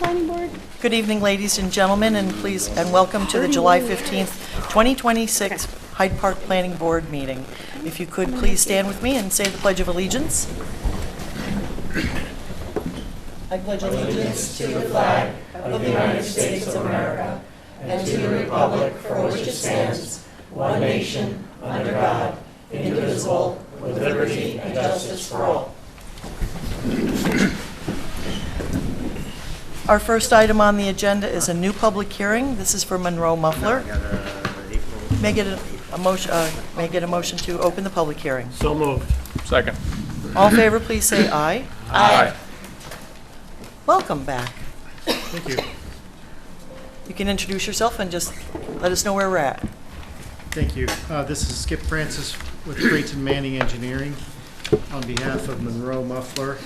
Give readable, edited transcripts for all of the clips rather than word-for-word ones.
planning board? Good evening, ladies and gentlemen, and please, and welcome to the July 15th, 2026 Hyde Park Planning Board meeting. If you could please stand with me and say the Pledge of Allegiance. I pledge allegiance to the flag of the United States of America and to the republic for which it stands, one nation, under God, indivisible, with liberty and justice for all. Our first item on the agenda is a new public hearing. This is for Monroe Muffler. May I get a motion to open the public hearing? So moved. Second. All in favor, please say aye. Aye. Welcome back. Thank you. You can introduce yourself and just let us know where we're at. Thank you. This is Skip Francis with Creighton Manning Engineering on behalf of Monroe Muffler.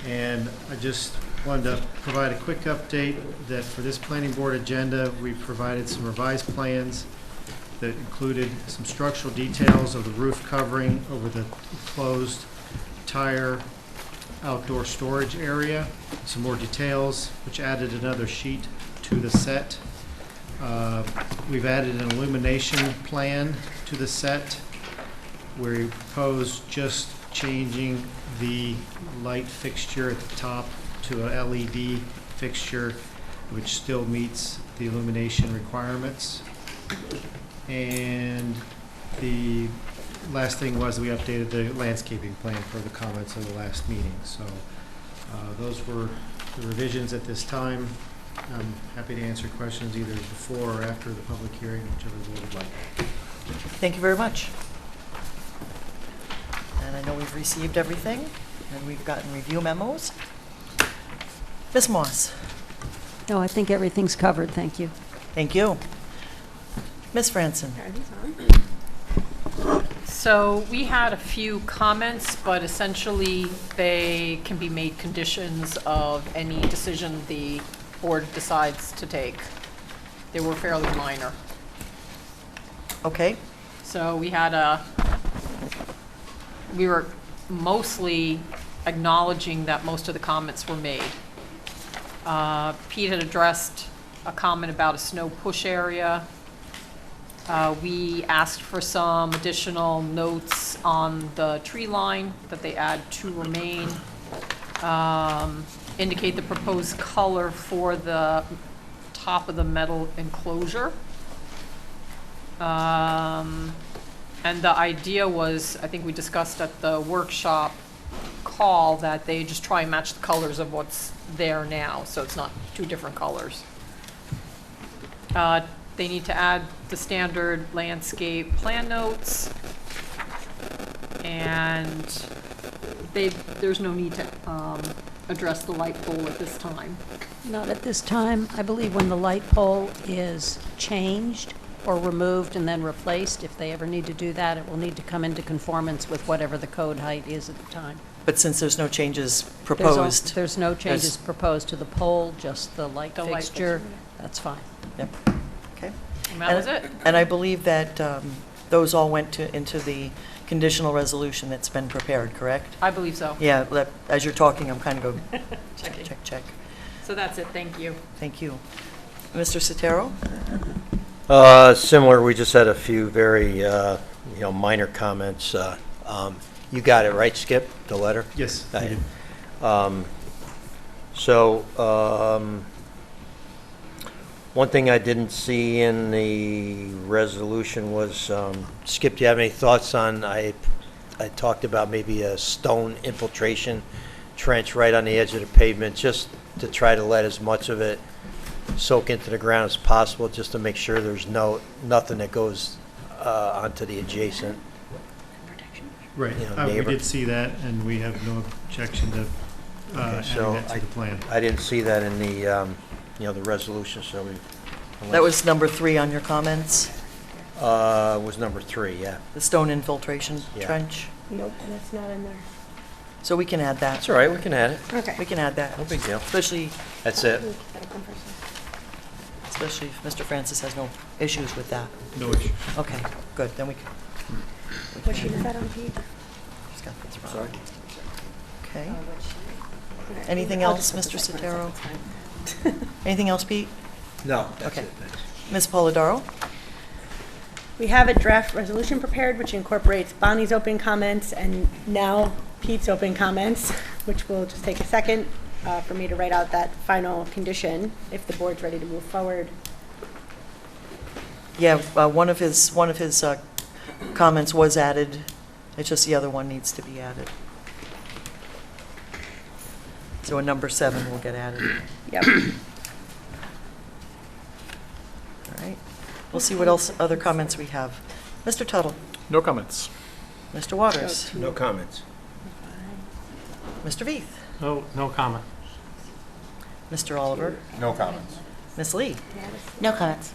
And I just wanted to provide a quick update that for this planning board agenda, we provided some revised plans that included some structural details of the roof covering over the closed tire outdoor storage area, some more details, which added another sheet to the set. We've added an illumination plan to the set where we propose just changing the light fixture at the top to a LED fixture, which still meets the illumination requirements. And the last thing was we updated the landscaping plan for the comments of the last meeting. So those were the revisions at this time. I'm happy to answer questions either before or after the public hearing, whichever you would like. Thank you very much. And I know we've received everything, and we've gotten review memos. Ms. Moss. No, I think everything's covered, thank you. Thank you. Ms. Franson. So we had a few comments, but essentially they can be made conditions of any decision the board decides to take. They were fairly minor. Okay. So we were mostly acknowledging that most of the comments were made. Pete had addressed a comment about a snow push area. We asked for some additional notes on the tree line that they add to remain. Indicate the proposed color for the top of the metal enclosure. And the idea was, I think we discussed at the workshop call, that they just try and match the colors of what's there now, so it's not two different colors. They need to add the standard landscape plan notes, and there's no need to address the light pole at this time. Not at this time. I believe when the light pole is changed or removed and then replaced, if they ever need to do that, it will need to come into conformance with whatever the code height is at the time. But since there's no changes proposed. There's no changes proposed to the pole, just the light fixture. That's fine. Yep. Okay. And that was it. And I believe that those all went into the conditional resolution that's been prepared, correct? I believe so. Yeah, as you're talking, I'm kind of going, check. So that's it, thank you. Thank you. Mr. Sotero? Similar, we just had a few very, minor comments. You got it, right, Skip, the letter? Yes, I did. One thing I didn't see in the resolution was, Skip, do you have any thoughts on, I talked about maybe a stone infiltration trench right on the edge of the pavement, just to try to let as much of it soak into the ground as possible, just to make sure there's nothing that goes onto the adjacent. Right. We neighbor. did see that, and we have no objection to adding that to the plan. I didn't see that in the, the resolution, so we. That was number 3 on your comments? Was number 3, yeah. The stone infiltration Yeah. trench? Nope, that's not in there. So we can add that. That's all right, we can add it. Okay. We can add that. No big deal. Especially That's it. if Mr. Francis has no issues with that. No issue. Okay, good, then we can. What sheet is that on, Pete? Just got this wrong. Okay. Okay. Anything I'll else, just Mr. put this one, Sotero? it's fine. Anything else, Pete? No, that's Okay. it, thanks. Ms. Polidoro? We have a draft resolution prepared which incorporates Bonnie's open comments and now Pete's open comments, which will just take a second for me to write out that final condition if the board's ready to move forward. Yeah, one of his comments was added. It's just the other one needs to be added. So a number 7 will get added. Yep. All right. We'll see what else, other comments we have. Mr. Tuttle? No comments. Mr. Waters? No comments. Mr. Veith? No comment. Mr. Oliver? No comments. Ms. Lee? No comments.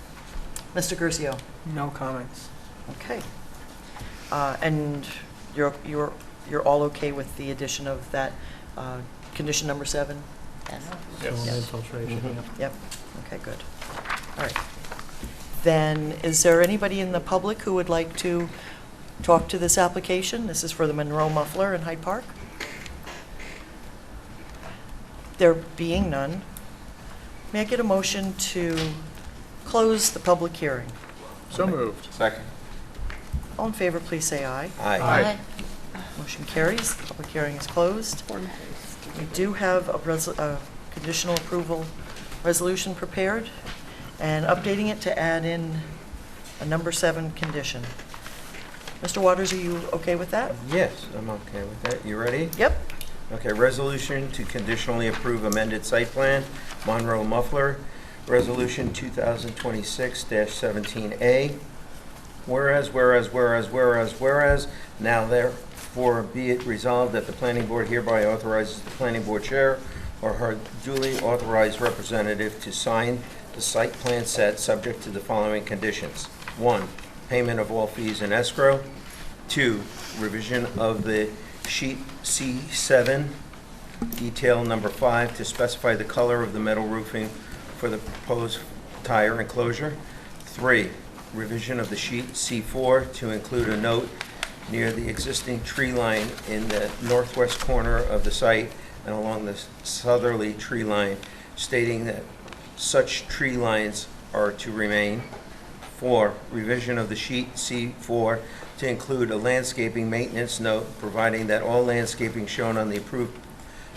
Mr. Guercio? No comments. Okay. And you're all okay with the addition of that condition number 7? Yes. Stone infiltration, yep. Yep. Okay, good. All right. Then, is there anybody in the public who would like to talk to this application? This is for the Monroe Muffler in Hyde Park. There being none, may I get a motion to close the public hearing? So moved. Second. All in favor, please say aye. Aye. Motion carries. The public hearing is closed. We do have a conditional approval resolution prepared and updating it to add in a number 7 condition. Mr. Waters, are you okay with that? Yes, I'm okay with that. You ready? Yep. Okay, resolution to conditionally approve amended site plan, Monroe Muffler, Resolution 2026-17A. Whereas, now therefore be it resolved that the planning board hereby authorizes the planning board chair or her duly authorized representative to sign the site plan set subject to the following conditions. 1, payment of all fees in escrow. 2, revision of the sheet C7, detail number 5, to specify the color of the metal roofing for the proposed tire enclosure. 3, revision of the sheet C4 to include a note near the existing tree line in the northwest corner of the site and along the southerly tree line, stating that such tree lines are to remain. 4, revision of the sheet C4 to include a landscaping maintenance note providing that all landscaping shown on the approved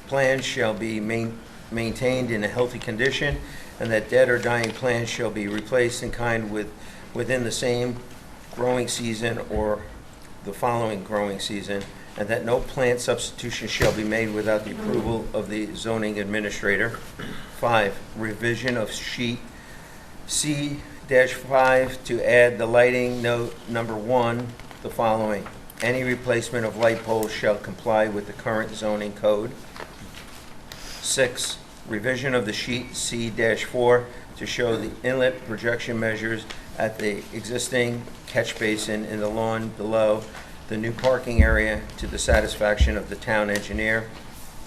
plan shall be maintained in a healthy condition and that dead or dying plants shall be replaced in kind within the same growing season or the following growing season, and that no plant substitution shall be made without the approval of the zoning administrator. 5, revision of sheet C-5 to add the lighting note number 1, the following. Any replacement of light poles shall comply with the current zoning code. 6, revision of the sheet C-4 to show the inlet projection measures at the existing catch basin in the lawn below the new parking area to the satisfaction of the town engineer.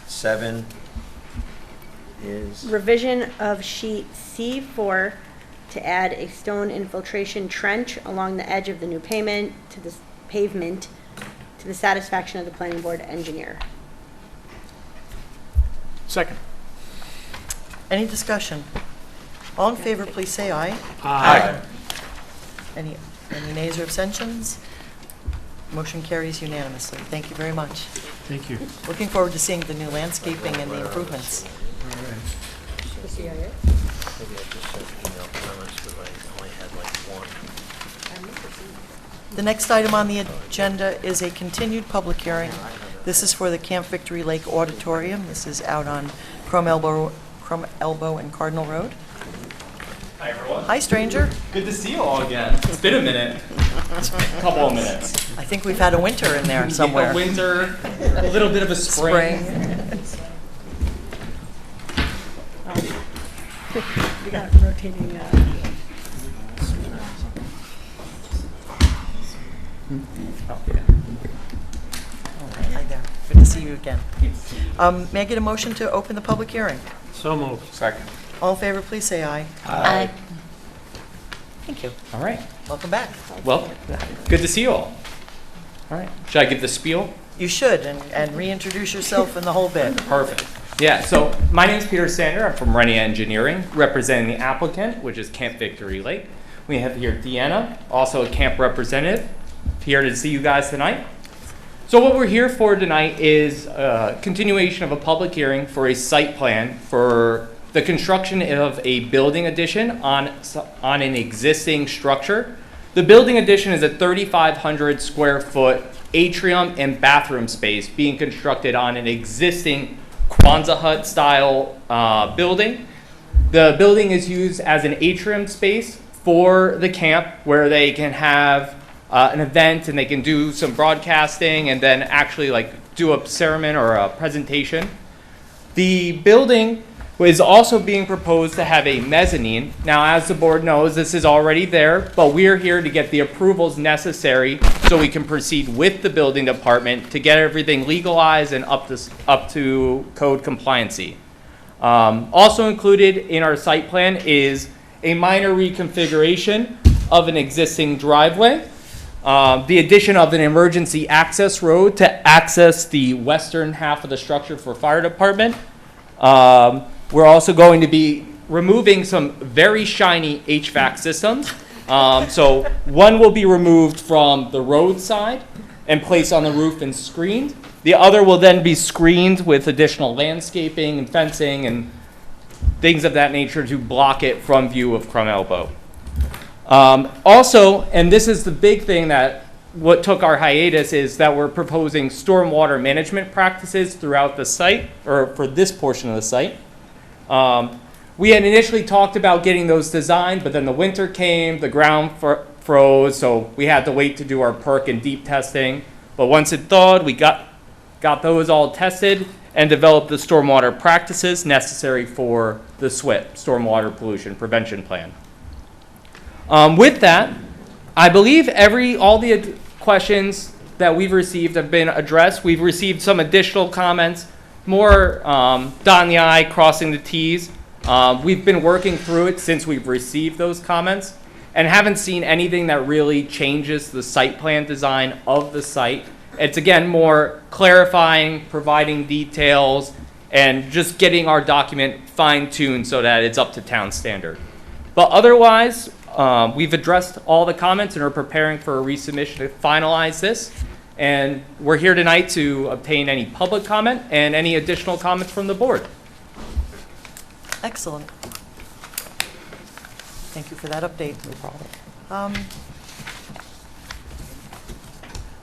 7 is Revision of sheet C4 to add a stone infiltration trench along the edge of the new pavement to the satisfaction of the planning board engineer. Second. Any discussion? All in favor, please say aye. Aye. Any nays or abstentions? Motion carries unanimously. Thank you very much. Thank you. Looking forward to seeing the new landscaping and the improvements. maybe I just said email comments, but I only had like one. The next item on the agenda is a continued public hearing. This is for the Camp Victory Lake Auditorium. This is out on Crum Elbow and Cardinal Road. Hi, everyone. Hi, stranger. Good to see you all again. It's been a minute. A couple of minutes. I think we've had a winter in there somewhere. A winter, a little bit of a spring. We got rotating. Oh, yeah. Hi there. Good to see you again. May I get a motion to open the public hearing? So moved. Second. All in favor, please say aye. Aye. Thank you. All right. Welcome back. Well, good to see you all. All right. Should I give the spiel? You should, and reintroduce yourself and the whole bit. Perfect. Yeah, so my name's Peter Sander. I'm from Renia Engineering, representing the applicant, which is Camp Victory Lake. We have here Deanna, also a camp representative, here to see you guys tonight. So what we're here for tonight is a continuation of a public hearing for a site plan for the construction of a building addition on an existing structure. The building addition is a 3,500 square foot atrium and bathroom space being constructed on an existing Quonset hut style building. The building is used as an atrium space for the camp where they can have an event and they can do some broadcasting and then actually like do a ceremony or a presentation. The building is also being proposed to have a mezzanine. Now, as the board knows, this is already there, but we're here to get the approvals necessary so we can proceed with the building department to get everything legalized and up to code compliancy. Also included in our site plan is a minor reconfiguration of an existing driveway, the addition of an emergency access road to access the western half of the structure for fire department. We're also going to be removing some very shiny HVAC systems. So one will be removed from the roadside and placed on the roof and screened. The other will then be screened with additional landscaping and fencing and things of that nature to block it from view of Crum Elbow. Also, and this is the big thing that what took our hiatus, is that we're proposing stormwater management practices throughout the site, or for this portion of the site. We had initially talked about getting those designed, but then the winter came, the ground froze, so we had to wait to do our perk and deep testing. But once it thawed, we got those all tested and developed the stormwater practices necessary for the SWIP, Stormwater Pollution Prevention Plan. With that, I believe all the questions that we've received have been addressed. We've received some additional comments, more dotting the I, crossing the T's. We've been working through it since we've received those comments and haven't seen anything that really changes the site plan design of the site. It's again more clarifying, providing details, and just getting our document fine-tuned so that it's up to town standard. But otherwise, we've addressed all the comments and are preparing for a resubmission to finalize this. And we're here tonight to obtain any public comment and any additional comments from the board. Excellent. Thank you for that update. No problem.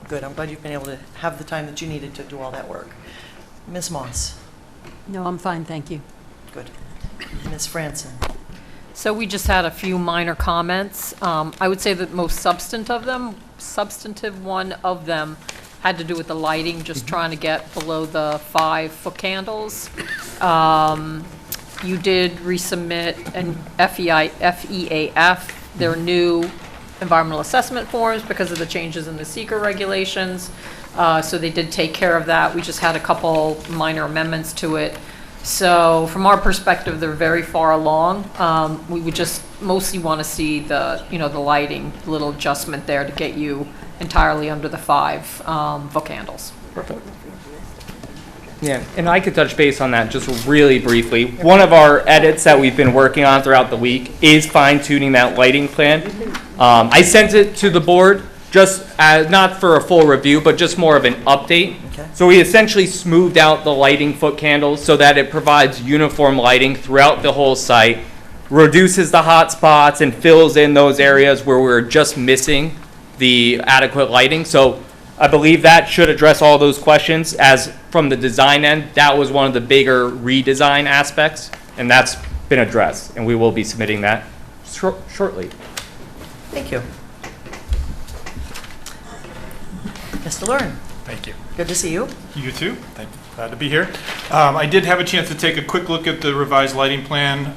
Good, I'm glad you've been able to have the time that you needed to do all that work. Ms. Moss? No, I'm fine, thank you. Good. Ms. Franson? So we just had a few minor comments. I would say the most substantive one of them had to do with the lighting, just trying to get below the 5-foot candles. You did resubmit an FEAF, their new environmental assessment forms because of the changes in the seeker regulations. So they did take care of that. We just had a couple minor amendments to it. So from our perspective, they're very far along. We would just mostly want to see the, the lighting, little adjustment there to get you entirely under the 5-foot candles. Perfect. Yeah, and I could touch base on that just really briefly. One of our edits that we've been working on throughout the week is fine-tuning that lighting plan. I sent it to the board just not for a full review, but just more of an update. Okay. So we essentially smoothed out the lighting foot candles so that it provides uniform lighting throughout the whole site, reduces the hot spots, and fills in those areas where we're just missing the adequate lighting. So I believe that should address all those questions. As from the design end, that was one of the bigger redesign aspects, and that's been addressed, and we will be submitting that shortly. Thank you. Mr. Lurie? Thank you. Good to see you. You too. Thank you. Glad to be here. I did have a chance to take a quick look at the revised lighting plan.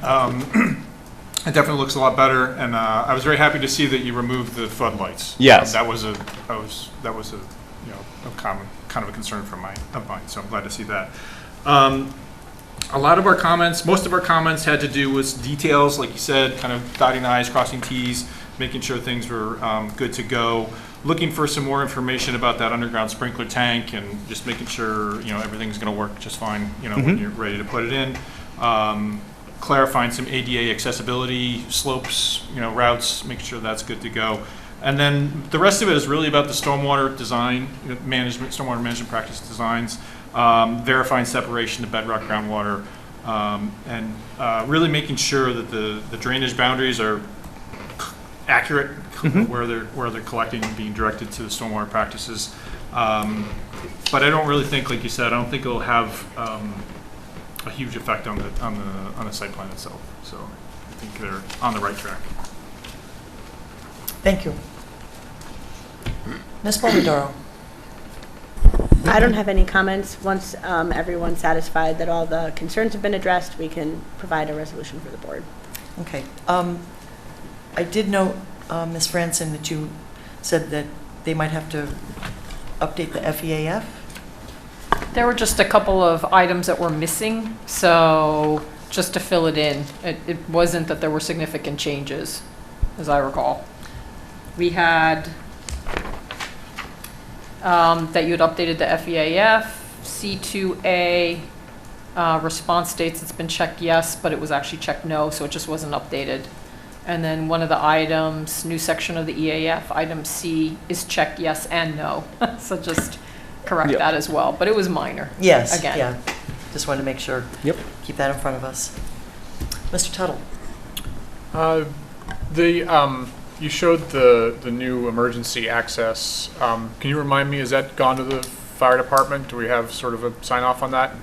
It definitely looks a lot better, and I was very happy to see that you removed the floodlights. Yes. That was a kind of a concern of mine. So I'm glad to see that. A lot of our comments, most of our comments had to do with details, like you said, kind of dotting I's, crossing T's, making sure things were good to go. looking for some more information about that underground sprinkler tank and just making sure, everything's going to work just fine, when you're ready to put it in. Clarifying some ADA accessibility slopes, routes, making sure that's good to go. And then the rest of it is really about the stormwater design management, stormwater management practice designs, verifying separation to bedrock groundwater, and really making sure that the drainage boundaries are accurate, where they're collecting and being directed to the stormwater practices. But I don't really think, like you said, I don't think it'll have a huge effect on the site plan itself. So I think they're on the right track. Thank you. Ms. Polidoro. I don't have any comments. Once everyone's satisfied that all the concerns have been addressed, we can provide a resolution for the board. Okay. I did note, Ms. Franson, that you said that they might have to update the FEAF. There were just a couple of items that were missing, so just to fill it in. It wasn't that there were significant changes, as I recall. We had that you had updated the FEAF, C2A, response dates, it's been checked yes, but it was actually checked no, so it just wasn't updated. And then one of the items, new section of the EAF, item C, is checked yes and no. So just correct that as well, but it was minor. Yes, Again. yeah. Just wanted to make sure. Yep. Keep that in front of us. Mr. Tuttle. You showed the new emergency access. Can you remind me, has that gone to the fire department? Do we have sort of a sign off on that?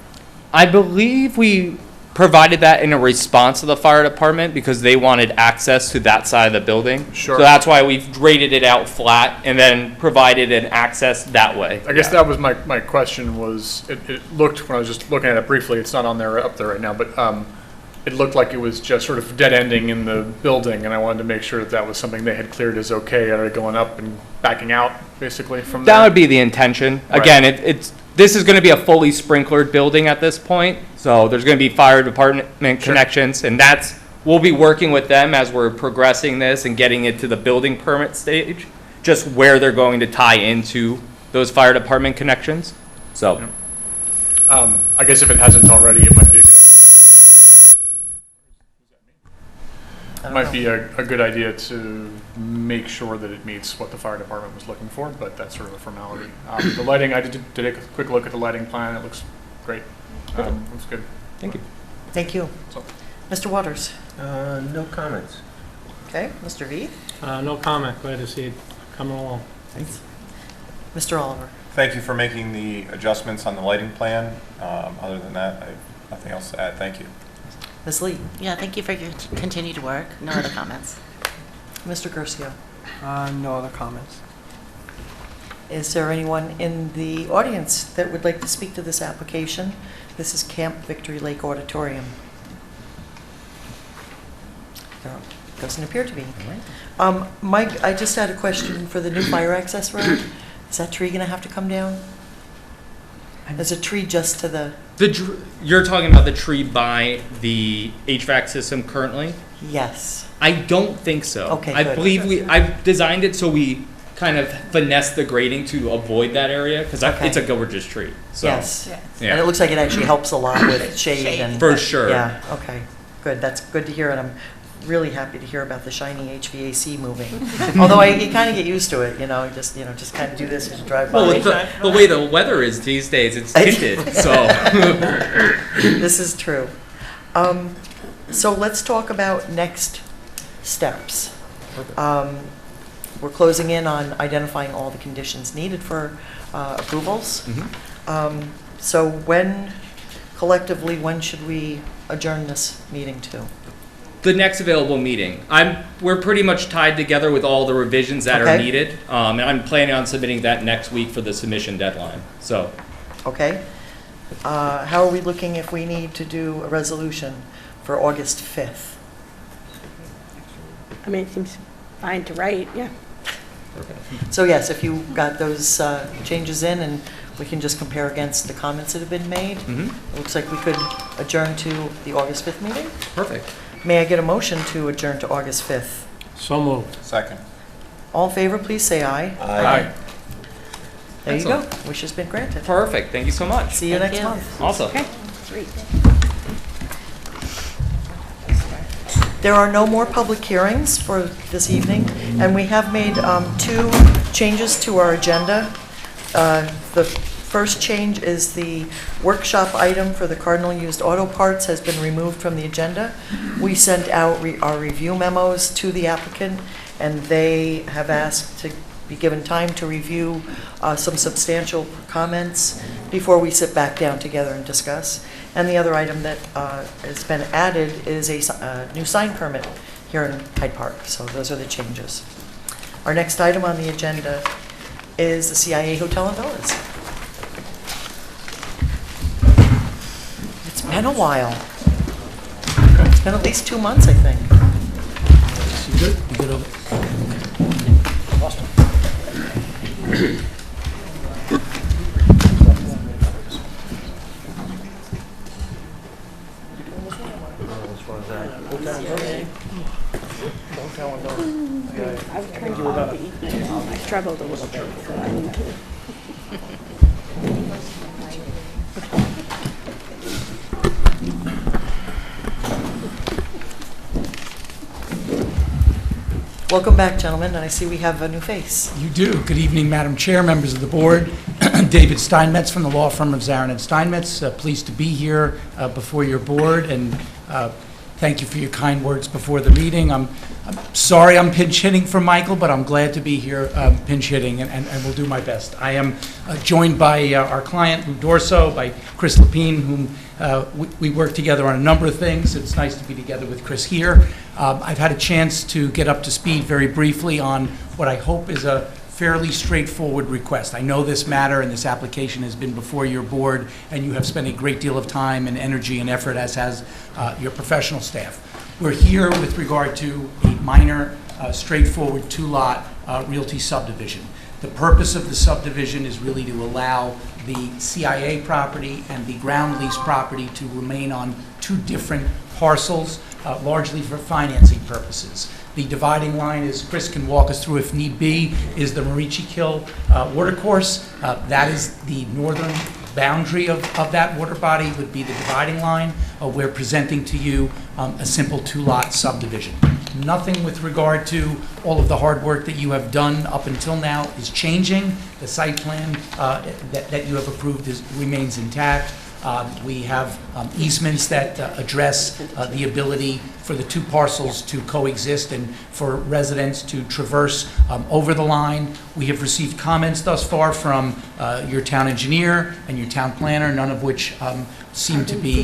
I believe we provided that in a response to the fire department because they wanted access to that side of the building. Sure. So that's why we've graded it out flat and then provided an access that way. I guess that was my question was, it looked, when I was just looking at it briefly, it's not on there, up there right now, but it looked like it was just sort of dead ending in the building, and I wanted to make sure that was something they had cleared as okay, or going up and backing out, basically, from there. That would be the intention. Right. Again, this is going to be a fully sprinklered building at this point, so there's going to be fire department connections, and we'll be working with them as we're progressing this and getting it to the building permit stage, just where they're going to tie into those fire department connections. So, I guess if it hasn't already, it might be a good idea. Might be a good idea to make sure that it meets what the fire department was looking for, but that's sort of a formality. The lighting, I did a quick look at the lighting plan. It looks great. Looks good. thank you. Thank you. So. Mr. Waters. No comments. Okay. Mr. V. No comment. Glad to see it coming along. Thanks. Mr. Oliver. Thank you for making the adjustments on the lighting plan. Other than that, I have nothing else to add. Thank you. Ms. Lee. Yeah, thank you for your continued work. No other comments. Mr. Curcio. No other comments. Is there anyone in the audience that would like to speak to this application? This is Camp Victory Lake Auditorium. There doesn't appear to be. Mike, I just had a question for the new fire access road. Is that tree going to have to come down? There's a tree just to the... You're talking about the tree by the HVAC system currently? Yes. I don't think so. Okay, I good. believe I've designed it so we kind of finesse the grading to avoid that area because Okay. it's a gorgeous tree. So, Yes. yeah. And it looks like it actually helps a lot with shade and... For sure. Yeah, okay. Good. That's good to hear, and I'm really happy to hear about the shiny HVAC moving. Although you kind of get used to it, just kind of do this as you drive by. Well, with the way the weather is these days, it's tinted. So This is true. So let's talk about next steps. We're closing in on identifying all the conditions needed for approvals. So collectively, when should we adjourn this meeting to? the next available meeting, we're pretty much tied together with all the revisions that are Okay. needed. And I'm planning on submitting that next week for the submission deadline. So. Okay. How are we looking if we need to do a resolution for August 5th? I mean, it seems fine to write, yeah. So yes, if you got those changes in, and we can just compare against the comments that have been made. Mhm. It looks like we could adjourn to the August 5th meeting. Perfect. May I get a motion to adjourn to August 5th? So moved. Second. All in favor, please say aye. Aye. There you go. Wish has been granted. Perfect, thank you so much. See you Thank next you. month. Awesome. Great. There are no more public hearings for this evening, and we have made 2 changes to our agenda. The first change is the workshop item for the Cardinal Used Auto Parts has been removed from the agenda. We sent out our review memos to the applicant, and they have asked to be given time to review some substantial comments before we sit back down together and discuss. And the other item that has been added is a new sign permit here in Hyde Park. So those are the changes. Our next item on the agenda is the CIA Hotel and Villas. It's been a while. It's been at least 2 months, I think. You good? You good over? I struggled a little bit, so I need to. Welcome back, gentlemen, and I see we have a new face. You do. Good evening, Madam Chair, members of the board. David Steinmetz from the law firm of Zarin and Steinmetz. Pleased to be here before your board, and thank you for your kind words before the meeting. I'm sorry I'm pinch hitting for Michael, but I'm glad to be here pinch hitting, and will do my best. I am joined by our client, Lou Dorso, by Chris Lapine, whom we work together on a number of things. It's nice to be together with Chris here. I've had a chance to get up to speed very briefly on what I hope is a fairly straightforward request. I know this matter and this application has been before your board, and you have spent a great deal of time and energy and effort, as has your professional staff. We're here with regard to a minor, straightforward 2-lot realty subdivision. The purpose of the subdivision is really to allow the CIA property and the ground lease property to remain on 2 different parcels, largely for financing purposes. The dividing line, as Chris can walk us through if need be, is the Marici Kill watercourse. That is the northern boundary of that water body, would be the dividing line. We're presenting to you a simple 2-lot subdivision. Nothing with regard to all of the hard work that you have done up until now is changing. The site plan that you have approved remains intact. We have easements that address the ability for the 2 parcels to coexist and for residents to traverse over the line. We have received comments thus far from your town engineer and your town planner, none of which seem to be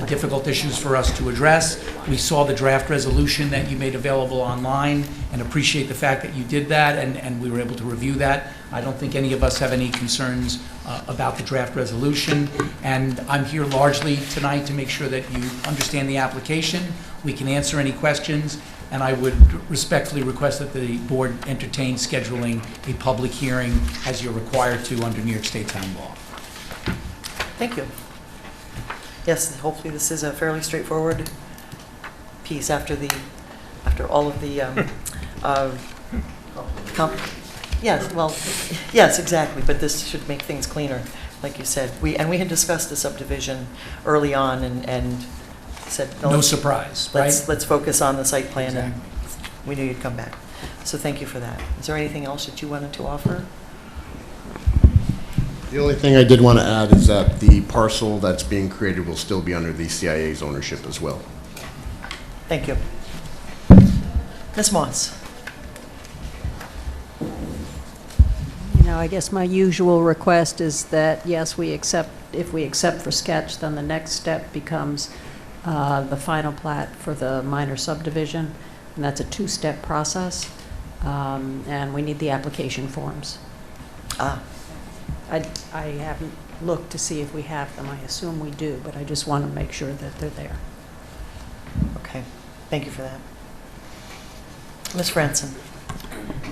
difficult issues for us to address. We saw the draft resolution that you made available online and appreciate the fact that you did that, and we were able to review that. I don't think any of us have any concerns about the draft resolution, and I'm here largely tonight to make sure that you understand the application. We can answer any questions, and I would respectfully request that the board entertain scheduling a public hearing as you're required to under New York State town law. Thank you. Yes, hopefully this is a fairly straightforward piece after all of the yes, well, yes, exactly, but this should make things cleaner, like you said. We had discussed the subdivision early on and said, No surprise, right? Let's focus on the site plan, Exactly. and we knew you'd come back. So thank you for that. Is there anything else that you wanted to offer? The only thing I did want to add is that the parcel that's being created will still be under the CIA's ownership as well. Thank you. Ms. Moss? You know, I guess my usual request is that, yes, if we accept for sketch, then the next step becomes the final plat for the minor subdivision, and that's a 2-step process, and we need the application forms. I haven't looked to see if we have them. I assume we do, but I just want to make sure that they're there. Okay, thank you for that. Ms. Franson?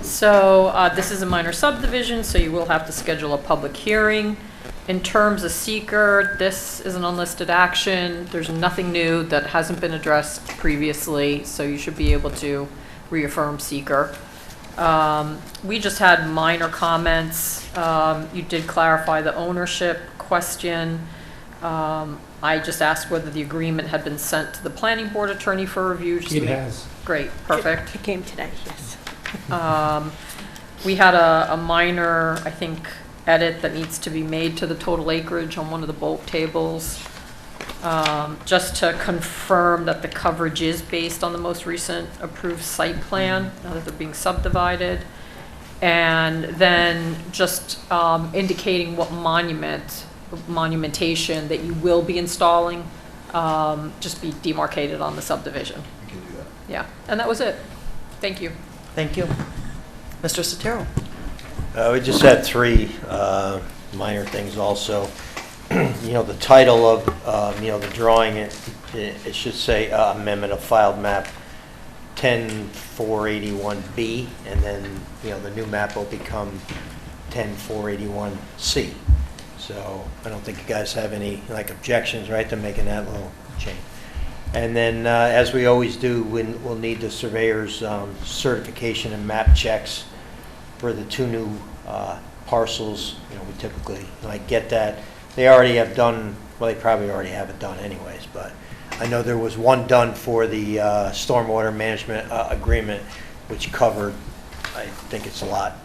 So this is a minor subdivision, so you will have to schedule a public hearing. In terms of seeker, this is an unlisted action. There's nothing new that hasn't been addressed previously, so you should be able to reaffirm seeker. We just had minor comments. You did clarify the ownership question. I just asked whether the agreement had been sent to the planning board attorney for review. Just to It make- has. Great, perfect. It came today, yes. We had a minor, I think, edit that needs to be made to the total acreage on one of the bulk tables, just to confirm that the coverage is based on the most recent approved site plan, now that they're being subdivided. And then just indicating what monumentation that you will be installing, just be demarcated on the subdivision. We can do that. Yeah, and that was it. Thank you. Thank you. Mr. Sotero? We just had three minor things also. The title of, the drawing, it should say amendment of filed map 10481B, and then, the new map will become 10481C. So I don't think you guys have any, objections, right, to making that little change. And then, as we always do, we'll need the surveyor's certification and map checks for the two new parcels. We typically, get that. They already have done, well, they probably already have it done anyways, but I know there was one done for the stormwater management agreement, which covered, I think it's lot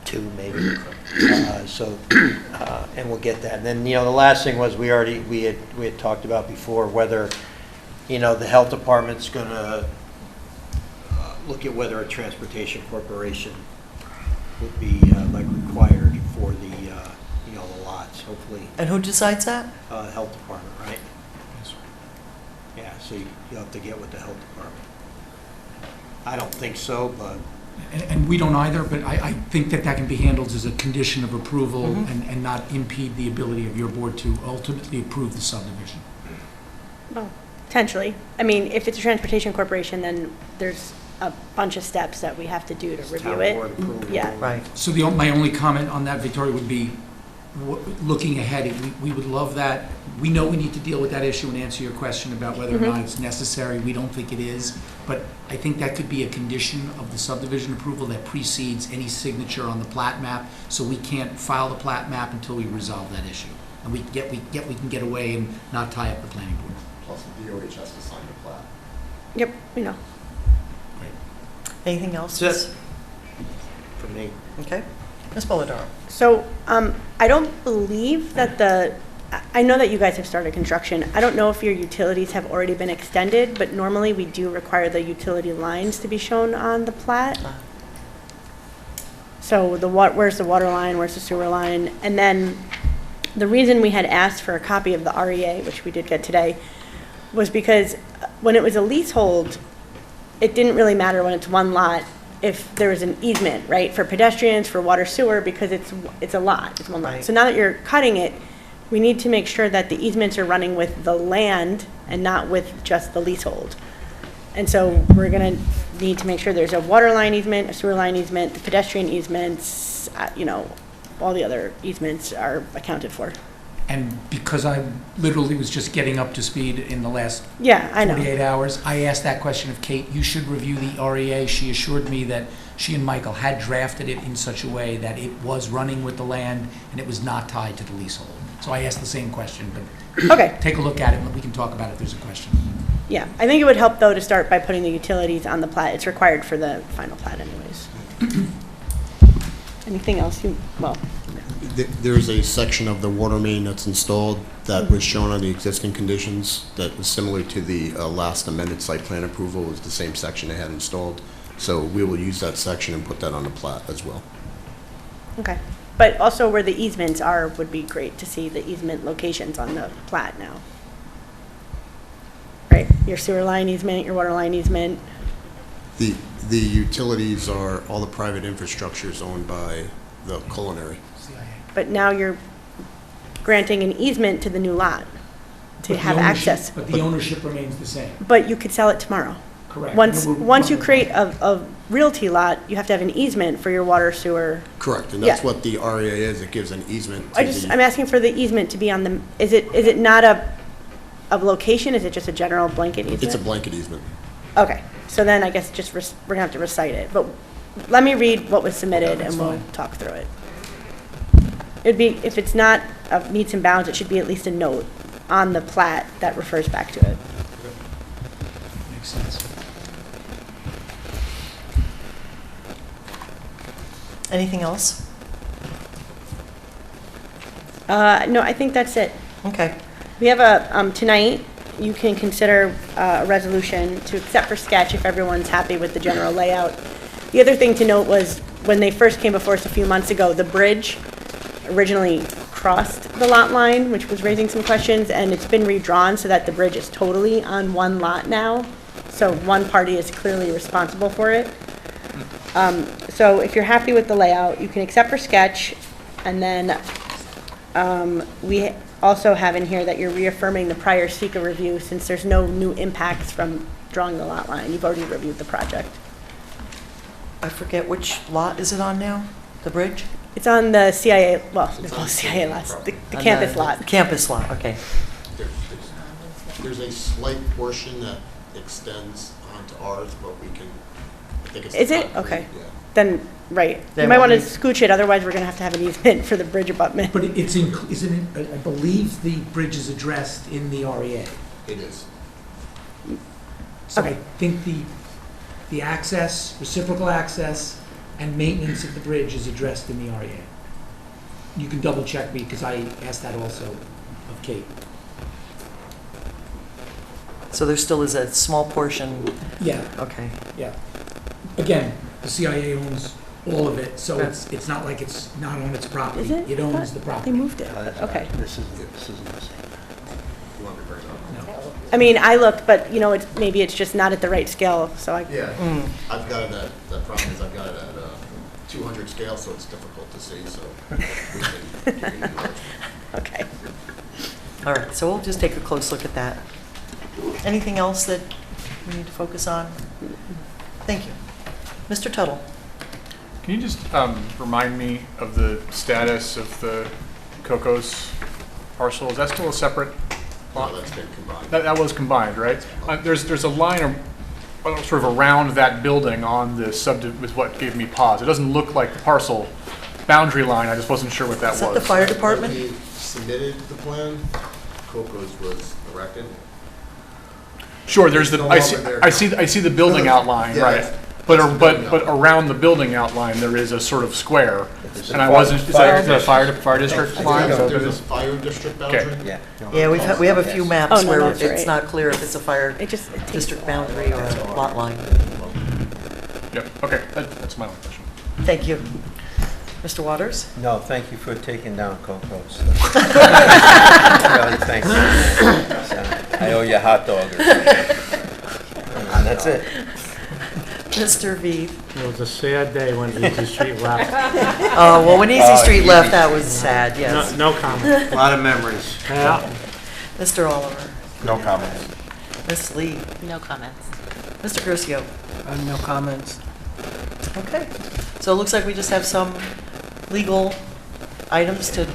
2 maybe. And we'll get that. And then, the last thing was we had talked about before whether, the health department's going to look at whether a transportation corporation would be required for the the lots, hopefully. And who decides that? Health department, right? Yeah, so you'll have to get with the health department. I don't think so, but And we don't either, but I think that can be handled as a condition of approval and not impede the ability of your board to ultimately approve the subdivision. Well, potentially. I mean, if it's a transportation corporation, then there's a bunch of steps that we have to do to review town it. board approval. Yeah. Right. So my only comment on that, Victoria, would be, looking ahead, we would love that. We know we need to deal with that issue and answer your question about whether or not it's necessary. We don't think it is, but I think that could be a condition of the subdivision approval that precedes any signature on the plat map, so we can't file the plat map until we resolve that issue. And we can get away and not tie up the planning board. Plus, the DOH has to sign the plat. Yep, we know. Anything else? That's it for me. Okay. Ms. Polidoro? So, I don't believe that I know that you guys have started construction. I don't know if your utilities have already been extended, but normally we do require the utility lines to be shown on the plat. So where's the water line, where's the sewer line? And then the reason we had asked for a copy of the REA, which we did get today, was because when it was a leasehold, it didn't really matter when it's one lot if there was an easement, right, for pedestrians, for water sewer, because it's a lot, it's one lot. Right. So now that you're cutting it, we need to make sure that the easements are running with the land and not with just the leasehold. And so we're gonna need to make sure there's a water line easement, a sewer line easement, the pedestrian easements, all the other easements are accounted for. And because I literally was just getting up to speed in the last Yeah, I know. 48 hours, I asked that question of Kate. You should review the REA. She assured me that she and Michael had drafted it in such a way that it was running with the land and it was not tied to the leasehold. So I asked the same question, but Okay, take a look at it and we can talk about it if there's a question. yeah. I think it would help, though, to start by putting the utilities on the plat. It's required for the final plat anyways. Anything else There's a section of the water main that's installed that was shown on the existing conditions that was similar to the last amended site plan approval. It was the same section they had installed. So we will use that section and put that on the plat as well. Okay. But also where the easements are would be great to see the easement locations on the plat now. Right? Your sewer line easement, your water line easement. The utilities are, all the private infrastructure is owned by the culinary. But now you're granting an easement to the new lot to But the have ownership- access. But the ownership remains the same. But you could sell it tomorrow. Correct. Once No, we're- once you create a realty lot, you have to have an easement for your water, sewer. Correct, and that's Yeah. what the REA is. It gives an easement to the... I'm asking for the easement to be on the, is it not a location? Is it just a general blanket easement? It's a blanket easement. Okay, So then I guess just, we're gonna have to recite it. But let me read what was submitted That's and we'll fine. talk through it. It'd be, if it's not meets and bounds, it should be at least a note on the plat that refers back to it. Makes sense. Anything else? No, I think that's it. Okay. We have a, tonight, you can consider a resolution to accept for sketch if everyone's happy with the general layout. The other thing to note was, when they first came before us a few months ago, the bridge originally crossed the lot line, which was raising some questions, and it's been redrawn so that the bridge is totally on one lot now. So one party is clearly responsible for it. So if you're happy with the layout, you can accept for sketch, and then we also have in here that you're reaffirming the prior seeker review since there's no new impacts from drawing the lot line. You've already reviewed the project. I forget which lot is it on now? The bridge? It's on the CIA, well, they're called CIA lots, the On campus lot. Campus lot, okay. There's a slight portion that extends onto ours, but we can, I think it's. Is it? concrete, Okay. yeah. Then, right. You Then might we'll want to need- scooch it, otherwise we're going to have an easement for the bridge abutment. But it's in, isn't it, I believe the bridge is addressed in the REA. It is. So I Okay. think the access, reciprocal access, and maintenance of the bridge is addressed in the REA. You can double check me, because I asked that also of Kate. So there still is a small portion, Yeah, okay. yeah. Again, the CIA owns all of it, so Yeah. it's not like it's not on its property. Is it? It owns the They property. moved it, but okay. This isn't the same. You want me to bring it up? No. I mean, I looked, but, you know, maybe it's just not at the right scale, so I, Yeah, Mm. I've got it at, the problem is I've got it at 200 scale, so it's difficult to see, so we can do it. okay. All right, so we'll just take a close look at that. Anything else that we need to focus on? Thank you. Mr. Tuttle? Can you just remind me of the status of the Cocos parcel? Is that still a separate lot? No, that's been combined. That was combined, right? There's a line sort of around that building on the is what gave me pause. It doesn't look like the parcel boundary line. I just wasn't sure what that was. Is that the fire department? When we submitted the plan, Coco's was erected. Sure, there's It's the, no I longer there. I see the building outline, Yeah, right? that's But, the building but outline. around the building outline, there is a sort of square. It's And I a wasn't, is that the fire fire district line? Is that what it There's is? a fire district Okay. boundary. Yeah. Yeah, we have a few maps Oh, no, where that's it's right. not clear if it's a fire It just, it takes district a while. boundary or a lot line. Yep, okay, that's my only question. Thank you. Mr. Waters? No, thank you for taking down Coco's. Really, thank you. So, I owe you a hot dog or something. And that's it. Mr. Veith? It was a sad day when Easy Street left. Oh, well, when Easy Oh, Street Easy left, that was sad, yes. No comment. A lot of memories. Yeah. Mr. Oliver? No comments. Ms. Lee? No comments. Mr. Curcio? No comments. Okay. So it looks like we just have some legal items to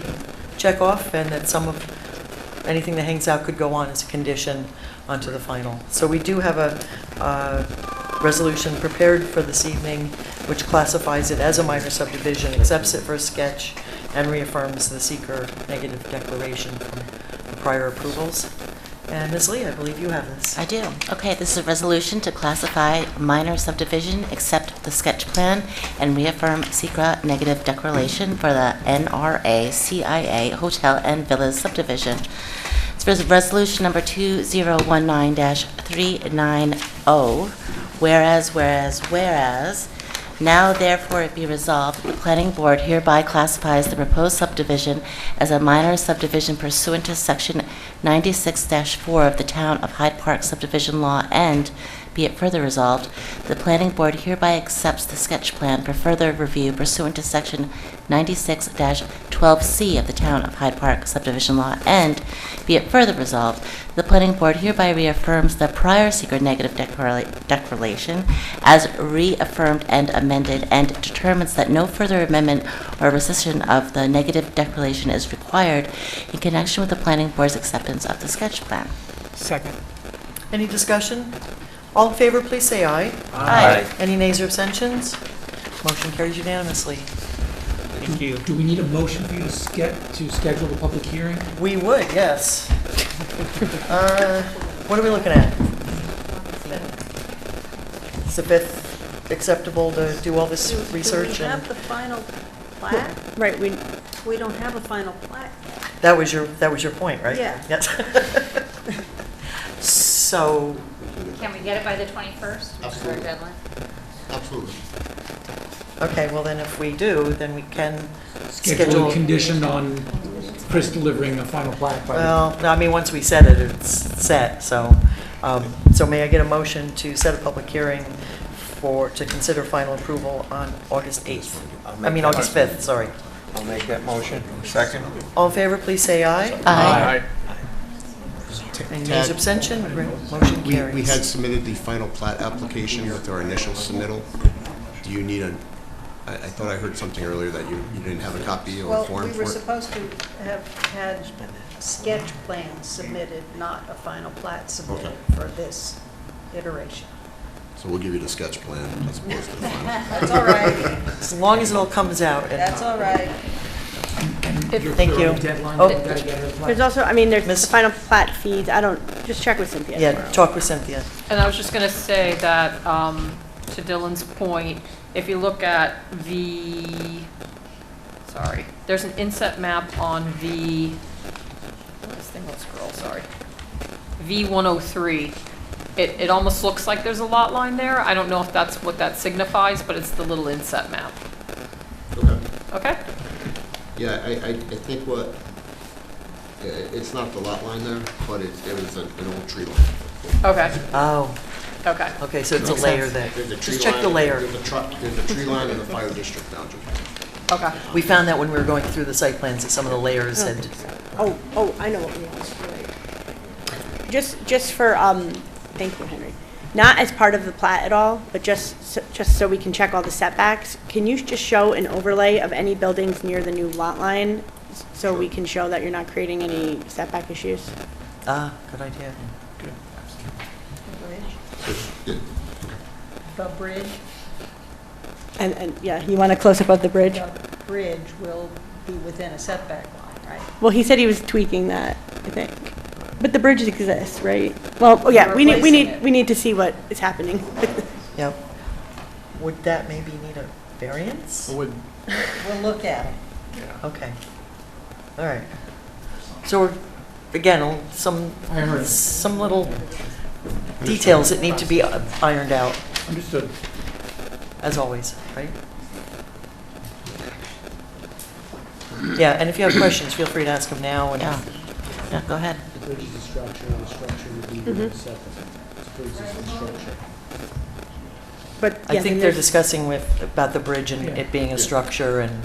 check off, and that some of, anything that hangs out could go on as a condition onto the final. So we do have a resolution prepared for this evening, which classifies it as a minor subdivision, accepts it for a sketch, and reaffirms the seeker negative declaration from the prior approvals. And Ms. Lee, I believe you have this. I do. Okay, this is a resolution to classify minor subdivision, accept the sketch plan, and reaffirm secra negative declaration for the NRA CIA Hotel and Villas subdivision. It's resolution number 2019-390. Whereas, now therefore it be resolved, the planning board hereby classifies the proposed subdivision as a minor subdivision pursuant to section 96-4 of the Town of Hyde Park subdivision law, and be it further resolved, the planning board hereby accepts the sketch plan for further review pursuant to section 96-12C of the Town of Hyde Park subdivision law, and be it further resolved, the planning board hereby reaffirms the prior secret negative declaration as reaffirmed and amended, and determines that no further amendment or rescission of the negative declaration is required in connection with the planning board's acceptance of the sketch plan. Second. Any discussion? All in favor, please say aye. Aye. Any nays or abstentions? Motion carries unanimously. Thank you. Do we need a motion for you to schedule the public hearing? We would, yes. What are we looking at? Is the 5th acceptable to do all this research? Do we And have the final plat? Right, We don't have a final plat yet. that was your point, right? Yeah. Yes. So, Can we get it by the 21st, which is our deadline? Absolutely. okay, well then if we do, then we can Schedule schedule. a condition on Chris delivering a final plat by the... Well, no, I mean, once we set it, it's set, so, so may I get a motion to set a public hearing to consider final approval on August 8th? I mean, August 5th, sorry. I'll make that motion. Second? All in favor, please say aye. Aye. Any Tad, nays, abstention? Motion We carries. had submitted the final plat application with our initial submittal. Do you need I thought I heard something earlier that you didn't have a copy or a Well, form we for were it? supposed to have had sketch plans submitted, not a final plat submitted Okay. for this iteration. So we'll give you the sketch plan as opposed to the final. That's all right. As long as it all comes out. and- That's all right. Thank you. Deadline, Oh. we gotta get her a plat. there's also, I mean, there's the Miss- final plat feeds, just check with Cynthia Yeah, tomorrow. talk with Cynthia. And I was just going to say that, to Dylan's point, if you look at there's an inset map on this thing will scroll, sorry. V103. It almost looks like there's a lot line there. I don't know if that's what that signifies, but it's the little inset map. Okay. Okay? Yeah, I think it's not the lot line there, but it was an old tree line. Okay, Oh, okay. okay, so it's a Makes layer sense. There's a there. tree Just check the line- layer. There's a tree line and a fire district boundary. Okay. We found that when we were going through the site plans, that some of the layers had, Oh, I know what we want. Right. Just for, thank you, Henry. Not as part of the plat at all, but just so we can check all the setbacks, can you just show an overlay of any buildings near the new lot line? So we can show that you're not creating any setback issues? good idea. Yeah. The bridge, And, yeah, you want a close-up of the bridge? the bridge will be within a setback line, right? Well, he said he was tweaking that, I think. But the bridge exists, right? Well, oh yeah, we Replacing it. need to see what is happening. Yep. Would that maybe need a variance? Would, We'll look at it. Okay. All right. So we're, again, some little details that need to be ironed out, Understood. as always, right? Yeah, and if you have questions, feel free to ask them now. And Yeah. Yeah, go ahead. The bridge is a structure, and the structure would be within a setback. It's a pre-existing structure. But I yeah, think then they're there's- discussing about the bridge and Yeah. it being a structure and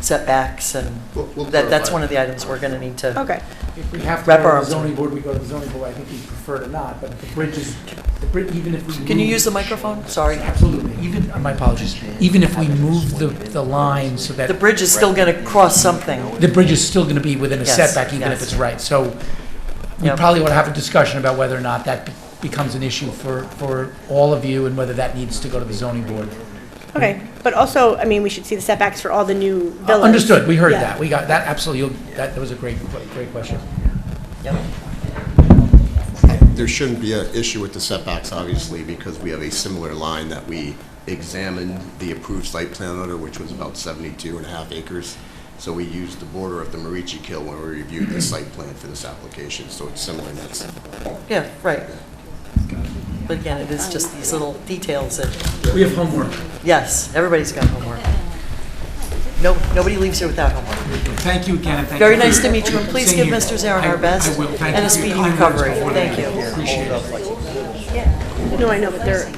setbacks, and We'll that's clarify. one of the items we're going to need to. Okay. If we have to Wrap go our to arms the around. zoning board, we go to the zoning board. I think we prefer to not, but the bridge is, even if we Can you move- use the microphone? Sorry. Absolutely. Even, my apologies. Even if we move the line so that The bridge is still going to cross something. the bridge is still going to be within a Yes, setback, even if yes. it's right. So we Yep. probably want to have a discussion about whether or not that becomes an issue for all of you and whether that needs to go to the zoning board. Okay, but also, I mean, we should see the setbacks for all the new villas. Understood. We heard Yeah. that. We got that. Absolutely. That was a great question. Yep. There shouldn't be an issue with the setbacks, obviously, because we have a similar line that we examined the approved site plan under, which was about 72.5 acres. So we used the border of the Marici Kill when we reviewed the site plan for this application, so it's similar in that sense. Yeah, right. But again, it is just these little details that, We have homework. yes, everybody's got homework. No, nobody leaves here without homework. Thank you again. And thank Very you. nice to meet you, and please Same give here. Mr. Zarin our best I will. Thank and you a for your speedy kind recovery. words before Thank that. you. Appreciate it. No, I know, but they're,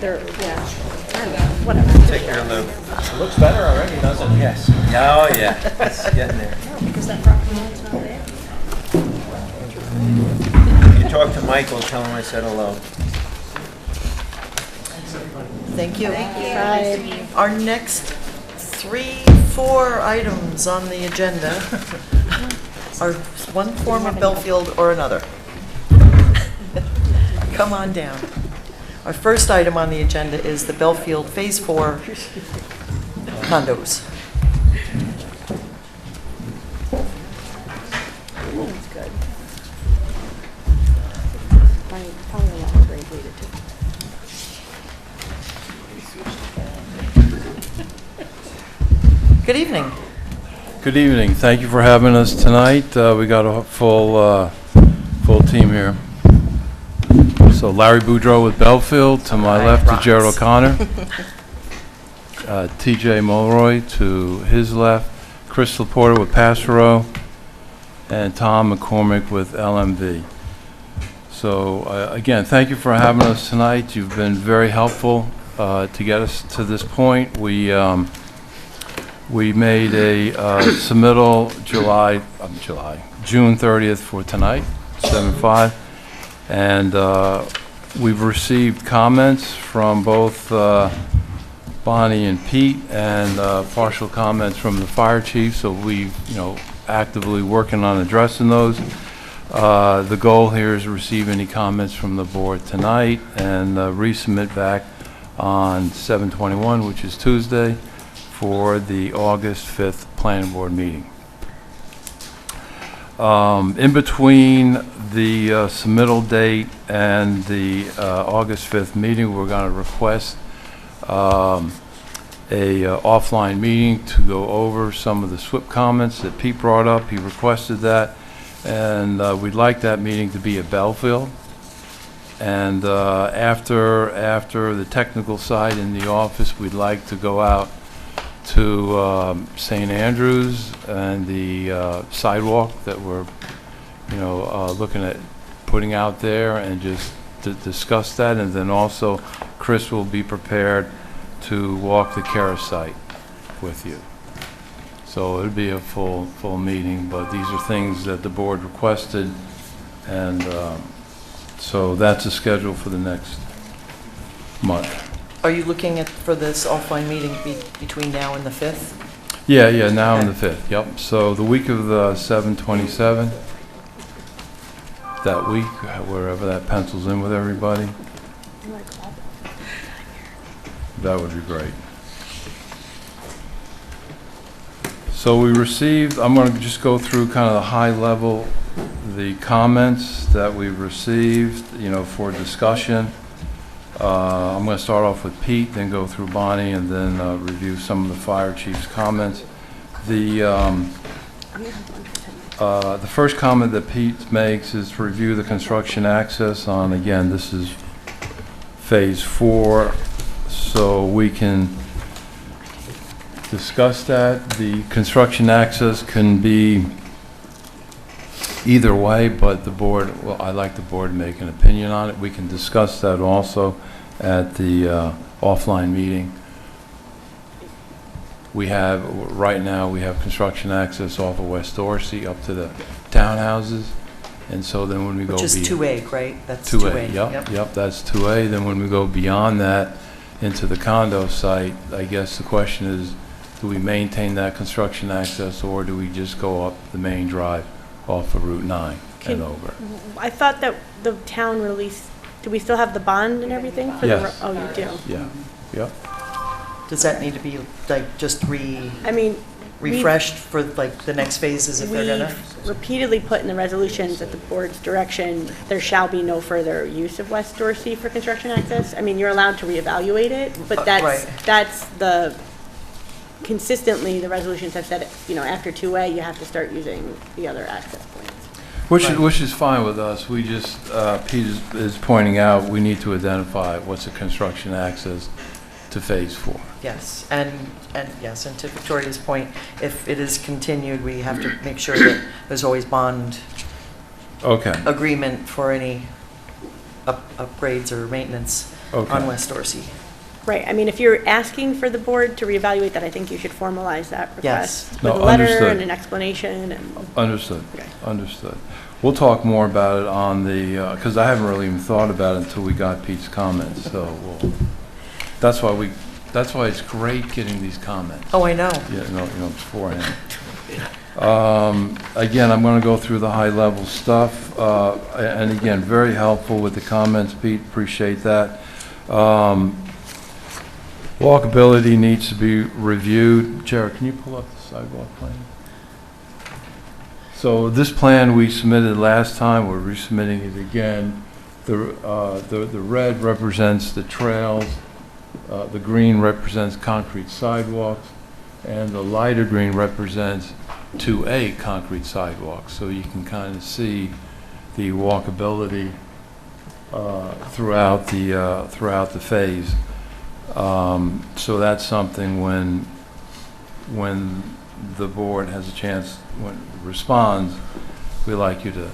yeah. I don't know, whatever. Take care of the. It looks better already, doesn't it? Yes. Oh, yeah, it's getting there. Because that property line's not there. You talk to Michael, tell him I said hello. Thank you. Bye. Our next 4 items on the agenda are one form of Belfield or another. Come on down. Our first item on the agenda is the Belfield Phase 4 condos. That's good. Probably a lot of grade weighted too. Good evening. Good evening. Thank you for having us tonight. We got a full team here. So Larry Boudreau with Belfield, to my left is Gerald O'Connor. TJ Mulroy to his left, Chris Laporta with Passero, and Tom McCormick with LMV. So again, thank you for having us tonight. You've been very helpful to get us to this point. We made a submittal June 30th for tonight, 7/5, and we've received comments from both Bonnie and Pete, and partial comments from the fire chief. So we, actively working on addressing those. The goal here is to receive any comments from the board tonight and resubmit back on 7/21, which is Tuesday, for the August 5th planning board meeting. In between the submittal date and the August 5th meeting, we're going to request a offline meeting to go over some of the SWIP comments that Pete brought up. He requested that, and we'd like that meeting to be at Belfield. And after the technical side in the office, we'd like to go out to St. Andrews and the sidewalk that we're, looking at putting out there, and just to discuss that. And then also, Chris will be prepared to walk the Kara site with you. So it'll be a full meeting, but these are things that the board requested, and so that's a schedule for the next month. Are you looking for this offline meeting between now and the 5th? Yeah, now on the 5th, yep. So the week of the 7/27, that week, wherever that pencils in with everybody, that would be great. So we received, I'm going to just go through kind of the high level, the comments that we've received, for discussion. I'm going to start off with Pete, then go through Bonnie, and then review some of the fire chief's comments. The first comment that Pete makes is to review the construction access on, again, this is phase 4, so we can discuss that. The construction access can be either way, but the board, I'd like the board to make an opinion on it. We can discuss that also at the offline meeting. Right now, we have construction access off of West Dorsey up to the townhouses. And so then when we go... Which is 2A, right? That's 2A, yep, that's 2A. Then when we go beyond that into the condo site, I guess the question is, do we maintain that construction access, or do we just go up the main drive off of Route 9 and over? I thought that the town released, do we still have the bond and everything? Yes. Oh, you do? Yeah, yep. Does that need to be just refreshed for the next phases if they're gonna? We've repeatedly put in the resolutions at the board's direction, there shall be no further use of West Dorsey for construction access. I mean, you're allowed to reevaluate it, but that's consistently, the resolutions have said, after 2A, you have to start using the other access points. Which is fine with us. We just, Pete is pointing out, we need to identify what's a construction access to phase 4. Yes, and yes, and to Victoria's point, if it is continued, we have to make sure that there's always bond agreement for any upgrades or maintenance on West Dorsey. Right, I mean, if you're asking for the board to reevaluate that, I think you should formalize that request with No, a letter understood. and an explanation. Understood. Okay. Understood. We'll talk more about it on the, because I haven't really even thought about it until we got Pete's comments. So that's why it's great getting these comments. Oh, I know. Yeah, beforehand. Again, I'm going to go through the high-level stuff, and again, very helpful with the comments, Pete. Appreciate that. Walkability needs to be reviewed. Jared, can you pull up the sidewalk plan? So this plan we submitted last time, we're resubmitting it again. The red represents the trails, the green represents concrete sidewalks, and the lighter green represents 2A concrete sidewalks. So you can kind of see the walkability throughout the phase. So that's something when the board has a chance, when it responds, we'd like you to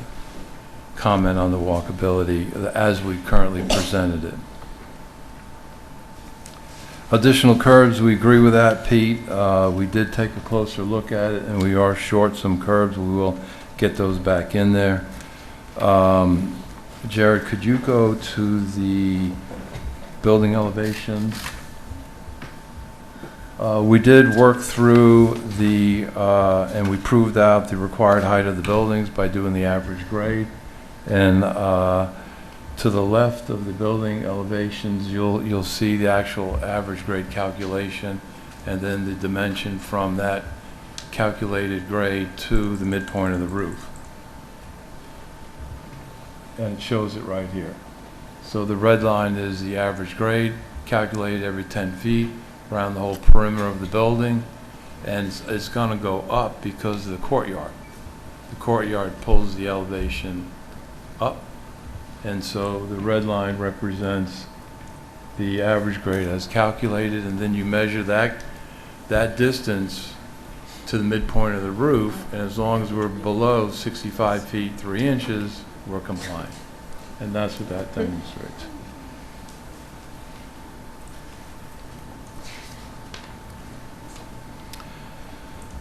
comment on the walkability as we currently presented it. Additional curbs, we agree with that, Pete. We did take a closer look at it, and we are short some curbs. We will get those back in there. Jared, could you go to the building elevations? We did work through and we proved out the required height of the buildings by doing the average grade. And to the left of the building elevations, you'll see the actual average grade calculation and then the dimension from that calculated grade to the midpoint of the roof. And it shows it right here. So the red line is the average grade calculated every 10 feet around the whole perimeter of the building, and it's going to go up because of the courtyard. The courtyard pulls the elevation up, and so the red line represents the average grade as calculated, and then you measure that distance to the midpoint of the roof, and as long as we're below 65 feet 3 inches, we're compliant. And that's what that demonstrates.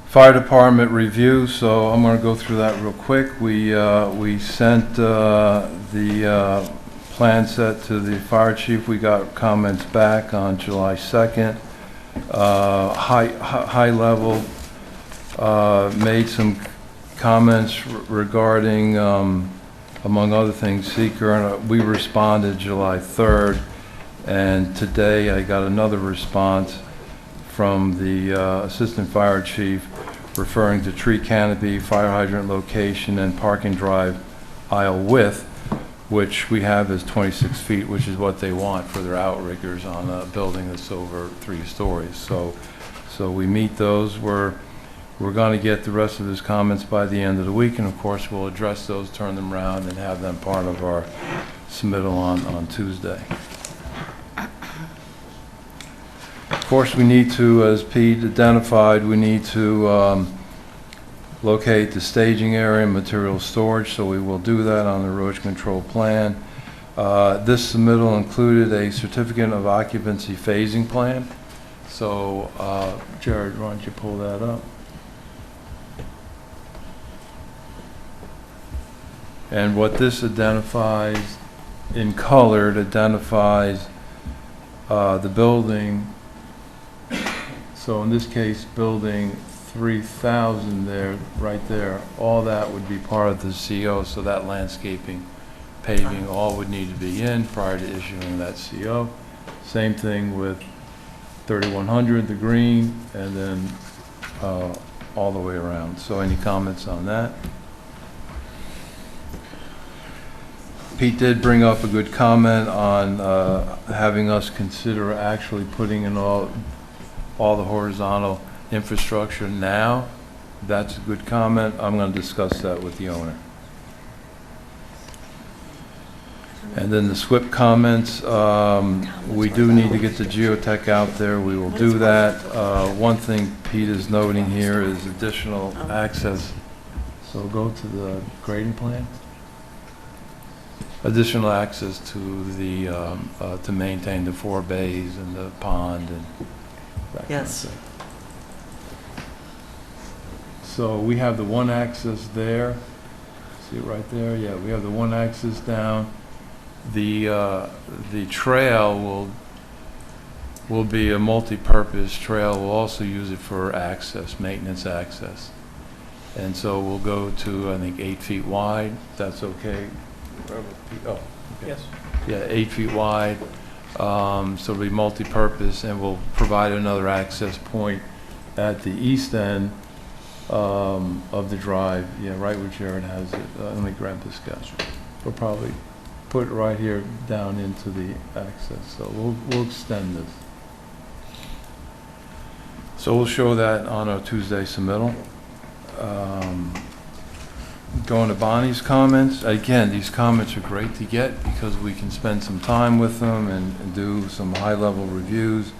Fire department review, so I'm going to go through that real quick. We sent the plan set to the fire chief. We got comments back on July 2nd. High level made some comments regarding, among other things, seeker, and we responded July 3rd. And today I got another response from the assistant fire chief referring to tree canopy, fire hydrant location, and parking drive aisle width, which we have as 26 feet, which is what they want for their outriggers on a building that's over 3 stories. So we meet those. We're going to get the rest of his comments by the end of the week, and of course we'll address those, turn them around, and have them part of our submittal on Tuesday. Of course, we need to, as Pete identified, we need to locate the staging area and material storage, so we will do that on the erosion control plan. This submittal included a certificate of occupancy phasing plan. So, Jared, why don't you pull that up? And what this identifies, in colored, identifies the building. So in this case, building 3,000 there, right there, all that would be part of the CO, so that landscaping, paving, all would need to be in prior to issuing that CO. Same thing with 3100, the green, and then all the way around. So any comments on that? Pete did bring up a good comment on having us consider actually putting in all the horizontal infrastructure now. That's a good comment. I'm going to discuss that with the owner. And then the SWIP comments, we do need to get the geotech out there. We will do that. One thing Pete is noting here is additional access. So go to the grading plan. Additional access to the to maintain the 4 bays and the pond and that Yes. kind of thing. So we have the one access there. See it right there? Yeah, we have the one access down. The trail will be a multi-purpose trail. We'll also use it for access, maintenance access. And so we'll go to, I think, 8 feet wide. That's okay. Oh, okay. Yes. Yeah, 8 feet wide. So it'll be multi-purpose, and we'll provide another access point at the east end of the drive, yeah, right where Jared has it. Let me grab this sketch. We'll probably put it right here down into the access, so we'll extend this. So we'll show that on our Tuesday submittal. Going to Bonnie's comments, again, these comments are great to get because we can spend some time with them and do some high-level reviews.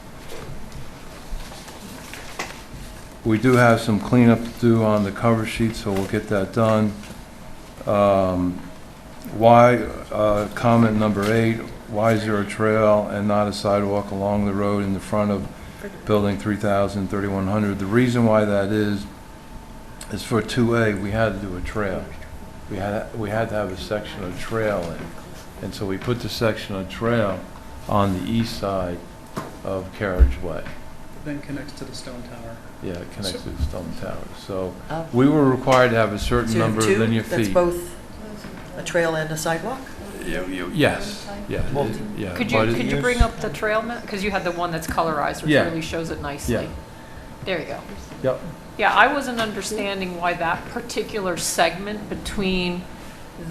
We do have some cleanup to do on the cover sheet, so we'll get that done. Comment number 8, why is there a trail and not a sidewalk along the road in the front of building 3000, 3100? The reason why that is for 2A, we had to do a trail. We had to have a section of trail in. And so we put the section of trail on the east side of Carriageway. Then connects to the stone tower. Yeah, it connects to the stone tower. So we were required to have a certain number of linear feet. That's both a trail and a sidewalk? Yes, yeah. Could you bring up the trail map? Because you had the one that's colorized, which really shows it nicely. Yeah. There you go. Yep. Yeah, I wasn't understanding why that particular segment between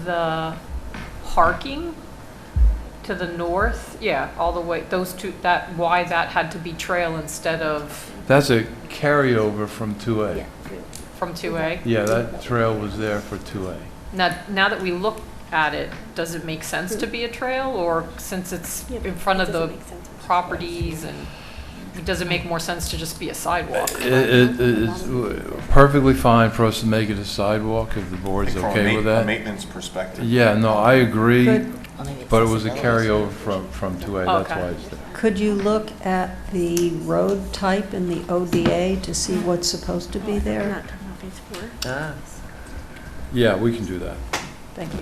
the parking to the north, all the way, those two, why that had to be trail instead of... That's a carryover from 2A. From 2A? Yeah, that trail was there for 2A. Now that we look at it, does it make sense to be a trail, or since it's in front of the properties, and does it make more sense to just be a sidewalk? It's perfectly fine for us to make it a sidewalk if the board's okay with that. From a maintenance perspective. Yeah, no, I agree, but it was a carryover from 2A, that's Okay. why it's there. Could you look at the road type in the ODA to see what's supposed to be there? Not talking about phase 4. Yeah, we can do that. Thank you.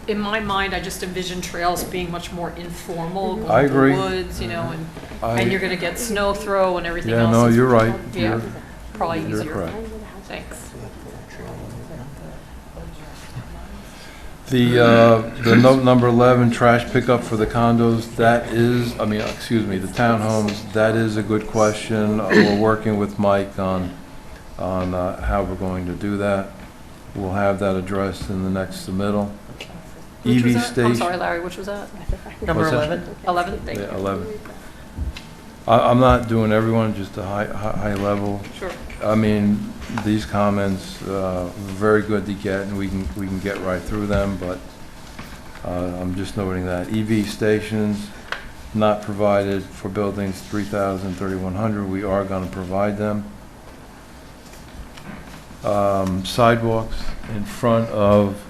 In my mind, I just envision trails being much more informal, I going agree. through the woods, and you're gonna get snow throw and everything else. Yeah, no, you're right. Yeah, probably You're easier. correct. Thanks. The note number 11, trash pickup for the condos, the townhomes, that is a good question. We're working with Mike on how we're going to do that. We'll have that addressed in the next submittal. Which was EV that? station. I'm sorry, Larry, which was that? Number What's that? 11? 11, thank you. Yeah, 11. I'm not doing everyone, just a high level. Sure. I mean, these comments, very good to get, and we can get right through them, but I'm just noting that. EV stations not provided for buildings 3,000, 3,100. We are going to provide them. Sidewalks in front of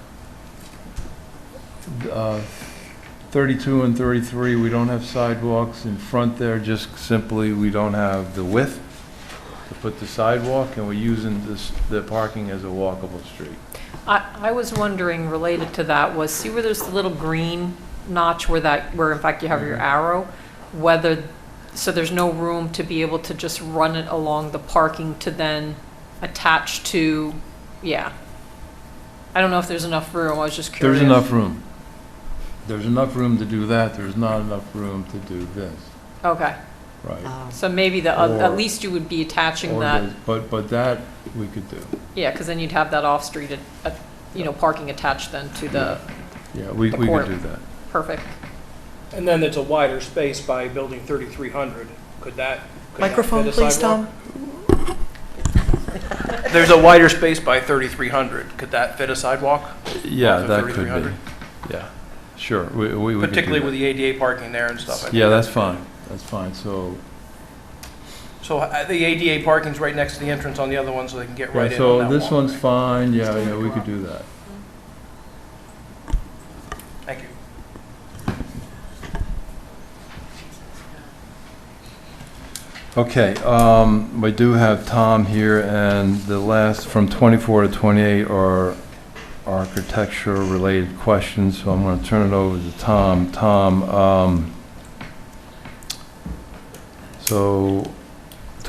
32 and 33, we don't have sidewalks in front there, just simply we don't have the width to put the sidewalk, and we're using the parking as a walkable street. I was wondering, related to that, was, see where there's the little green notch where in fact you have your arrow, so there's no room to be able to just run it along the parking to then attach to, I don't know if there's enough room, I was just curious. There's enough room. There's enough room to do that, there's not enough room to do this. Okay. Right. So maybe at least you would be attaching that. But that we could do. Yeah, because then you'd have that off-street, parking attached then to the. Yeah, we could do that. Perfect. And then there's a wider space by building 3,300. Could that Microphone, fit a please, sidewalk? Tom. There's a wider space by 3,300. Could that fit a sidewalk? Yeah, Off of that could 3,300? be. Yeah, sure. We could do Particularly that. with the ADA parking there and stuff. I think Yeah, that's fine. That's fine. So the ADA parking's right next to the entrance on the other one, so they can get right in on so that this walkway. one's fine. Yeah, we could do that. Thank you. Okay, we do have Tom here, and the last, from 24 to 28, are architecture-related questions, so I'm going to turn it over to Tom. Tom, so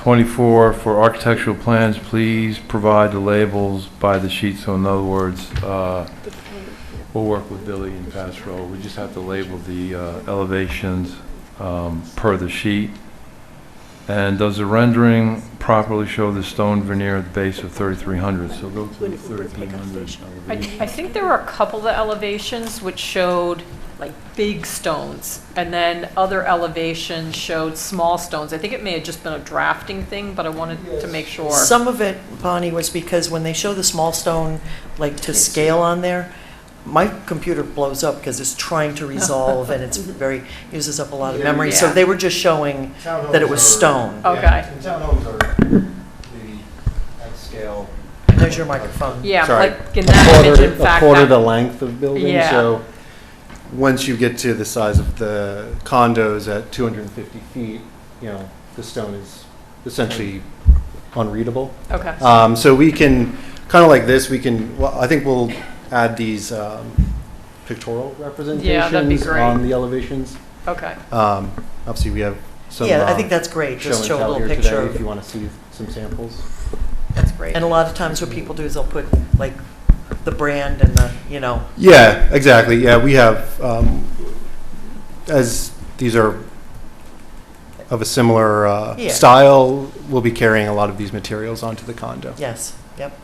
24, for architectural plans, please provide the labels by the sheet. So in other words, we'll work with Billy and Pass Road. We just have to label the elevations per the sheet. And does the rendering properly show the stone veneer at the base of 3,300? So go to the 1,300 elevation. I think there were a couple of elevations which showed like big stones, and then other elevations showed small stones. I think it may have just been a drafting thing, but I wanted to make sure. Some of it, Bonnie, was because when they show the small stone, like to scale on there, my computer blows up because it's trying to resolve and it's uses up a lot of memory. So Yeah. they were just showing that it was stone. Okay. Townhomes are maybe at scale. There's your microphone. Yeah, Sorry, like in that image, in fact. a quarter that- the length of building. Yeah. So once you get to the size of the condos at 250 feet, the stone is essentially unreadable. Okay. So we can, kind of like this, I think we'll add these pictorial representations great. on the elevations. Okay. Obviously, we have some. Yeah, I think that's great. Just show show and a tell little here picture today of if you want to see some samples. That's great. And a lot of times what people do is they'll put like the brand and the, Yeah, exactly. Yeah, we have, as these are of a similar Yeah. style, we'll be carrying a lot of these materials onto the condo. Yes, yep.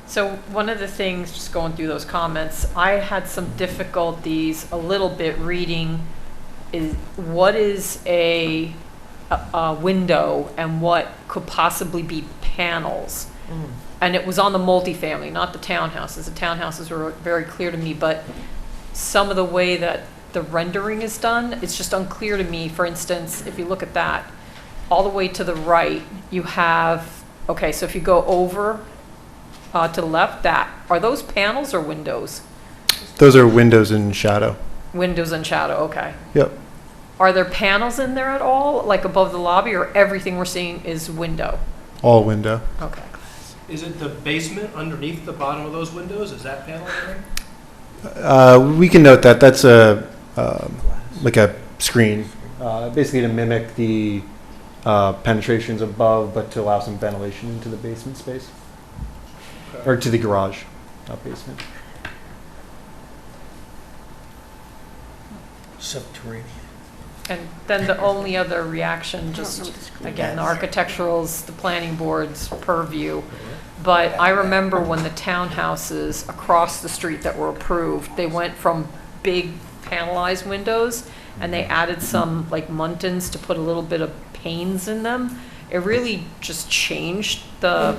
So one of the things, just going through those comments, I had some difficulties a little bit reading is what is a window and what could possibly be panels. And it was on the multifamily, not the townhouses. The townhouses were very clear to me, but some of the way that the rendering is done, it's just unclear to me. For instance, if you look at that, all the way to the right, you have, okay, so if you go over to the left, are those panels or windows? Those are windows in shadow. Windows and shadow, okay. Yep. Are there panels in there at all, like above the lobby, or everything we're seeing is window? All window. Okay. Is it the basement underneath the bottom of those windows? Is that panel there? We can note that that's like a screen, basically to mimic the penetrations above, but to allow some ventilation into the basement space. Or to the garage, not basement. Subterranean. And then the only other reaction, just, again, the architectural's, the planning board's purview. But I remember when the townhouses across the street that were approved, they went from big panelized windows and they added some like muntins to put a little bit of panes in them. It really just changed the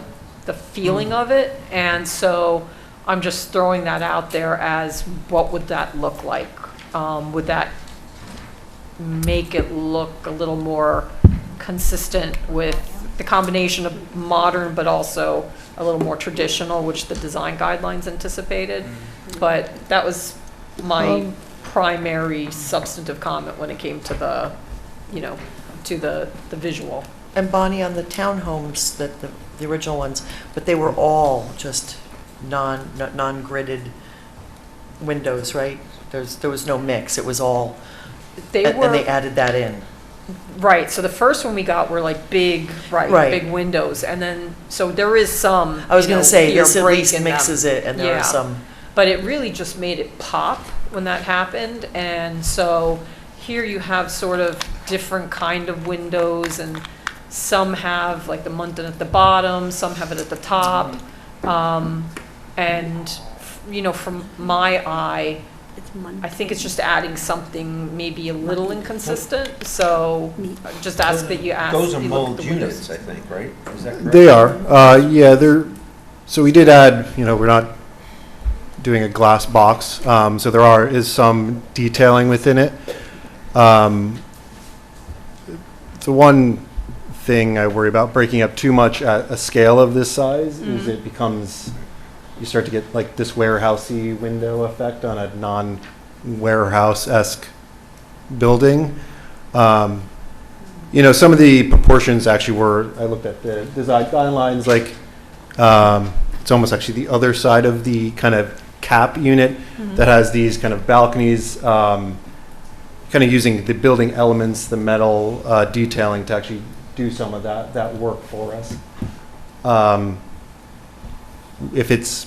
feeling of it. And so I'm just throwing that out there as what would that look like? Would that make it look a little more consistent with the combination of modern but also a little more traditional, which the design guidelines anticipated? But that was my primary substantive comment when it came to the, to the visual. And Bonnie, on the townhomes, the original ones, but they were all just non-gridded windows, right? There was no mix. It was all, and they added that in. Right, so the first one we got were like big, Right. big windows, and then, so there is some, I was going to say, here this at break least in them. mixes it, and there Yeah. are some. But it really just made it pop when that happened, and so here you have sort of different kind of windows, and some have like the muntin at the bottom, some have it at the top, and, from my eye, I think it's just adding something maybe a little inconsistent, so just ask that you ask. Those are you look at mold the windows. units, I think, right? Is that correct? They are. Yeah, so we did add, we're not doing a glass box, so there is some detailing within it. The one thing I worry about breaking up too much at a scale of this size is it becomes, you start to get like this warehousey window effect on a non-warehouse-esque building. Some of the proportions actually I looked at the design guidelines, like it's almost actually the other side of the kind of cap unit that has these kind of balconies, kind of using the building elements, the metal detailing to actually do some of that work for us. If it's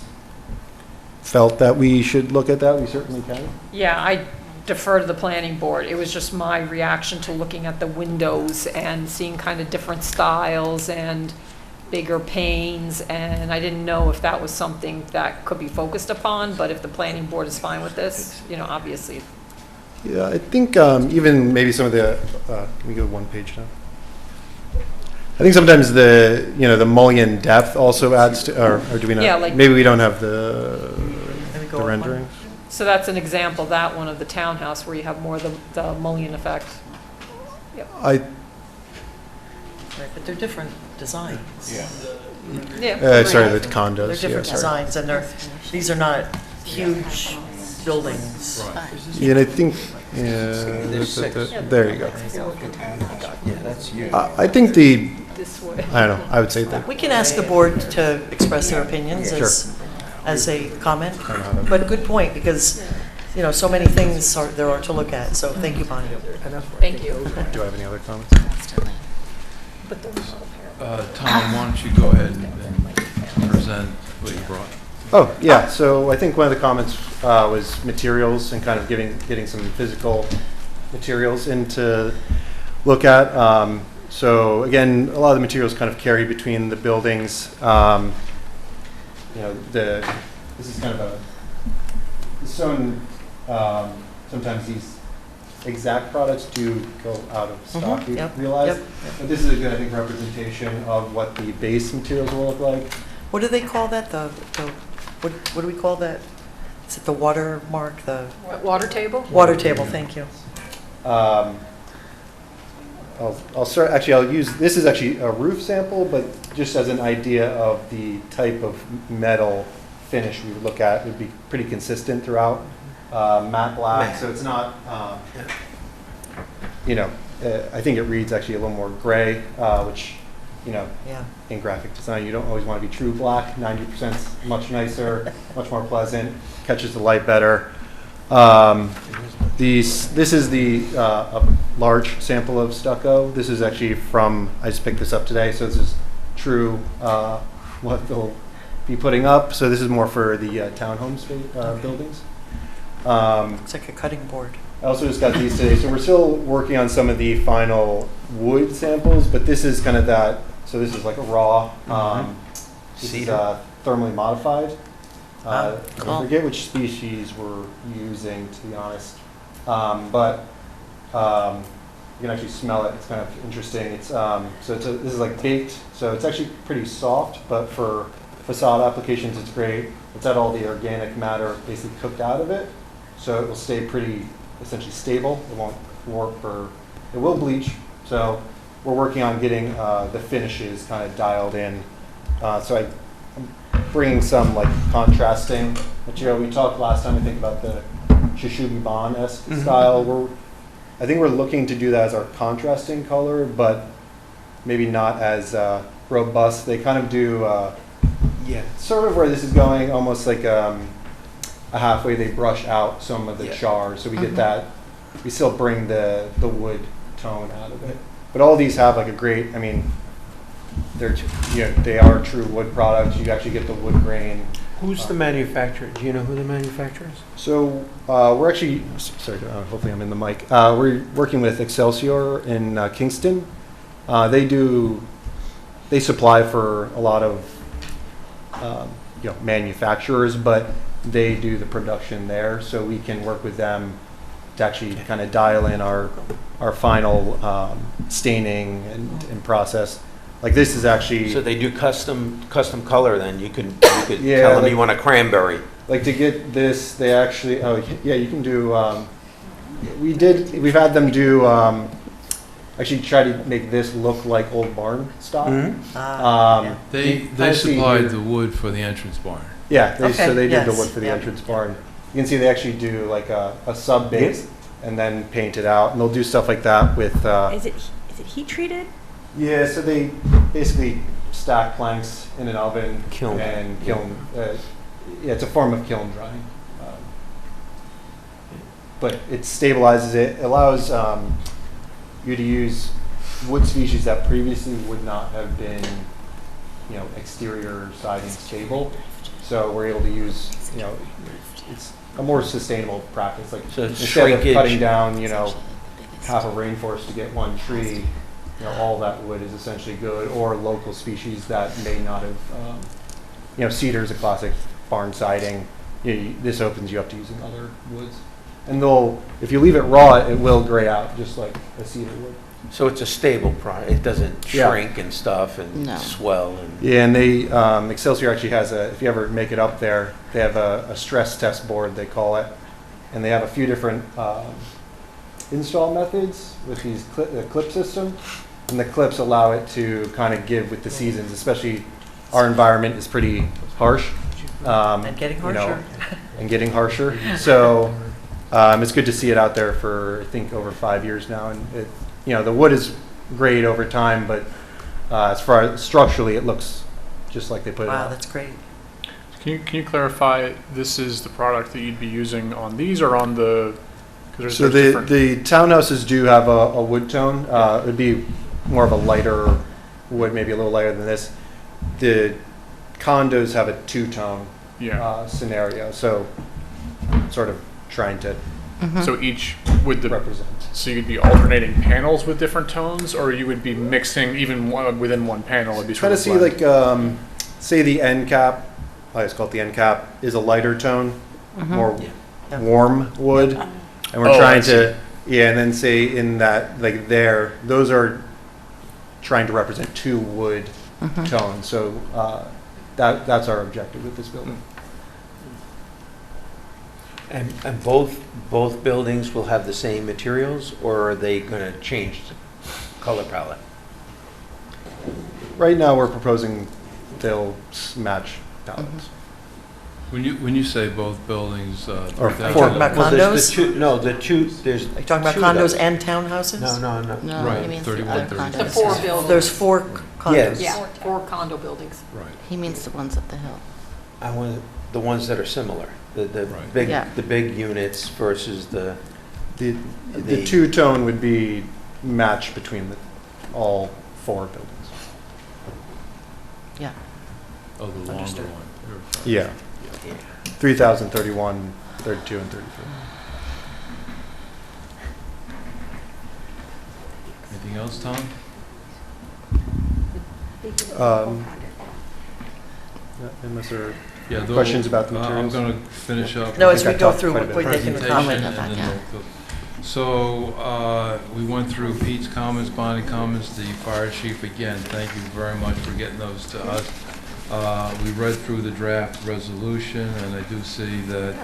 felt that we should look at that, we certainly can. Yeah, I defer to the planning board. It was just my reaction to looking at the windows and seeing kind of different styles and bigger panes, and I didn't know if that was something that could be focused upon, but if the planning board is fine with this, you know, obviously. Yeah, I think even maybe some of the, can we go one page down? I think sometimes the, you know, the mullion depth also adds to, or do we not? Yeah, like- Maybe we don't have the rendering. So that's an example, that one of the townhouse where you have more of the mullion effect. Yep. Right, but they're different designs. Yeah. Sorry, the condos. They're different designs, and these are not huge buildings. Yeah, and I think, there you go. Yeah, that's you. I think the, This way. I don't know, I would say that. We can ask the board to express their opinions as a comment, but good point, because, you know, so many things there are to look at, so thank you, Bonnie. Thank you. Do I have any other comments? Tom, why don't you go ahead and present what you brought? Oh, yeah, so I think one of the comments was materials and kind of getting some physical materials in to look at. So again, a lot of the materials kind of carry between the buildings. You know, this is kind of a stone. Sometimes these exact products do go out of stock. You realize, but this is a good, I think, representation of what the base materials will look like. What do they call that? What do we call that? Is it the watermark? The water table? Water table. Thank you. I'll start. Actually, I'll use. This is actually a roof sample, but just as an idea of the type of metal finish we would look at, it would be pretty consistent throughout. Matte black, so it's not. You know, I think it reads actually a little more gray, which, you know, in graphic design, you don't always want to be true black. 90% is much nicer, much more pleasant, catches the light better. This is a large sample of stucco. This is actually from, I just picked this up today, so this is true what they'll be putting up. So this is more for the townhomes buildings. It's like a cutting board. I also just got these today, so we're still working on some of the final wood samples, but this is kind of that. So this is like a raw. This is thermally modified. I forget which species we're using, to be honest, but you can actually smell it. It's kind of interesting. It's this is like baked, so it's actually pretty soft, but for facade applications, it's great. It's had all the organic matter basically cooked out of it, so it will stay pretty essentially stable. It won't warp or it will bleach. So we're working on getting the finishes kind of dialed in. So I'm bringing some like contrasting material. We talked last time, I think, about the Shishubi Ban-esque style. I think we're looking to do that as our contrasting color, but maybe not as robust. They kind of do, sort of where this is going, almost like a halfway. They brush out some of the char, so we get that. We still bring the wood tone out of it. But all these have like a great, I mean, they are true wood products. You actually get the wood grain. Who's the manufacturer? Do you know who the manufacturer is? So we're actually, sorry, hopefully I'm in the mic. We're working with Excelsior in Kingston. They supply for a lot of manufacturers, but they do the production there. So we can work with them to actually kind of dial in our final staining and process. Like this is actually. So they do custom color. Then you could tell them you want a cranberry. Like to get this, they actually. Oh yeah, you can do. We've had them do. Actually, try to make this look like old barn stock. They supplied the wood for the entrance barn. Yeah, so they did the wood for the entrance barn. You can see they actually do like a sub base and then paint it out, and they'll do stuff like that with. Is it heat treated? Yeah, so they basically stack planks in an oven and kiln. It's a form of kiln drying, but it stabilizes it. Allows you to use wood species that previously would not have been, exterior siding stable. So we're able to use, it's a more sustainable practice. Like So it's instead of shrinkage. cutting down, half a rainforest to get one tree, all that wood is essentially good, or local species that may not have, cedar is a classic barn siding. This opens you up to using other woods. And if you leave it raw, it will gray out just like a cedar would. So it's a stable product, it doesn't Yeah. shrink and stuff and No. swell and. Yeah, and they, Excelsior actually has if you ever make it up there, they have a stress test board, they call it. And they have a few different install methods with these clip system. And the clips allow it to kind of give with the seasons, especially our environment is pretty harsh. And getting harsher. And getting harsher. So it's good to see it out there for, I think, over 5 years now. And the wood is great over time, but as far as structurally, it looks just like they put it Wow, out. that's great. Can you clarify, this is the product that you'd be using on these or on the, because So there's different. the townhouses do have a wood tone. It would be more of a lighter wood, maybe a little lighter than this. The condos have a two-tone Yeah. scenario, so sort of trying to So each, would the, represent. so you'd be alternating panels with different tones, or you would be mixing even within one panel, it'd be sort Kind of of see blend? like, say the end cap, I just call it the end cap, is a lighter tone, more warm wood. And we're Oh, I trying see. to, and then say in that, like there, those are trying to represent two wood tones. So that's our objective with this building. And both buildings will have the same materials, or are they going to change the color palette? Right now, we're proposing they'll match palettes. When you say both buildings, Or that- four. Talking about Well, there's condos? the two, no, the two, there's. Are you talking about two of condos those. and townhouses? No. No, Right, he means the 31, other 36. The condos. four buildings. There's four condos. Yes. Yeah, 4 condo buildings. Right. He means the ones up the hill. I want the ones that are similar, the Right. big, Yeah. the big units versus the. The The- two-tone would be match between all four buildings. Yeah. Oh, the longer Understood. one. Yeah. 3,000, 31, 32, and 33. Anything else, Tom? Unless there are Yeah, though, questions about the I'm materials. going to finish up. No, with as think we I go talked through, quite a bit. we're making the presentation, comment. Comment and about then that. So, we went through Pete's comments, Bonnie comments, the fire chief, again, thank you very much for getting those to us. We read through the draft resolution, and I do see that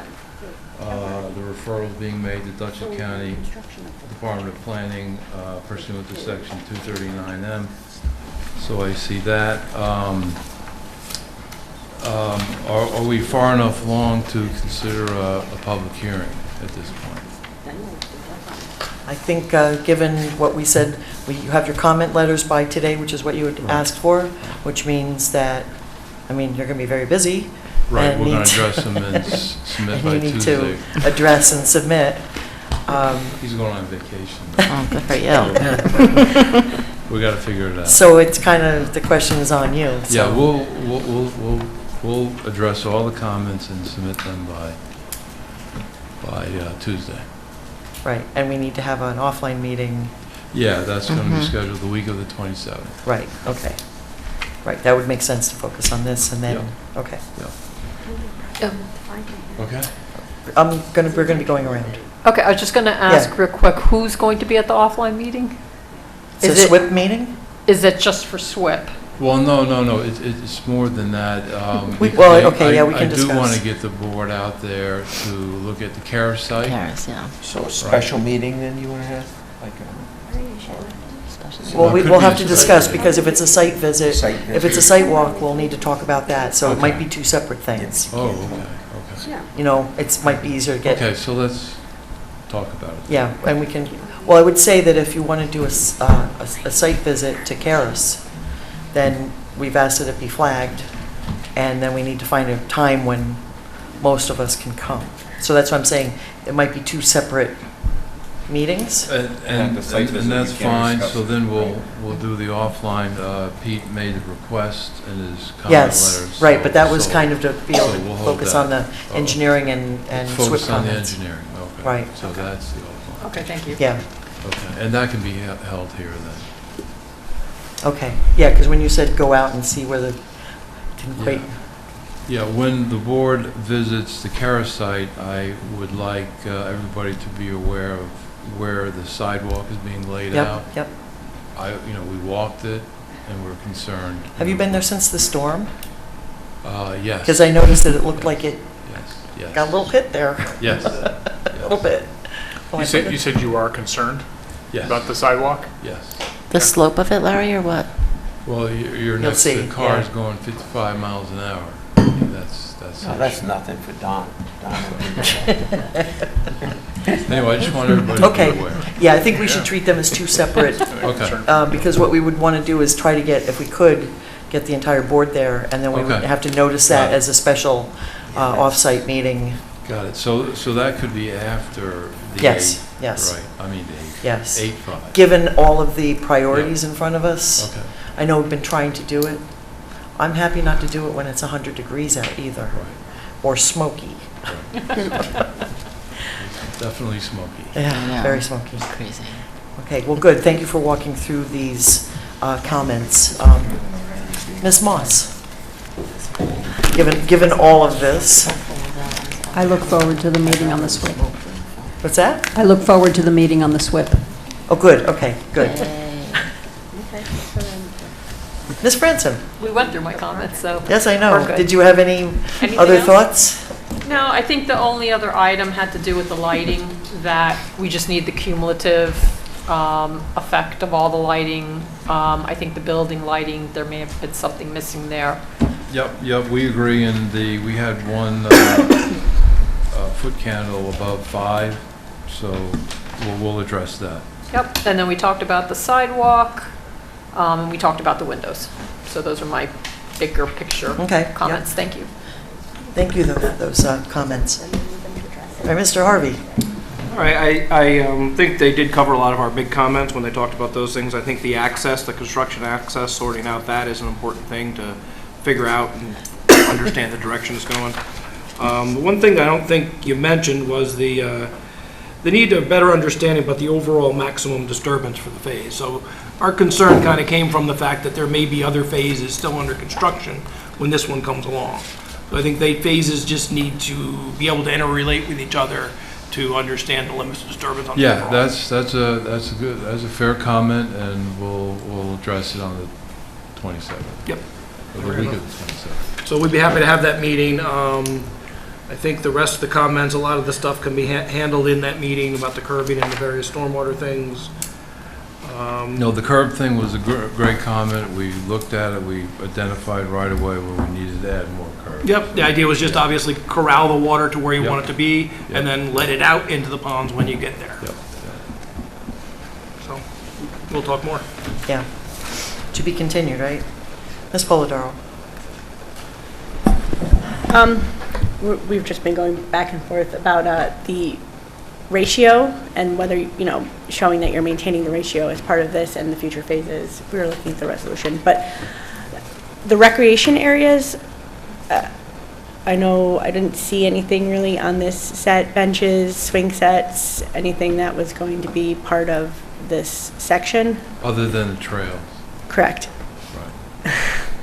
the referral is being made to Dutchess County Department of Planning pursuant to section 239M. So I see that. Are we far enough along to consider a public hearing at this point? I think, given what we said, you have your comment letters by today, which is what you had asked for, which means that, you're going to be very busy. Right, and we're going need to to- address them and submit And by you need Tuesday. to address and submit. He's going on vacation. Oh, good for you. We got to figure it out. So it's kind of, the question is on you. so- Yeah, we'll address all the comments and submit them by Tuesday. Right, and we need to have an offline meeting. Yeah, that's going to be scheduled the week of the 27th. Right, okay. Right, that would make sense to focus on this and then, okay. Okay. We're gonna be going around. Okay, I was just going to ask real quick, who's going to be at the offline meeting? It's a SWIP meeting? Is it just for SWIP? Well, no, it's more than that. Well, okay, yeah, we can I do want discuss. to get the board out there to look at the Karis site. Karis, yeah. So a special meeting then you want to have? Like Well, Well, it could we'll be have a to site discuss, visit. because if it's a site visit, Site if visit. it's a site walk, we'll need to talk about that, so it might Okay. be two separate things. Oh, okay. It might be easier to get. Okay, so let's talk about it. Yeah, and we can, well, I would say that if you want to do a site visit to Karis, then we've asked that it be flagged, and then we need to find a time when most of us can come. So that's what I'm saying, it might be two separate meetings. And the site visit that's we can't fine, discuss. so then we'll do the offline. Pete made the request in his comment Yes, letters. right, but that was so- kind of to be able so to we'll hold focus that. on the engineering and SWIP Focus on the comments. engineering, okay. Right. So that's the offline. Okay, thank you. Yeah, Okay, and that can be held here then. okay. Yeah, because when you said go out and see where the, didn't quite, Yeah, when the board visits the Kara site, I would like everybody to be aware of where the sidewalk is being laid out. yep. We walked it and we're concerned. Have you been there since the storm? Yes. Because I noticed that it looked like it Yes. got a little hit there. Yes. A little bit. Well, You said you are concerned Yes. about the sidewalk? Yes. The slope of it, Larry, or what? Well, you're You'll next see, to cars yeah. going 55 miles an hour. I mean, that's. No, that's nothing for Don. Anyway, I just want everybody to Okay, be aware. yeah, I think we should treat them as two separate, Okay. because what we would want to do is try to get, if we could, get the entire board there, and then we would Okay. have to notice that Got it. as a special off-site meeting. Got it. So that could be after the Yes, 8th. yes. Right, I mean the 8th. Yes. 8/5. Given all of the priorities in front of us, Okay. I know we've been trying to do it. I'm happy not to do it when it's 100 degrees out either, Right. or smoky. Definitely smoky. I Yeah, know. very smoky. It's crazy. Okay, well, good. Thank you for walking through these comments. Ms. Moss, given all of this, I look forward to the meeting on the SWIP. what's that? I look forward to the meeting on the SWIP. Oh, good, okay, good. Yay. Ms. Franson? We went through my comments, so. Yes, I know. we're good. Did you have any Anything other else? thoughts? No, I think the only other item had to do with the lighting, that we just need the cumulative effect of all the lighting. I think the building lighting, there may have been something missing there. Yep, we agree, and we had one foot candle above 5, so we'll address that. Yep, and then we talked about the sidewalk, and we talked about the windows. So those are my bigger picture Okay, yep. comments. Thank you. Thank you, those comments. All right, Mr. Harvey? All right, I think they did cover a lot of our big comments when they talked about those things. I think the access, the construction access, sorting out that is an important thing to figure out and understand the direction it's going. The one thing I don't think you mentioned was the need to better understanding about the overall maximum disturbance for the phase. So our concern kind of came from the fact that there may be other phases still under construction when this one comes along. So I think phases just need to be able to interrelate with each other to understand the limits of disturbance on the Yeah, overall. that's a fair comment, and we'll address it on the 27th. Yep. Or the week of the 27th. So we'd be happy to have that meeting. I think the rest of the comments, a lot of the stuff can be handled in that meeting about the curbing and the various stormwater things. No, the curb thing was a great comment. We looked at it, we identified right away where we needed to add more curb. Yep, the idea was just obviously corral the water to where you Yep. want it to be, Yep. and then let it out into the ponds when you get there. Yep. So, we'll talk more. Yeah. To be continued, right? Ms. Polidoro? We've just been going back and forth about the ratio and whether, showing that you're maintaining the ratio as part of this and the future phases. We were looking at the resolution. But the recreation areas, I know I didn't see anything really on this set, benches, swing sets, anything that was going to be part of this section. Other than the trails. Correct. Right.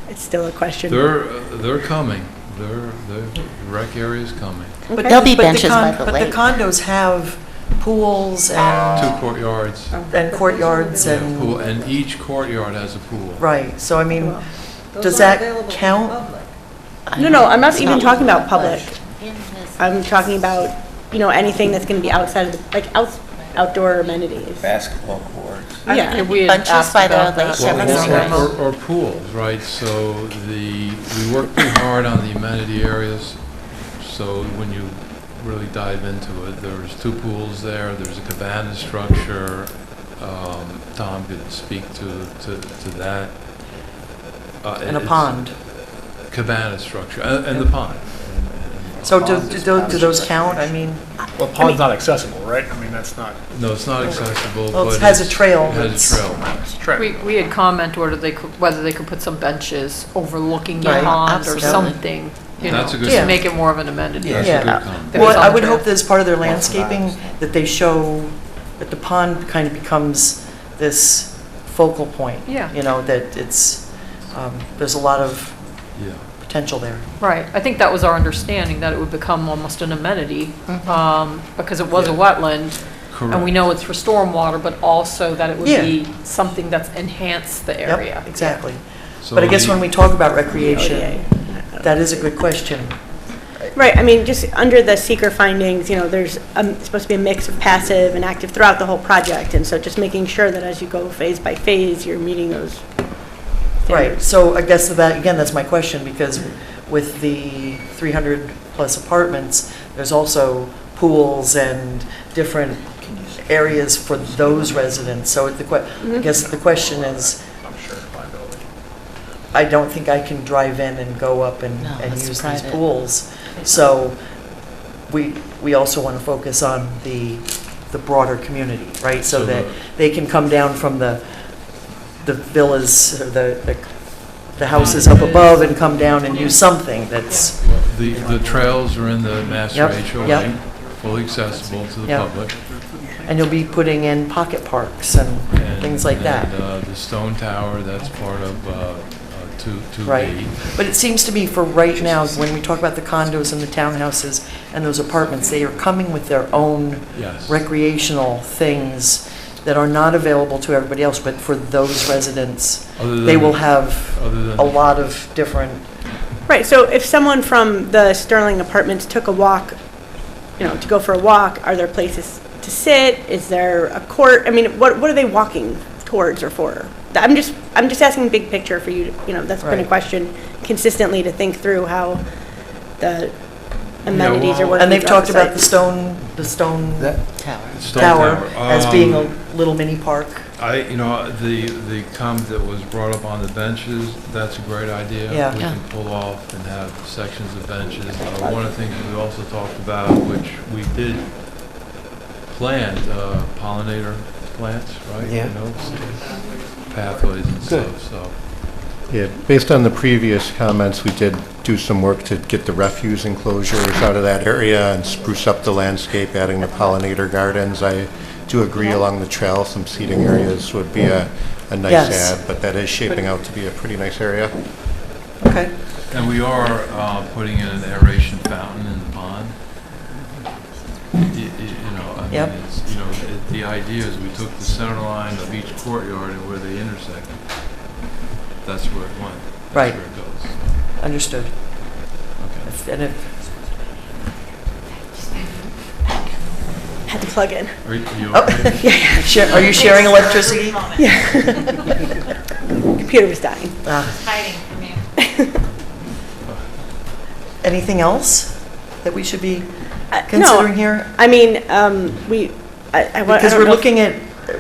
It's still a question. They're coming. The rec area is coming. But There'll be but benches by the But lake. the condos have pools and 2 courtyards. courtyards Yeah, and, pool, and each courtyard has a pool. right, so I mean, does that count? No, I'm not even talking about public. In his- I'm talking about, anything that's going to be outside of the, outdoor amenities. Basketball courts. Yeah. We had Bunches asked by the about lake. that. Yeah, Or pools, right? So we work pretty hard on the amenity areas. So when you really dive into it, there's 2 pools there. There's a cabana structure. Tom could speak to that. And a It's pond. Cabana structure and the pond. So do those count? I mean, Well, pond's not accessible, right? I mean, that's not. No, it's not accessible, Well, but it has a trail It has that's- a trail. We had comment whether they could put some benches overlooking the Right, pond or absolutely. something, you know, That's a good just to comment. make it more of an amenity. That's a Yeah. good comment. That Well, it's on I the would trail. hope that as part of their landscaping, that they show that the pond kind of becomes this focal point. Yeah. You know, that it's, there's a lot of Yeah. potential there. Right, I think that was our understanding, that it would become almost an amenity, because it was a Yeah. wetland. Correct. And we know it's for stormwater, but also that it would Yeah. be something that's enhanced the area. Yep, exactly. So But I guess the- when we talk about recreation, that is a good question. Right, I mean, just under the seeker findings, you know, there's supposed to be a mix of passive and active throughout the whole project, and so just making sure that as you go phase by phase, you're meeting those Right, standards. so I guess that, again, that's my question, because with the 300-plus apartments, there's also pools and different areas for those residents. So I guess the question is, I don't think I can drive in and go up and No, and it's use private. these pools. So we also want to focus on the broader community, right? So So that the- they can come down from the villas, or the houses up above, and come down and use something that's, The trails are in the master Yep, HOA, yep. fully accessible to the Yep. public. and you'll be putting in pocket parks and And- things like that. And the stone tower, that's part of 2B. Right. But it seems to me for right now, when we talk about the condos and the townhouses and those apartments, they are coming with their own Yes. recreational things that are not available to everybody else, but for those residents, Other than they will the- have other than a the- lot of different, Right, so if someone from the Sterling Apartments took a walk, you know, to go for a walk, are there places to sit? Is there a court? I mean, what are they walking towards or for? I'm just asking big picture for you, you know, that's been a Right. question consistently to think through how the amenities are well- working. and they've throughout talked about site. the stone Tower. Stone tower as being Um, a little mini park. The comment that was brought up on the benches, that's a great idea. Yeah. We Yeah. can pull off and have sections of benches. One of the things we also talked about, which we did plant, pollinator plants, right? Yeah. You know, pathways and Good. stuff, so. Yeah, based on the previous comments, we did do some work to get the refuse enclosures out of that area and spruce up the landscape, adding the pollinator gardens. I do agree along the trail, some seating areas would be a nice Yes. add, but that is shaping out to be a pretty nice area. Okay. And we are putting in an aeration fountain in the pond. You know, I mean, Yep. it's, you know, the idea is we took the center line of each courtyard and where they intersected. That's where it went. That's Right. where it goes. Understood. Okay. And if, Had to plug in. Are you oh, okay? are you sharing electricity? Yeah. Computer was dying. Hiding from you. Anything else that we should be No, considering here? I mean, Because we're looking at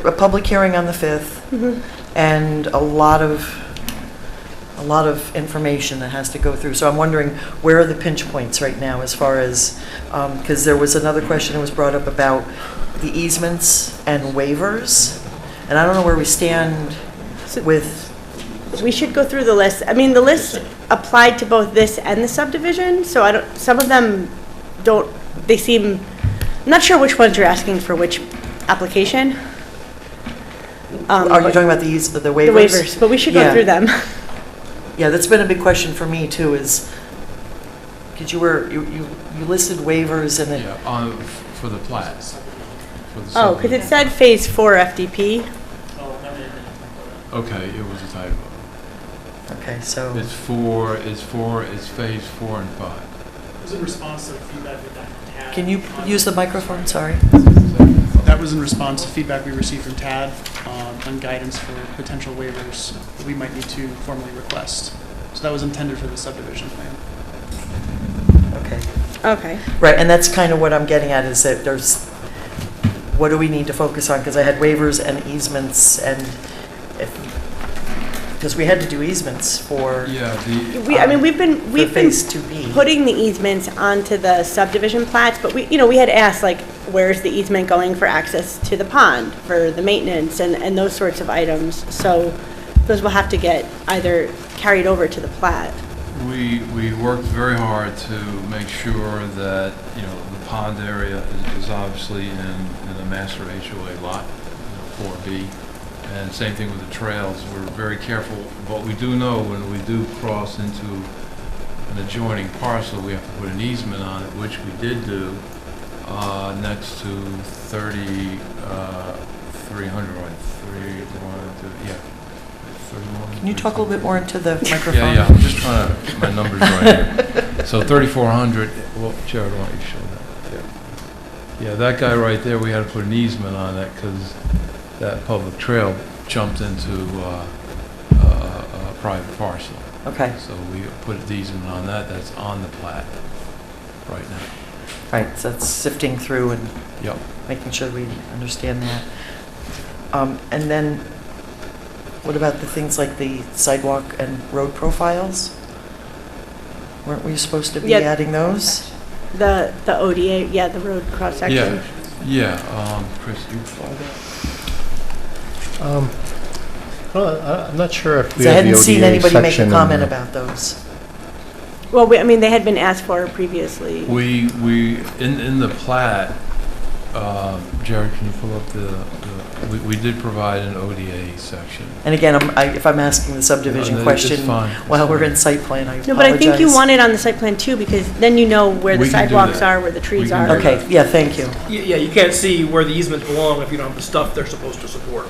a public hearing on the 5th, and a lot of information that has to go through. So I'm wondering, where are the pinch points right now as far as, because there was another question that was brought up about the easements and waivers, and I don't know where we stand with, We should go through the list. I mean, the list applied to both this and the subdivision, so some of them don't, they seem, I'm not sure which ones you're asking for which application. are you talking about the waivers? The waivers, but we should go Yeah. through them. Yeah, that's been a big question for me too, is, because you listed waivers and it, Yeah, for the plats. for the Oh, because it subdivision. said phase 4 FDP. Okay, it was a typo. okay, so, It's phase 4 and 5. It was in response to feedback we got from TAD. can you use the microphone, sorry? That was in response to feedback we received from TAD on guidance for potential waivers that we might need to formally request. So that was intended for the subdivision plan. Okay. Okay. Right, and that's kind of what I'm getting at, is that there's, what do we need to focus on? Because I had waivers and easements, and if, because we had to do easements for, Yeah, we've been phase 2B. putting the easements onto the subdivision plats, but we had asked, like, where's the easement going for access to the pond, for the maintenance and those sorts of items. So those will have to get either carried over to the plat. we worked very hard to make sure that, you know, the pond area is obviously in a master HOA lot, 4B. And same thing with the trails. We're very careful. But we do know when we do cross into an adjoining parcel, we have to put an easement on it, which we did do next to 300, right? 31. Can you talk a little bit more into the microphone? Yeah, I'm just trying to get my numbers right here. So 3,400, well, Jared, why don't you show that? Yeah, that guy right there, we had to put an easement on that because that public trail jumped into a private parcel. Okay. So we put an easement on that. That's on the plat right now. Right, so that's sifting through and Yep. making sure we understand that. And then, what about the things like the sidewalk and road profiles? Weren't we supposed to be Yeah. adding those? The ODA, yeah, the road cross-section. Yeah, Chris, you provide that? I'm not sure if we So I have the hadn't seen ODA anybody make a section comment in about those. Well, they had been asked for previously. We in the plat, Jared, can you pull up we did provide an ODA section. And again, if I'm asking the subdivision No, it's question fine. while we're in site plan, I apologize. No, but I think you want it on the site plan too, because then you know where the We can do sidewalks that. are, where the trees We can are. do Okay, yeah, thank you. Yeah, you can't see where the easements belong if you don't have the stuff they're supposed to support.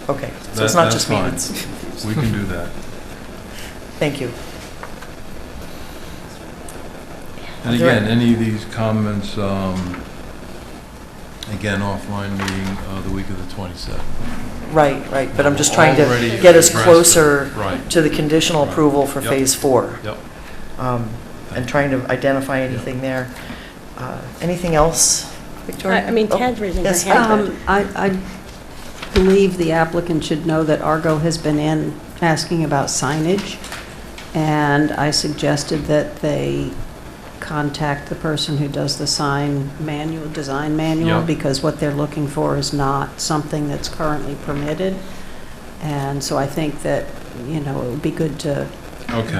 Okay, so it's not just me. That's fine. We can do that. Thank you. And again, any of these comments, again, offline meeting the week of the 27th. Right, but I'm just trying Already to get us addressed closer it. Right. to the conditional Right. approval for Yep. phase 4. Yep. And trying to identify anything there. Anything else, Victoria? Tad's raising her yes, hand. I believe the applicant should know that Argo has been in asking about signage, and I suggested that they contact the person who does the design manual, Yeah. because what they're looking for is not something that's currently permitted. And so I think that, it would be good to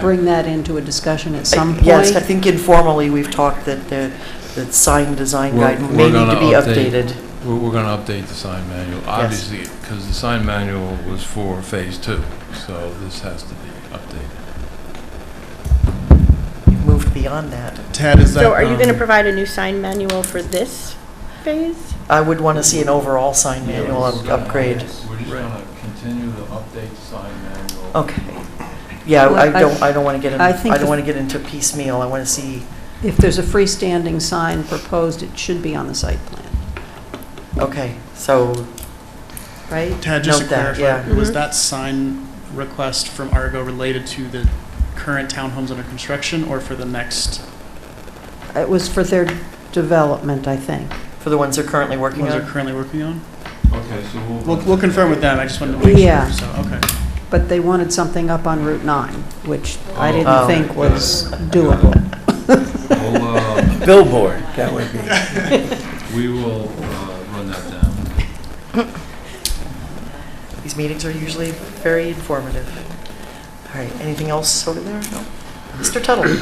bring that into a discussion at some point. Yes, I think informally we've talked that the sign design guide may need to be updated. We're going to update the sign manual, obviously, because the sign manual was for phase 2, so this has to be updated. We've moved beyond that. Tad, is that? So are you going to provide a new sign manual for this phase? I would want to see an overall sign manual upgrade. We're just going to continue to update the sign manual. Okay. Yeah, Well, I don't want to get I think don't want to get into piecemeal. I want to see. If there's a freestanding sign proposed, it should be on the site plan. Okay, so right. Tad, just Note to that, clarify, yeah. was that sign request from Argo related to the current townhomes under construction or for the next? It was for their development, I think. For the ones they're currently working Ones on. they're currently working on? Okay, so We'll confirm with them. I just wanted to make Yeah. sure. So, okay. But they wanted something up on Route 9, which I Oh. didn't think was doable. We'll, Billboard, that would be. we will run that down. These meetings are usually very informative. All right, anything else over there? No? Mr. Tuttle?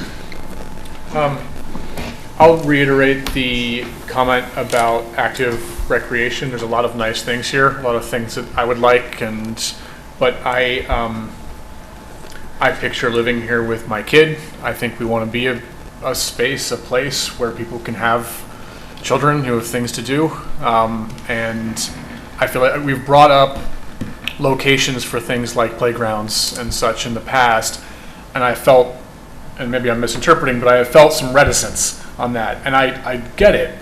I'll reiterate the comment about active recreation. There's a lot of nice things here, a lot of things that I would like, but I picture living here with my kid. I think we want to be a space, a place where people can have children who have things to do. And I feel like we've brought up locations for things like playgrounds and such in the past, and I felt, and maybe I'm misinterpreting, but I have felt some reticence on that. And I get it.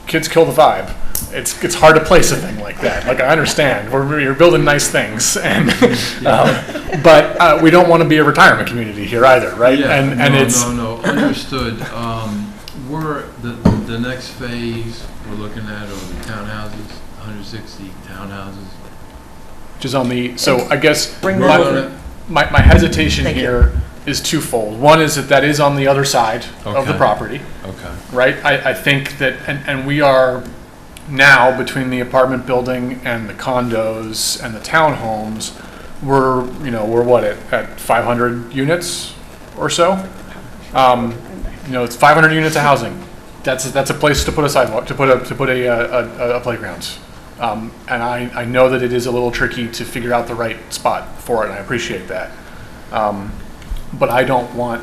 Kids kill the vibe. It's hard to place a thing like that. Like, I understand. You're building nice things, and but we don't want to be a retirement community here either, right? Yeah, and it's no, understood. We're the next phase we're looking at are the townhouses, 160 townhouses. which is on the, so I guess Bring my, that my hesitation Thank you. here is twofold. One is that is on the other side of the Okay. property, Okay. right? I think that, and we are now, between the apartment building and the condos and the townhomes, we're what, at 500 units or so? It's 500 units of housing. That's a place to put a sidewalk, to put a playground. And I know that it is a little tricky to figure out the right spot for it, and I appreciate that. But I don't want,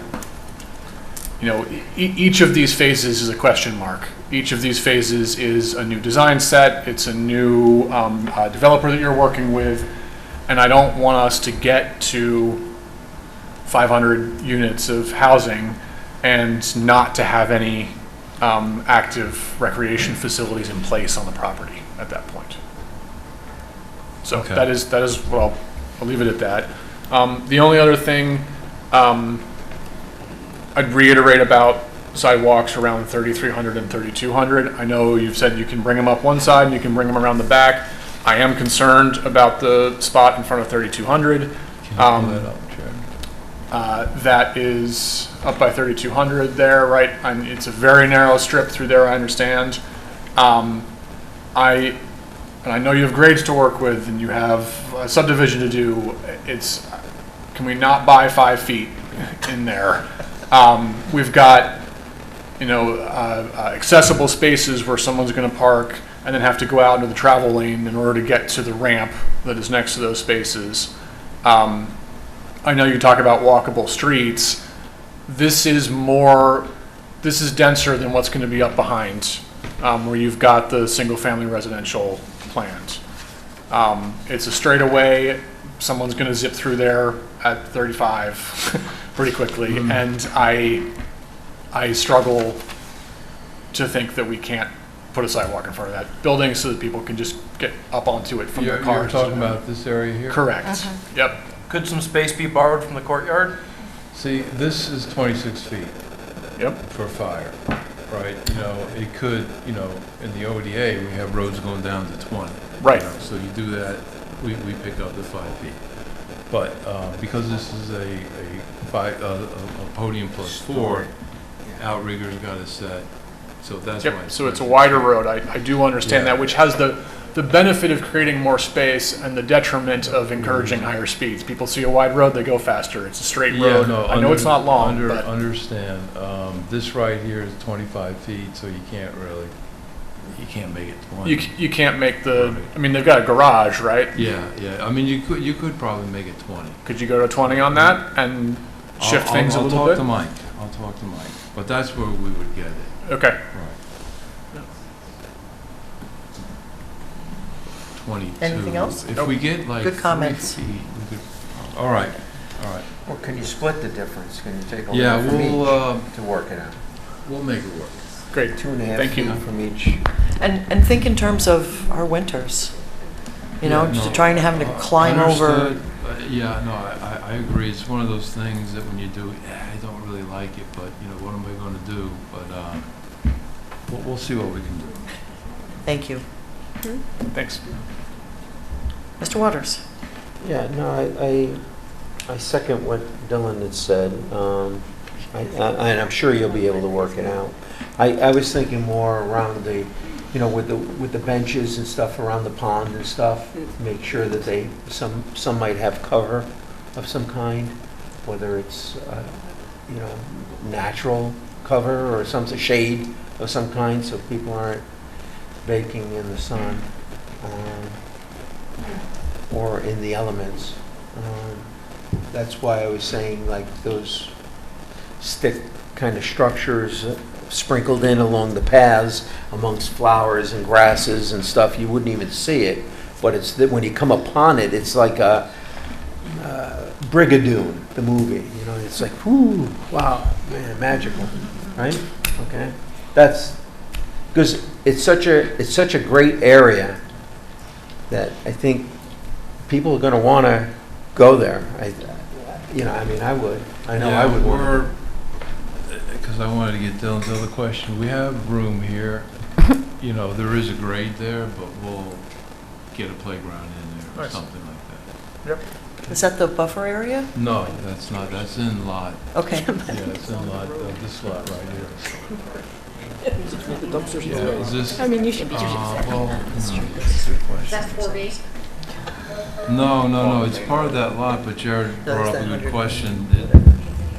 each of these phases is a question mark. Each of these phases is a new design set. It's a new developer that you're working with. And I don't want us to get to 500 units of housing and not to have any active recreation facilities in place on the property at that point. So Okay. that is well, I'll leave it at that. The only other thing I'd reiterate about sidewalks around 3,300 and 3,200. I know you've said you can bring them up one side and you can bring them around the back. I am concerned about the spot in front of 3,200. Can you pull that up, Chair? That is up by 3,200 there, right? And it's a very narrow strip through there, I understand. And I know you have grades to work with and you have a subdivision to do. Can we not buy 5 feet in there? We've got, accessible spaces where someone's going to park and then have to go out into the travel lane in order to get to the ramp that is next to those spaces. I know you talk about walkable streets. This is denser than what's going to be up behind, where you've got the single-family residential planned. It's a straightaway. Someone's going to zip through there at 35 pretty quickly, and I struggle to think that we can't put a sidewalk in front of that building so that people can just get up onto it from their cars. You're talking about this area here? Correct. Yep. Could some space be borrowed from the courtyard? See, this is 26 feet. Yep. For fire, right? It could, in the ODA, we have roads going down to 20. Right. So you do that, we pick up the 5 feet. But because this is a podium plus 4, outrigger's got to set, so that's why. Yep. So it's a wider road. I do understand that, which has the benefit of creating more space and the detriment of encouraging higher speeds. People see a wide road, they go faster. It's a straight road. No, I know it's not long, but understand. This right here is 25 feet, so you can't make it 20. you can't make the. I mean, they've got a garage, right? Yeah. I mean, you could probably make it 20. Could you go to 20 on that and shift things a little bit? I'll talk to Mike, but that's where we would get it. Okay. Right. 22. Anything else? If we get like Good comments. 3 feet, we could, all right. Or can you split the difference? Can you take a Yeah, little from we'll, each to work it out? We'll make it work. Great. 2.5 Thank you. feet from each. And think in terms of our winters, just trying to having to climb over. Understood. I agree. It's one of those things that when you do, I don't really like it, but what am I going to do? But we'll see what we can do. Thank you. Thanks. Mr. Waters? Yeah, no, I second what Dylan had said, and I'm sure you'll be able to work it out. I was thinking more around the, with the benches and stuff around the pond and stuff, make sure that some might have cover of some kind, whether it's, natural cover or some shade of some kind, so people aren't baking in the sun or in the elements. That's why I was saying like those stick kind of structures sprinkled in along the paths amongst flowers and grasses and stuff, you wouldn't even see it, but it's that when you come upon it, it's like a Brigadoon, the movie, it's like, whoo, wow, man, magical, right? Okay, that's because it's such a great area that I think people are going to want to go there. I would. I know I would want to. Because I wanted to get Dylan's other question. We have room here. There is a grade there, but we'll get a playground in there or Nice. something like that. Yep. Is that the buffer area? No, that's not, that's in lot. Okay. Yeah, it's in lot, this lot right here. The dumpsters in the Yeah, road. is this? I mean, you should be. Well, That's 4B? no, it's part of that lot, but Jared No, brought it's up a that good 100. question.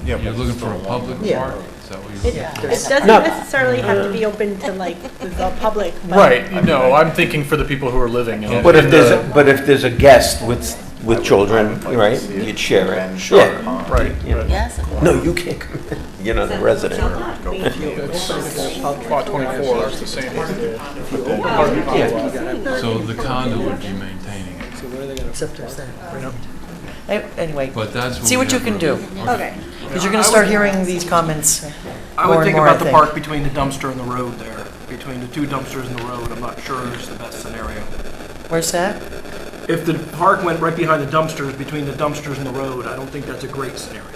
Yeah, You're but looking it's for a still public Yeah. park? Is that what It you're? doesn't No. necessarily have to be open to like the public. but- Right, no, I'm thinking for the people who are living in. But in if there's, the- but if there's a guest with children, right, you'd share it. Sure. Yeah. Right. Yes. No, you can't come in. You're not a resident. Lot 24, that's the same. So the condo would be maintaining it, So where are they gonna? Except there's that. Anyway, but that's what see we what you have can to- do. Okay. Because you're going to start hearing these comments I more would and think more, about I the think. park between the dumpster and the road there. Between the two dumpsters and the road, I'm not sure is the best scenario. Where's that? If the park went right behind the dumpsters, between the dumpsters and the road, I don't think that's a great scenario.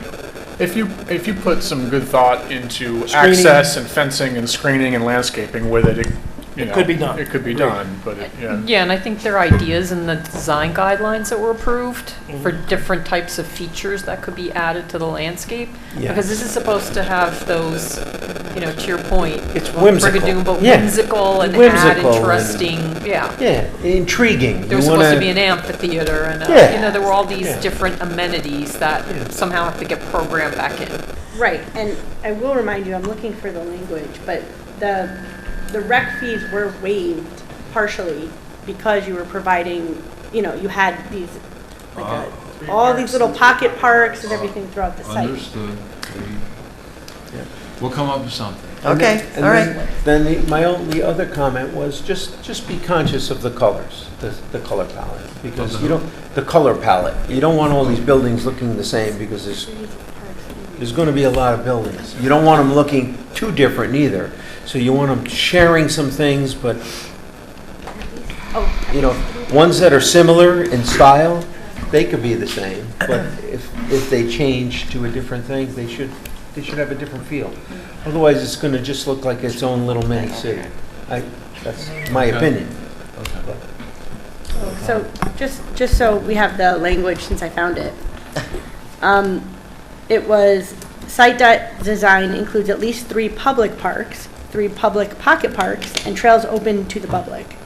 If you put some good thought into Screening. access and fencing and screening and landscaping with it, you know. could be done. It could be done, but yeah. Yeah, and I think there are ideas in the design guidelines that were approved for different types of features that could be added to the landscape. Yeah. Because this is supposed to have those, to your point. It's whimsical. Brigadoon, but Yeah. whimsical and add Whimsical and- interesting, yeah. Yeah, intriguing. There was supposed to be an amphitheater and, Yeah. there were all these Yeah. different amenities that somehow have to get programmed back in. Right, and I will remind you, I'm looking for the language, but the rec fees were waived partially because you were providing, you had these, all these little pocket parks and everything throughout the site. Understood. We'll come up with something. Okay, all right. Then my only other comment was just be conscious of the colors, the color palette. Because the color palette, you don't want all these buildings looking the same because there's going to be a lot of buildings. You don't want them looking too different either. So you want them sharing some things, but, ones that are similar in style, they could be the same. But if they change to a different thing, they should have a different feel. Otherwise, it's going to just look like its own little mini city. That's my opinion. So, just so we have the language, since I found it. It was, site design includes at least 3 public parks, 3 public pocket parks, and trails open to the public.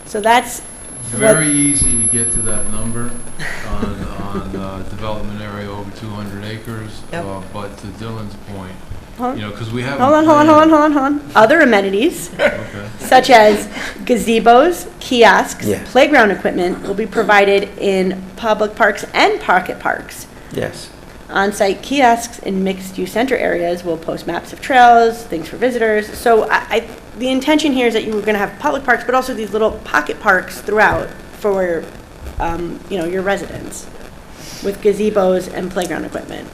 So that's Very easy to get to that number on development area over 200 acres. Yep. But to Dylan's point, Hold- because we haven't. Hold on. Other amenities, Okay. such as gazebos, kiosks, Yeah. playground equipment will be provided in public parks and pocket parks. Yes. On-site kiosks in mixed-use center areas will post maps of trails, things for visitors. So the intention here is that you were going to have public parks, but also these little pocket parks throughout for, your residents with gazebos and playground equipment.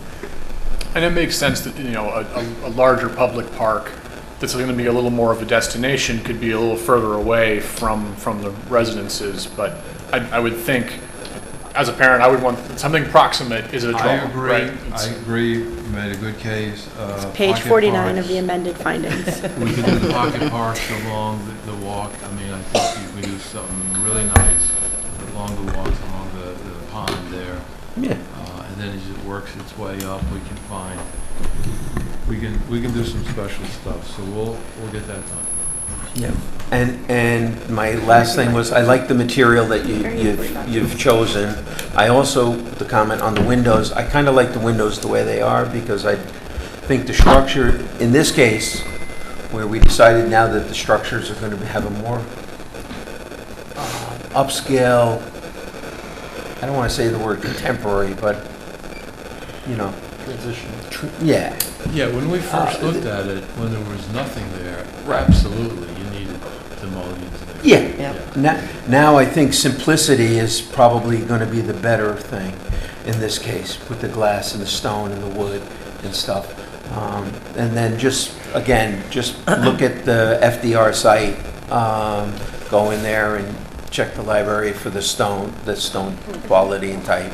And it makes sense that, a larger public park that's going to be a little more of a destination could be a little further away from the residences. But I would think, as a parent, I would want something proximate is a draw. I agree. Right? I agree. You made a good case. Page Pocket 49 parks. of the amended findings. We could do the pocket parks along the walk. I mean, I think we could do something really nice along the walks, along the pond there. Yeah. And then as it works its way up, we can do some special stuff. So we'll get that done. Yeah. And my last thing was, I like the material that you've chosen. I also, the comment on the windows, I kind of like the windows the way they are because I think the structure, in this case, where we decided now that the structures are going to have a more upscale, I don't want to say the word contemporary, but, Transition. Yeah. Yeah, when we first looked at it, when there was nothing there, absolutely, you needed to mullions there. Yeah. Now I think simplicity is probably going to be the better thing in this case, with the glass and the stone and the wood and stuff. And then just look at the FDR site, go in there and check the library for the stone quality and type.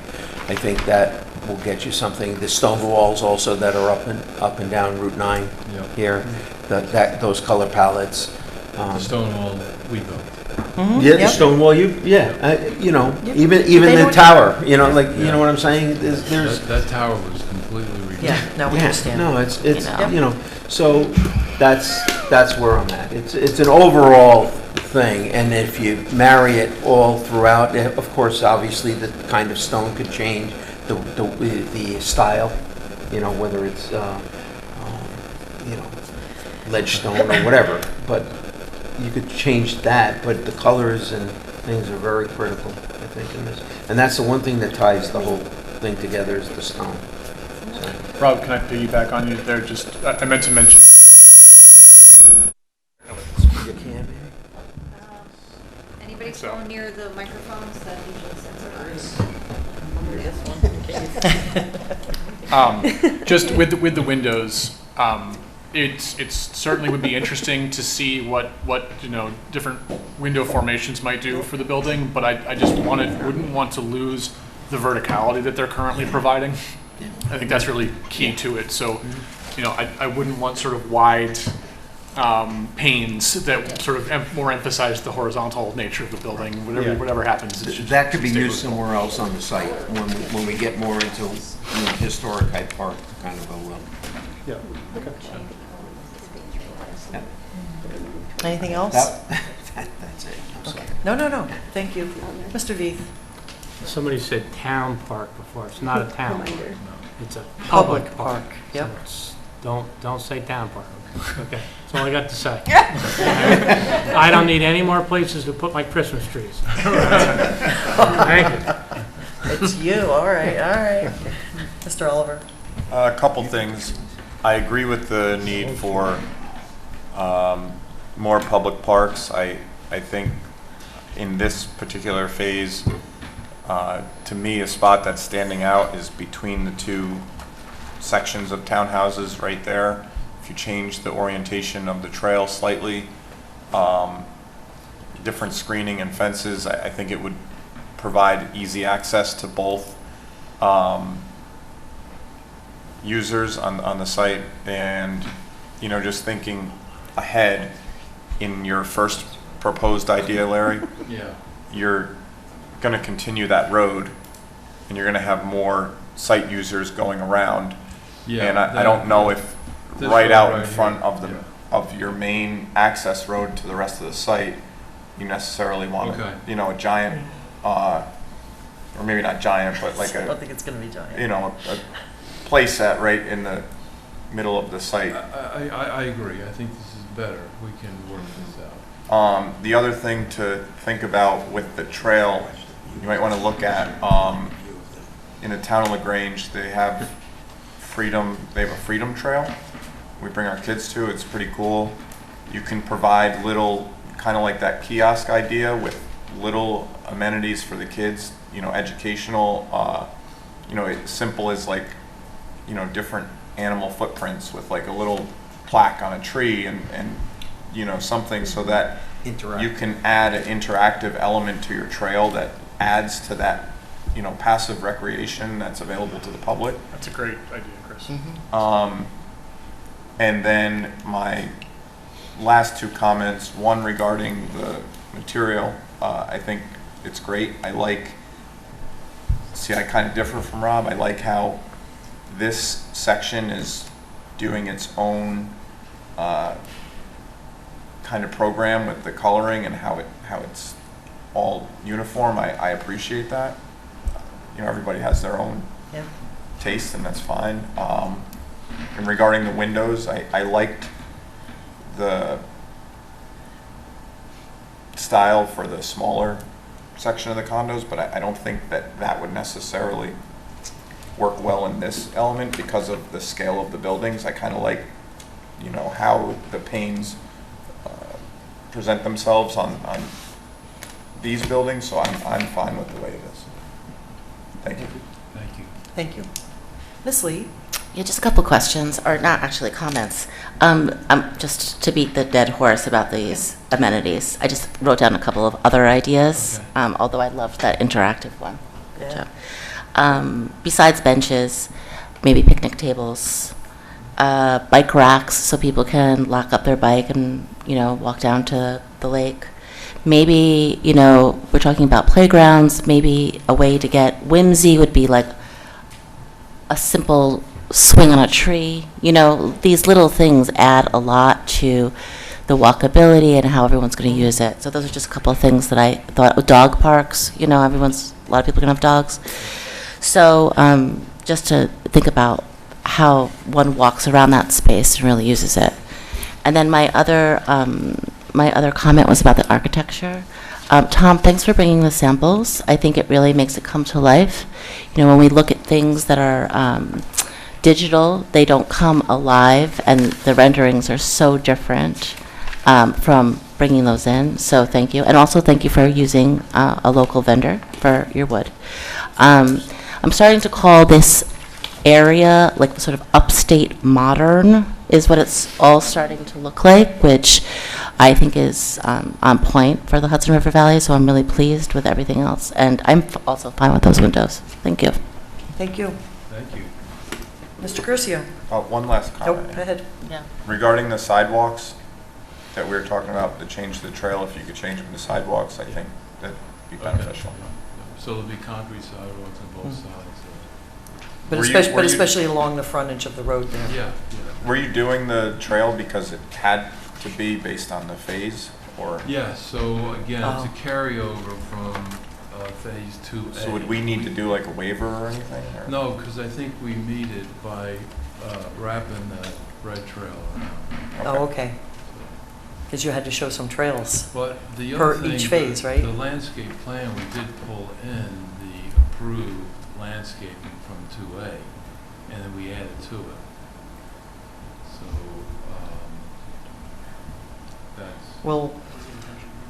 I think that will get you something. The stone walls also that are up and down Route 9 here, those color palettes. The stone wall we built. Yeah, the stone wall, even the tower, you know what I'm saying? There's. That tower was completely rebuilt. Yeah, no, we understand. No, it's, You know. so that's where I'm at. It's an overall thing, and if you marry it all throughout, of course, obviously, the kind of stone could change, the style, whether it's, ledge stone or whatever, but you could change that, but the colors and things are very critical, I think, in this. And that's the one thing that ties the whole thing together is the stone. So. Rob, can I piggyback on you there? I meant to mention. You can, Anybody phone near the microphones that usually Just with the windows, it's certainly would be interesting to see what different window formations might do for the building, but I just wouldn't want to lose the verticality that they're currently providing. I think that's really key to it. So, I wouldn't want sort of wide panes that sort of more emphasize the horizontal nature of the building. Whatever happens, it should that could be stay used vertical. somewhere else on the site when we get more into historic Hyde Park kind of a look. Yeah. Okay. Anything else? That's it. I'm sorry. No. Thank you. Mr. Veith? Somebody said town park before. It's not a town park. It's a Public public park, park. yep. So it's- don't say town park. Okay, that's all I got to say. I don't need any more places to put my Christmas trees. Thank you. It's you, all right. Mr. Oliver? A couple things. I agree with the need for more public parks. I think in this particular phase, to me, a spot that's standing out is between the two sections of townhouses right there. If you change the orientation of the trail slightly, different screening and fences, I think it would provide easy access to both users on the site, and just thinking ahead in your first proposed idea, Larry, you're going to continue that road and you're going to have more site users going around, and I don't know if right out in front of the of your main access road to the rest of the site you necessarily want a giant or maybe not giant, but like I don't think it's going to be giant. a play set right in the middle of the site. I agree. I think this is better. We can work this out. The other thing to think about with the trail, you might want to look at, in the town of LaGrange, they have a freedom trail we bring our kids to. It's pretty cool. You can provide little, kind of like that kiosk idea, with little amenities for the kids, educational, it's simple as like, different animal footprints with like a little plaque on a tree and something so that you can add an interactive element to your trail that adds to that, passive recreation that's available to the public. That's a great idea, Chris. And then my last two comments, one regarding the material, I think it's great. I kind of differ from Rob. I like how this section is doing its own kind of program with the coloring and how it's all uniform. I appreciate that. Everybody has their own taste, and that's fine. And regarding the windows, I liked the style for the smaller section of the condos, but I don't think that would necessarily work well in this element because of the scale of the buildings. I kind of like, how the panes present themselves on these buildings, so I'm fine with the way it is. Thank you. Thank you. Thank you. Ms. Lee? Yeah, just a couple questions, or not actually comments. Just to beat the dead horse about these amenities, I just wrote down a couple of other ideas, although I loved that interactive one. Yeah. Besides benches, maybe picnic tables, bike racks so people can lock up their bike and, walk down to the lake. Maybe, we're talking about playgrounds, maybe a way to get whimsy would be like a simple swing on a tree. These little things add a lot to the walkability and how everyone's going to use it. So those are just a couple of things that I thought. Dog parks, a lot of people are going to have dogs. So just to think about how one walks around that space and really uses it. And then my other comment was about the architecture. Tom, thanks for bringing the samples. I think it really makes it come to life. When we look at things that are digital, they don't come alive, and the renderings are so different from bringing those in. So thank you. And also thank you for using a local vendor for your wood. I'm starting to call this area like sort of upstate modern is what it's all starting to look like, which I think is on point for the Hudson River Valley, so I'm really pleased with everything else. And I'm also fine with those windows. Thank you. Thank you. Thank you. Mr. Curcio? One last comment. Nope, go ahead. Yeah. Regarding the sidewalks that we were talking about, the change to the trail, if you could change them to sidewalks, I think that'd be beneficial. So there'll be concrete sidewalks on both sides. But especially along the frontage of the road there. Yeah. Were you doing the trail because it had to be based on the phase, or? Yeah, so again, it's a carryover from phase 2A. So would we need to do like a waiver or anything? Or? No, because I think we meet it by wrapping that red trail around. Oh, okay. Because you had to show some trails But the per other thing, each phase, right? The landscape plan, we did pull in the approved landscaping from 2A, and then we added to it. So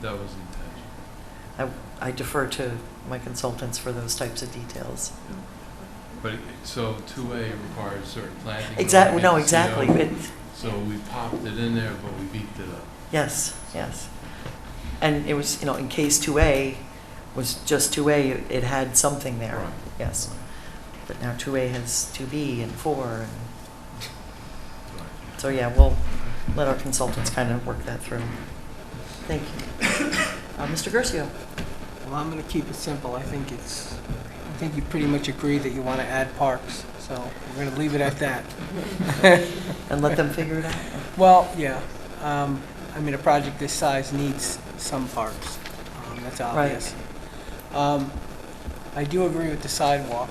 that was the intention. I defer to my consultants for those types of details. But so 2A requires certain planting. Exactly. No, and exactly. CO. So we popped it in there, but we beefed it up. Yes, yes. And it was, in case 2A was just 2A, it had something there. Right. Yes. But now 2A has 2B and 4. And so, yeah, we'll let our consultants kind of work that through. Thank you. Mr. Curcio? Well, I'm going to keep it simple. I think you pretty much agree that you want to add parks, so we're going to leave it at that. And let them figure it out? Well, yeah. A project this size needs some parks. That's obvious. Right. I do agree with the sidewalk,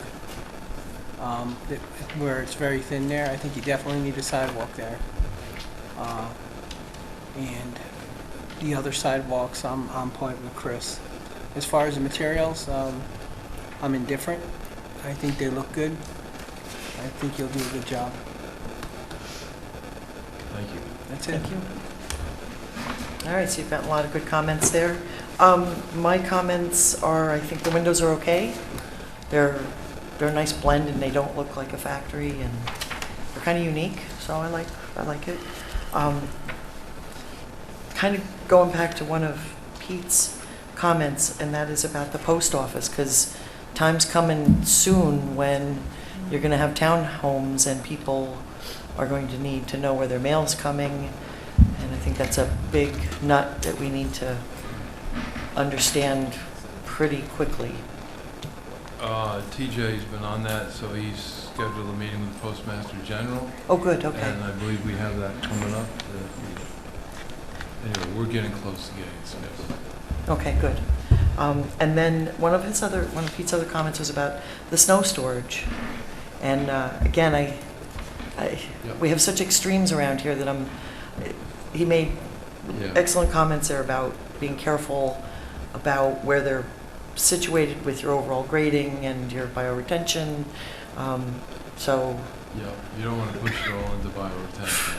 where it's very thin there. I think you definitely need a sidewalk there. And the other sidewalks, I'm on point with Chris. As far as the materials, I'm indifferent. I think they look good. I think you'll do a good job. Thank you. That's it. Thank you. All right, so you've got a lot of good comments there. My comments are, I think the windows are okay. They're a nice blend and they don't look like a factory and they're kind of unique, so I like it. Kind of going back to one of Pete's comments, and that is about the post office, because time's coming soon when you're going to have townhomes and people are going to need to know where their mail's coming, and I think that's a big nut that we need to understand pretty quickly. TJ's been on that, so he's scheduled a meeting with the Postmaster General. Oh, good, okay. And I believe we have that coming up. Anyway, we're getting close to getting it scheduled. Okay, good. And then one of Pete's other comments was about the snow storage. And again, we have such extremes around here that he made excellent comments there about being careful about where they're situated with your overall grading and your bioretention. So. Yeah, you don't want to push it all into bioretention.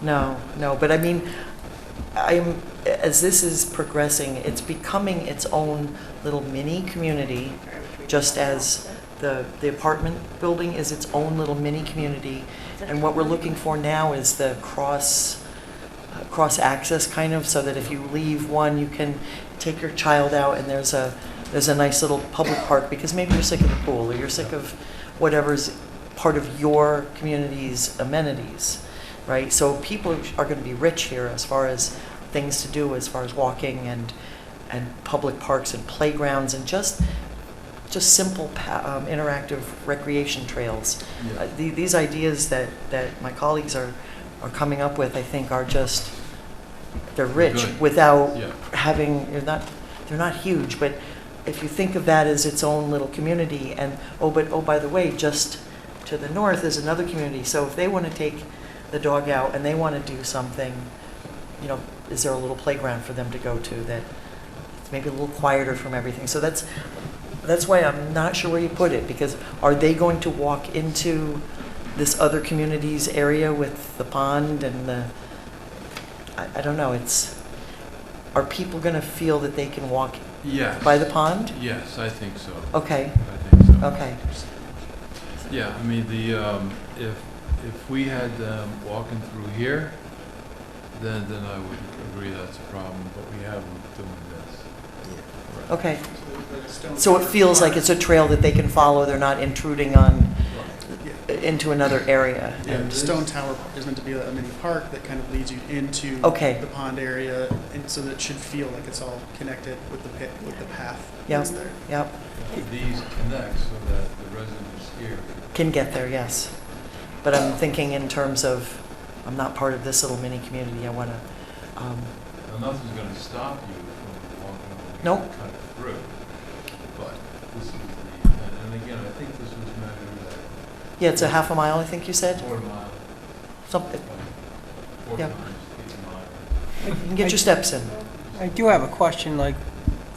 Right? No, but I mean, as this is progressing, it's becoming its own little mini community, just as the apartment building is its own little mini community. And what we're looking for now is the cross access kind of, so that if you leave one, you can take your child out and there's a nice little public park, because maybe you're sick of the pool or you're sick of whatever's part of your community's amenities. right? So people are going to be rich here as far as things to do, as far as walking and public parks and playgrounds and just simple interactive recreation trails. These ideas that my colleagues are coming up with, I think, are just, they're rich without having, they're not huge, but if you think of that as its own little community, and oh, by the way, just to the north is another community. So if they want to take the dog out and they want to do something, is there a little playground for them to go to that it's maybe a little quieter from everything? So that's why I'm not sure where you put it, because are they going to walk into this other community's area with the pond and I don't know, are people going to feel that they can walk by the pond? Yes, I think so. Okay. I think so. Okay. Yeah, I mean, if we had them walking through here, then I would agree that's a problem, but we have them doing this. Okay. So it feels like it's a trail that they can follow, they're not intruding on into another area. Yeah, the Stone Tower is meant to be a mini park that kind of leads you into the pond area, and so that it should feel like it's all connected with the path that's there. Yep. These connect so that the residents here can get there, yes. But I'm thinking in terms of, I'm not part of this little mini community, I want to... Well, nothing's going to stop you from walking over Nope. and cut through. But this is and again, I think this was measured at... Yeah, it's a half a mile, I think you said? 4 miles. Something. 4 Yeah. times 8 miles. You can get your steps in. I do have a question, like,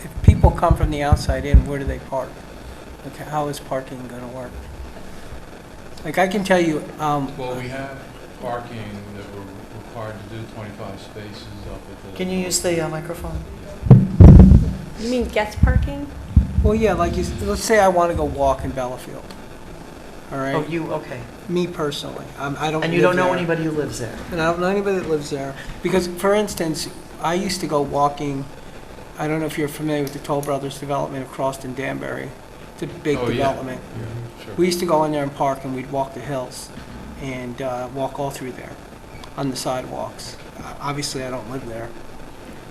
if people come from the outside in, where do they park? Like, how is parking going to work? Like, I can tell you... well, we have parking that we're required to do 25 spaces up at the... Can you use the microphone? You mean guest parking? Well, yeah, like, let's say I want to go walk in Bellafield. All right? Oh, okay. Me personally. I don't And you live don't know there. anybody who lives there? And I don't know anybody that lives there. Because, for instance, I used to go walking, I don't know if you're familiar with the Toll Brothers development of Croston Danbury. It's a big development. Yeah, sure. We used to go in there and park, and we'd walk the hills and walk all through there on the sidewalks. Obviously, I don't live there.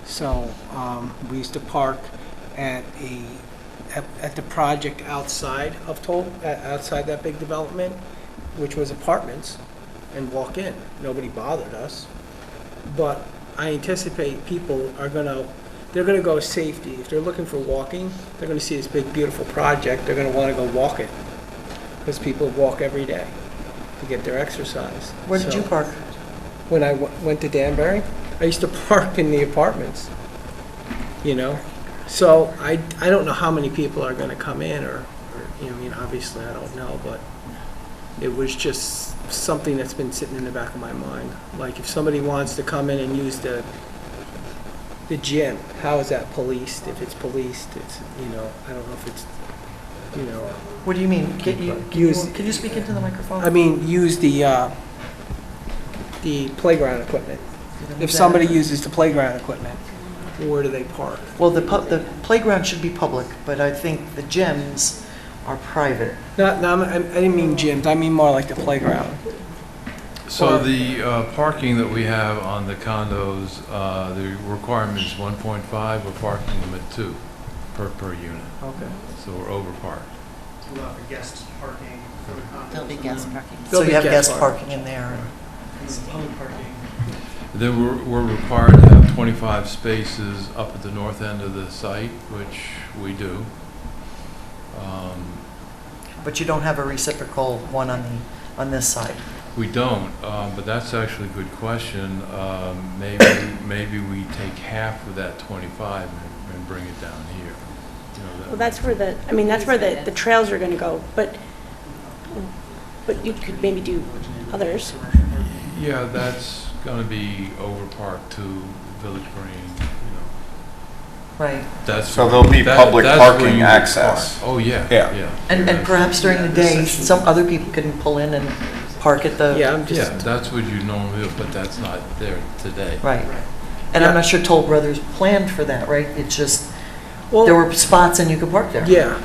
So we used to park at the project outside of outside that big development, which was apartments, and walk in. Nobody bothered us. But I anticipate people they're going to go safety. If they're looking for walking, they're going to see this big, beautiful project. They're going to want to go walk it, because people walk every day to get their exercise. Where did you park? When I went to Danbury, I used to park in the apartments, So I don't know how many people are going to come in, or obviously I don't know, but it was just something that's been sitting in the back of my mind. Like, if somebody wants to come in and use the gym, how is that policed? If it's policed, it's, I don't know if it's, What do you mean? Can you speak into the microphone? I mean, use the playground equipment. If somebody uses the playground equipment, where do they park? Well, the playground should be public, but I think the gyms are private. No, I didn't mean gyms. I mean more like the playground. So the parking that we have on the condos, the requirement is 1.5. We're parking them at 2 per unit. Okay. So we're over parked. To allow for guest parking for the condos. There'll be guest parking. So you have guest parking in there. And then public parking. Then we're required to have 25 spaces up at the north end of the site, which we do. But you don't have a reciprocal one on this side. We don't, but that's actually a good question. Maybe we take half of that 25 and bring it down here. Well, that's where the trails are going to go, but you could maybe do others. Yeah, that's going to be over Park to Village Green, Right. So there'll be public parking access. Oh, yeah. Yeah. And perhaps during the day, some other people can pull in and park at the... Yeah, that's what you normally do, but that's not there today. Right. And I'm not sure Toll Brothers planned for that, right? It's just, there were spots and you could park there. Yeah.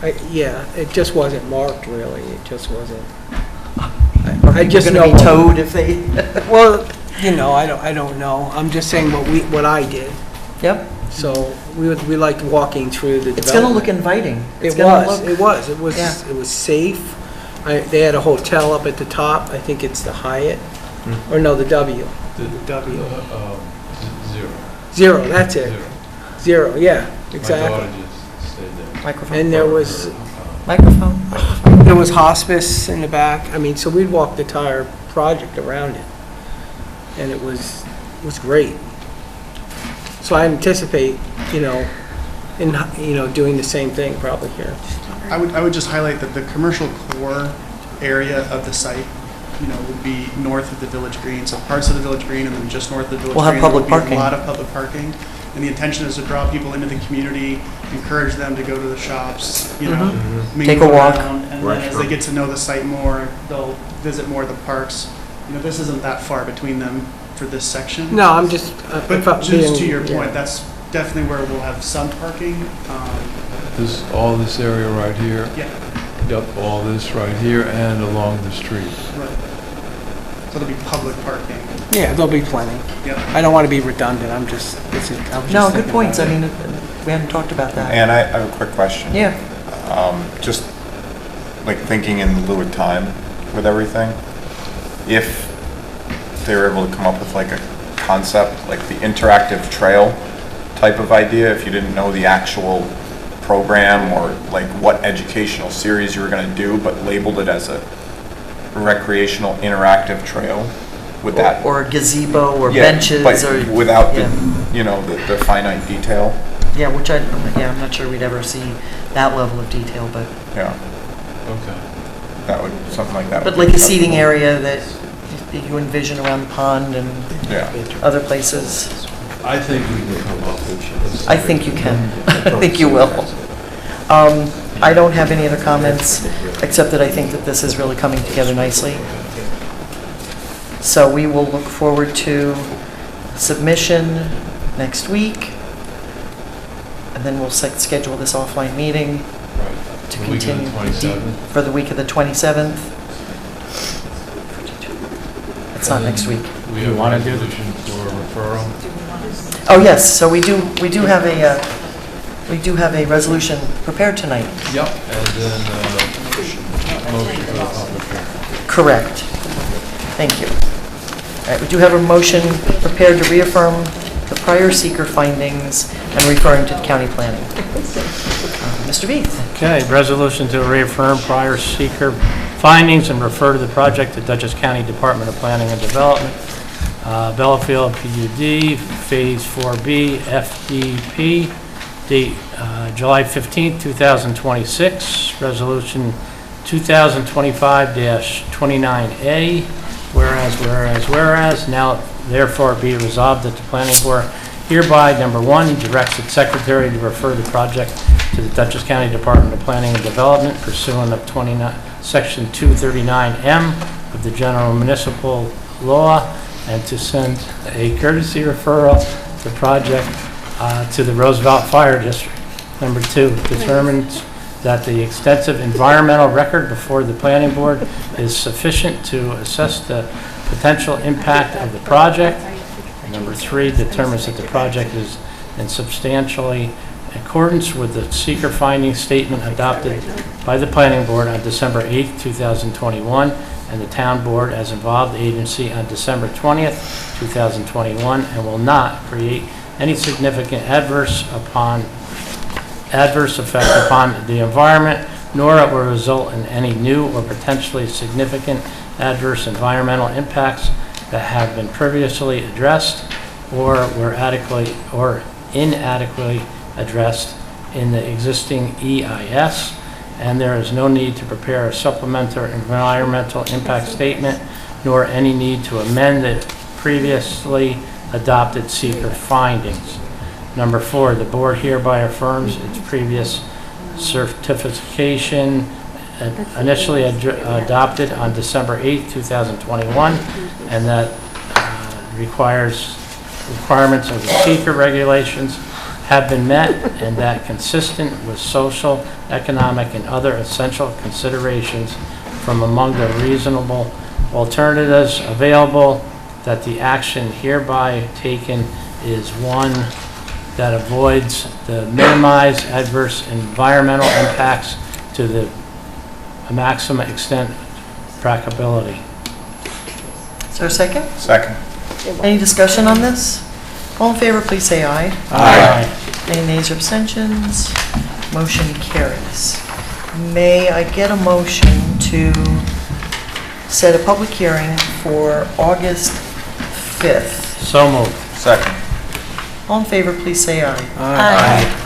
It just wasn't marked, really. It just wasn't. I just People know. gonna be towed if they, Well, I don't know. I'm just saying what I did. yep. So we liked walking through the development. It's gonna look inviting. It's It gonna was, look- Yeah. it was safe. They had a hotel up at the top. I think it's the Hyatt, or no, the W. The W. Zero. Zero, that's it. Zero, yeah, My exactly. daughter just stayed there. Microphone. And there was, Microphone. there was hospice in the back. I mean, so we'd walk the entire project around it. And it was great. So I anticipate, doing the same thing probably here. I would just highlight that the commercial core area of the site, would be north of the Village Green, so parts of the Village Green and then just north of the Village We'll have Green. public there will be parking. a lot of public parking. And the intention is to draw people into the community, encourage them to go to the shops, mingle Take a walk. around, and then as they get to know the site more, they'll visit more of the parks. This isn't that far between them for this section. No, I'm just. But just to your point, that's definitely where we'll have some parking. All this area right here. Yeah. Yep, all this right here and along the street. Right. So there'll be public parking. Yeah, there'll be plenty. Yeah. I don't want to be redundant. I was just No, good thinking points. I about it. mean, we hadn't talked about that. And I have a quick question. Yeah. Just like thinking in lieu of time with everything, if they were able to come up with like a concept, like the interactive trail type of idea, if you didn't know the actual program or like what educational series you were going to do, but labeled it as a recreational interactive trail, would that... Or a gazebo or Yeah, benches but or. without yeah. the finite detail. Yeah, which I'm not sure we'd ever see that level of detail, but. Yeah. Okay. That would, something like that. But would like be a seating acceptable. area that you envision around the pond and Yeah. other places. I think we can come up with. I think you can. I think you will. I don't have any other comments, except that I think that this is really coming together nicely. So we will look forward to submission next week, and then we'll schedule this offline meeting to The week of the continue 27th. for the week of the 27th. It's not next week. We have a resolution for referral. Oh, yes, so we do have a resolution prepared tonight. Yep. And then, motion for the public hearing. Correct. Thank you. All right, we do have a motion prepared to reaffirm the prior seeker findings and referring to the county planning. Mr. Veith. Okay, resolution to reaffirm prior seeker findings and refer to the project to Dutchess County Department of Planning and Development. Bellafield PUD, Phase 4B, FDP, date July 15th, 2026. Resolution 2025-29A. Whereas, now therefore be resolved that the planning board hereby, number one, directs its secretary to refer the project to the Dutchess County Department of Planning and Development pursuant of Section 239M of the General Municipal Law, and to send a courtesy referral to the project to the Roosevelt Fire District. Number two, determines that the extensive environmental record before the planning board is sufficient to assess the potential impact of the project. And number three, determines that the project is in substantially accordance with the seeker finding statement adopted by the planning board on December 8th, 2021, and the town board as involved agency on December 20th, 2021, and will not create any significant adverse effect upon the environment, nor it will result in any new or potentially significant adverse environmental impacts that have been previously addressed or were adequately or inadequately addressed in the existing EIS, and there is no need to prepare a supplementary environmental impact statement, nor any need to amend the previously adopted seeker findings. Number four, the board hereby affirms its previous certification initially adopted on December 8, 2021, and that requirements of the seeker regulations have been met, and that consistent with social, economic, and other essential considerations from among the reasonable alternatives available, that the action hereby taken is one that avoids the minimized adverse environmental impacts to the maximum extent practicability. Is there a second? Second. Any discussion on this? All in favor, please say aye. Aye. Any nays or abstentions? Motion carries. May I get a motion to set a public hearing for August 5th? So moved. Second. All in favor, please say aye. Aye.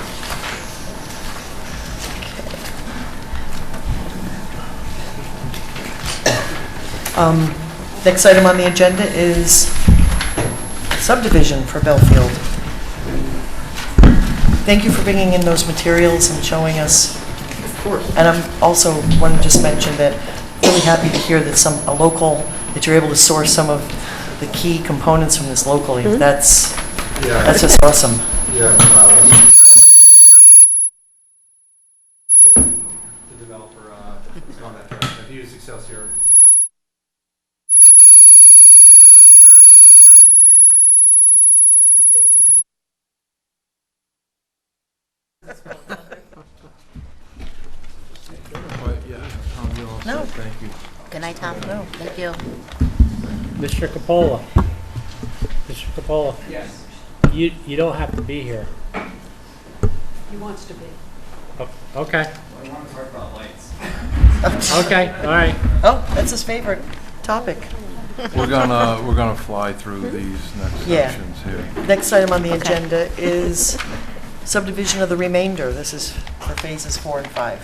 Next item on the agenda is subdivision for Belfield. Thank you for bringing in those materials and showing us. Of course. And I'm also want to just mention that really happy to hear that that you're able to source some of the key components from this locally. That's just awesome. Yeah. The developer is on that direction. I've used Excelsior in the past. No. Thank you. Good night, Tom. No. Thank you. Mr. Capola. Mr. Capola. Yes. You don't have to be here. He wants to be. Okay. I want to talk about lights. Okay, all right. Oh, that's his favorite topic. We're gonna fly through these next Yeah. sections here. Next item on the agenda is subdivision of the remainder. This is for phases 4 and 5.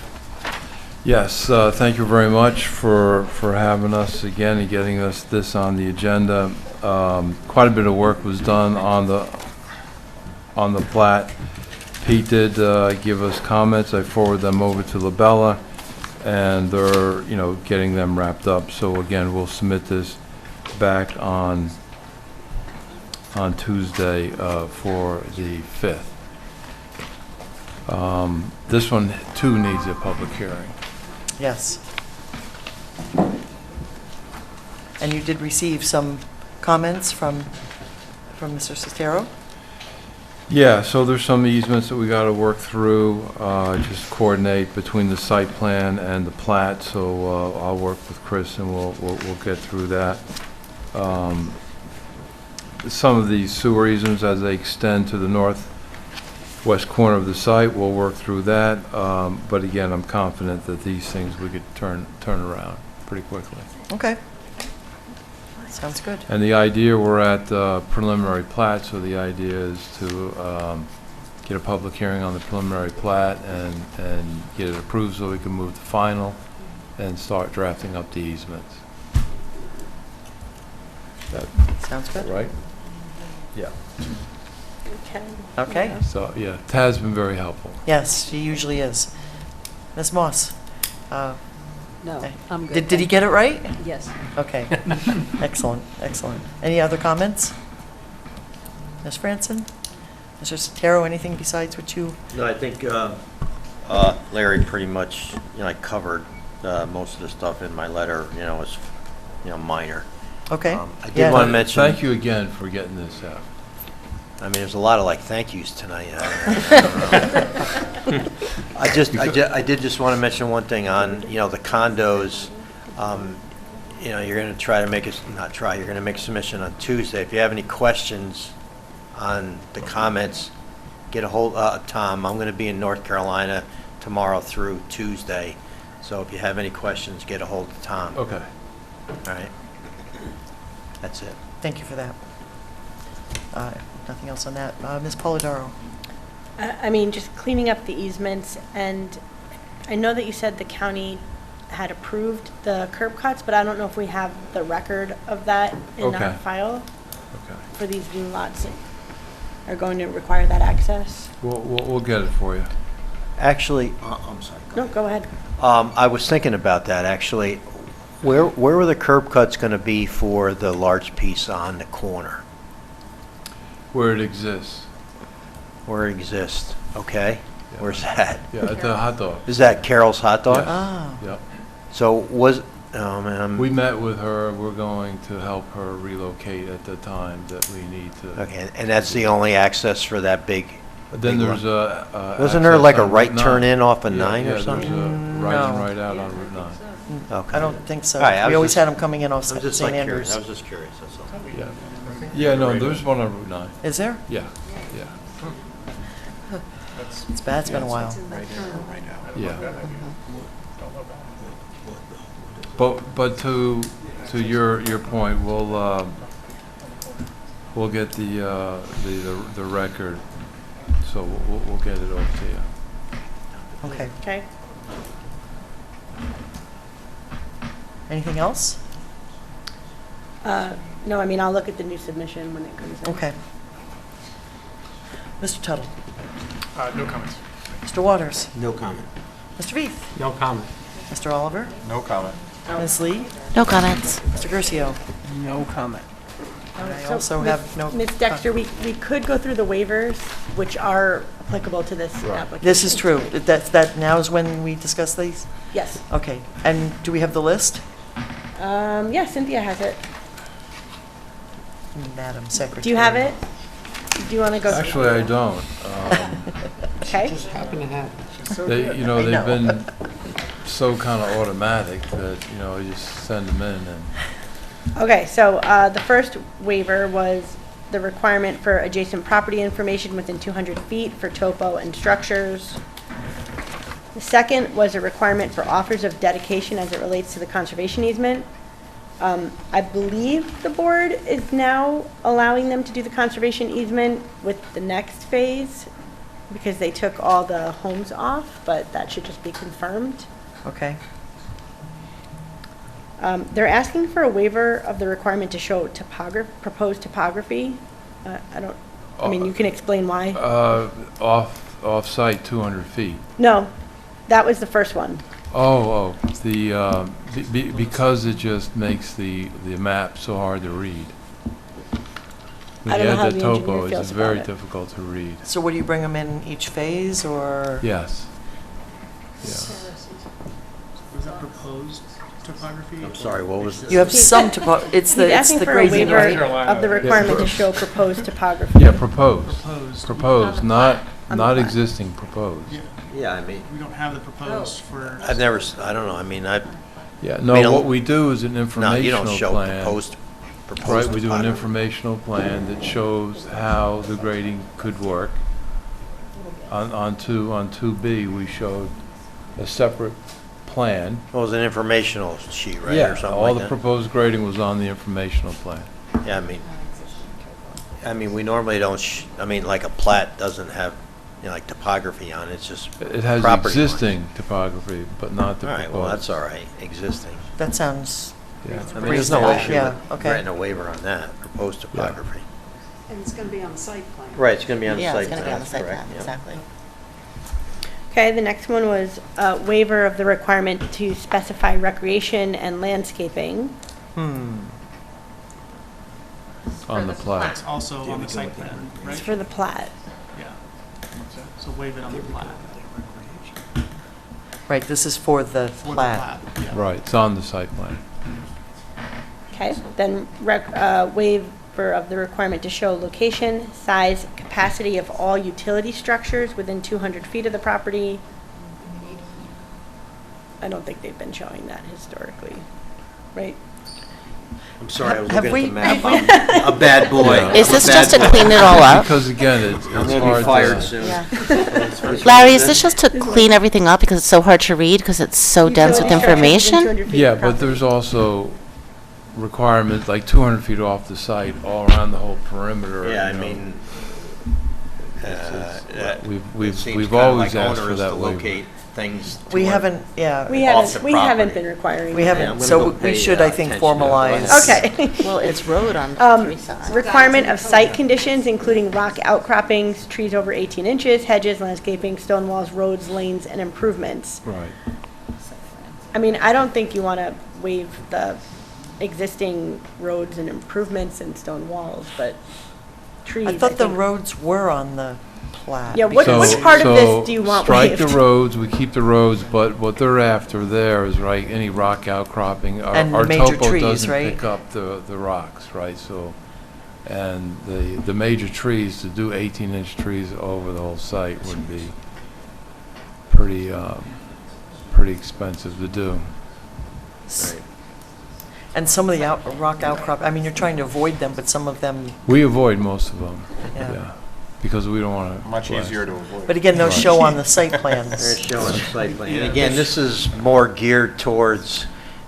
Yes, thank you very much for having us again and getting us this on the agenda. Quite a bit of work was done on the plat. Pete did give us comments. I forwarded them over to Labella, and they're, getting them wrapped up. So again, we'll submit this back on Tuesday for the 5th. This one, too, needs a public hearing. Yes. And you did receive some comments from Mr. Sotero? Yeah, so there's some easements that we got to work through, just coordinate between the site plan and the plat, so I'll work with Chris and we'll get through that. Some of the sewer easements, as they extend to the northwest corner of the site, we'll work through that, but again, I'm confident that these things we could turn around pretty quickly. Okay. Sounds good. And the idea, we're at preliminary plat, so the idea is to get a public hearing on the preliminary plat and get it approved so we can move to final and start drafting up the easements. Sounds good. Right? Yeah. Okay. So, yeah, Tad's been very helpful. Yes, she usually is. Ms. Moss? No, I'm good. Did he get it right? Yes. Okay. Excellent, excellent. Any other comments? Ms. Franson? Mr. Sotero, anything besides what you? No, I think Larry pretty much, covered most of the stuff in my letter, was, minor. Okay. I did want to mention. Thank you again for getting this out. I mean, there's a lot of thank yous tonight. I did just want to mention one thing on, the condos. You're going to try to make you're going to make a submission on Tuesday. If you have any questions on the comments, get a hold of Tom. I'm going to be in North Carolina tomorrow through Tuesday. So if you have any questions, get a hold of Tom. Okay. All right. That's it. Thank you for that. Nothing else on that. Ms. Polidoro? I mean, just cleaning up the easements, and I know that you said the county had approved the curb cuts, but I don't know if we have the record of that in our file. Okay. For these new lots that are going to require that access. We'll get it for you. Actually, I'm sorry. No, go ahead. I was thinking about that, actually. Where were the curb cuts going to be for the large piece on the corner? Where it exists. Where it exists, okay. Where's that? Yeah, at the hot dog. Is that Carol's Hot Dog? Yes. Yep. So Oh, man. We met with her, we're going to help her relocate at the time that we need to. Okay, and that's the only access for that big? Then big there's one? a. Wasn't there like a access on right Route turn 9. in off of Yeah, 9 or yeah, something? there's a right in, No. right out on Route 9. Okay. I don't think so. All right, I We was always just- had them coming in off I was just St. like curious. Andrews. I was just curious, that's all. Yeah. Yeah, no, there's one on Route 9. Is there? Yeah, yeah, It's bad, it's been a while. yeah. But to your point, we'll get the record, so we'll get it over to you. Okay. Okay. Anything else? No, I mean, I'll look at the new submission when it comes in. Okay. Mr. Tuttle? No comments. Mr. Waters? No comment. Mr. Veith? No comment. Mr. Oliver? No comment. Ms. Lee? No comments. Mr. Curcio? No comment. And I So, also Ms. have no... Ms. Dexter, we could go through the waivers, which are applicable to this application. This is true. That now is when we discuss these? Yes. Okay. And do we have the list? Yeah, Cynthia has it. Madam Secretary. Do you have it? Do you want to go? Actually, I don't. Okay. Just happen to have it. They, I they've know. been so kind of automatic that, you just send them in and. Okay, so the first waiver was the requirement for adjacent property information within 200 feet for topo and structures. The second was a requirement for offers of dedication as it relates to the conservation easement. I believe the board is now allowing them to do the conservation easement with the next phase because they took all the homes off, but that should just be confirmed. Okay. They're asking for a waiver of the requirement to show proposed topography. I mean, you can explain why. Off-site 200 feet. No, that was the first one. Because it just makes the map so hard to read. When I don't you know how add the the engineer topos, feels it's about very it. difficult to read. So would you bring them in each phase, or? Yes. Yeah. Was that proposed topography? I'm sorry, what was? You have some it's the He's asking for a grazing waiver area. of the requirement to show proposed topography. Yeah, proposed. Proposed. Not On the plat. existing, proposed. Yeah, Yeah, I mean, we don't have the proposed for. I've never, I don't know, I mean, Yeah, I mean, no, what we do is an no, you informational don't show plan. proposed Right, we do an topography. informational plan that shows how the grading could work. On 2B, we showed a separate plan. Well, it was an informational sheet, right, or Yeah, something all like the that? proposed grading was on the informational plan. Yeah, I mean, we normally don't, I mean, like a plat doesn't have, like topography on it, it's just It has property lines. existing topography, but not the All proposed. right, well, that's all right, existing. That sounds, Yeah. I mean, there's no Reasonable, issue yeah, with okay. granting a waiver on that, proposed topography. And it's going to be on the site plan. Right, it's gonna be on the Yeah, site it's going to be on plan, the site correct, plan, yeah. exactly. Okay, the next one was a waiver of the requirement to specify recreation and landscaping. On the plat. It's also on the site plan, It's right? for the plat. Yeah. So waive it on the plat. right, this is for the For the plat. yeah. Right, it's on the site plan. Okay, then waiver of the requirement to show location, size, capacity of all utility structures within 200 feet of the property. I don't think they've been showing that historically, right? I'm sorry, I was Have looking at the we- map, I'm a bad boy. Yeah. Is I'm a this bad just to boy. clean it all up? Because again, it's I'm hard gonna be fired to. soon. Yeah. Larry, is this just to clean everything up because it's so hard to read because it's so dense with Utility structures within information? 200 feet Yeah, of the but property. there's also requirements, like 200 feet off the site, all around the whole perimeter. Yeah, I you know. mean, We've it seems we've kinda always like asked for onerous that to waiver. locate things. We 200 haven't, yeah, We off haven't, the we haven't property. been requiring we that. I'm haven't, gonna so go we pay, should, I think, attention to it. formalize. Okay. Well, it's road on Um, 3 sides. Requirement of site conditions, including rock outcroppings, trees over 18 inches, hedges, landscaping, stone walls, roads, lanes, and improvements. Right. I mean, I don't think you want to waive the existing roads and improvements and stone walls, but trees. I thought the think- roads were on the Yeah, what part of this do you want waived? Strike the roads, we keep the roads, but what they're after there is, right, any rock outcropping. And Our major topo trees, doesn't right? pick up the rocks, right, so, and the major trees, to do 18-inch trees over the whole site would be pretty expensive to do. And some of the rock outcrop, I mean, you're trying to avoid them, but some of them, We avoid most of them, Yeah. yeah, because we don't want to. Much easier to avoid. but again, those Right. show on the site plans. They're showing the site plan. And again, this is more geared towards,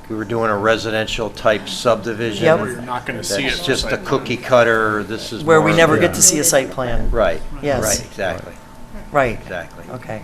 we were doing a residential type subdivision. Yep. Where you're not gonna see it. That's just a cookie cutter, this is Where we more- never get to see a site plan. Right, Yes. right, exactly, Right, exactly. okay.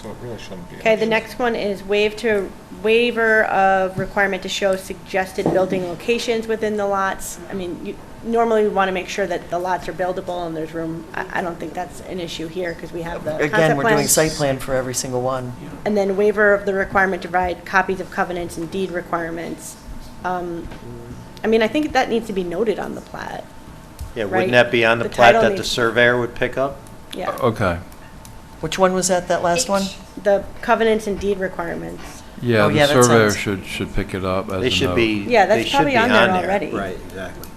So it really shouldn't be. an Okay, the issue. next one is waiver of requirement to show suggested building locations within the lots. I mean, normally we want to make sure that the lots are buildable and there's room. I don't think that's an issue here because we have the concept Again, we're doing plans. site plan for every single one. And then waiver of the requirement to provide copies of covenants and deed requirements. I mean, I think that needs to be noted on the plat. Yeah, Right. wouldn't that be on the The plat title that the needs- surveyor would pick up? Yeah. Okay, Which one was that last one? The covenants and deed requirements. yeah, Oh, yeah, the that surveyor sounds- should pick it up as a note. They should be, Yeah, that's they should probably be on on there there. already. Right, exactly.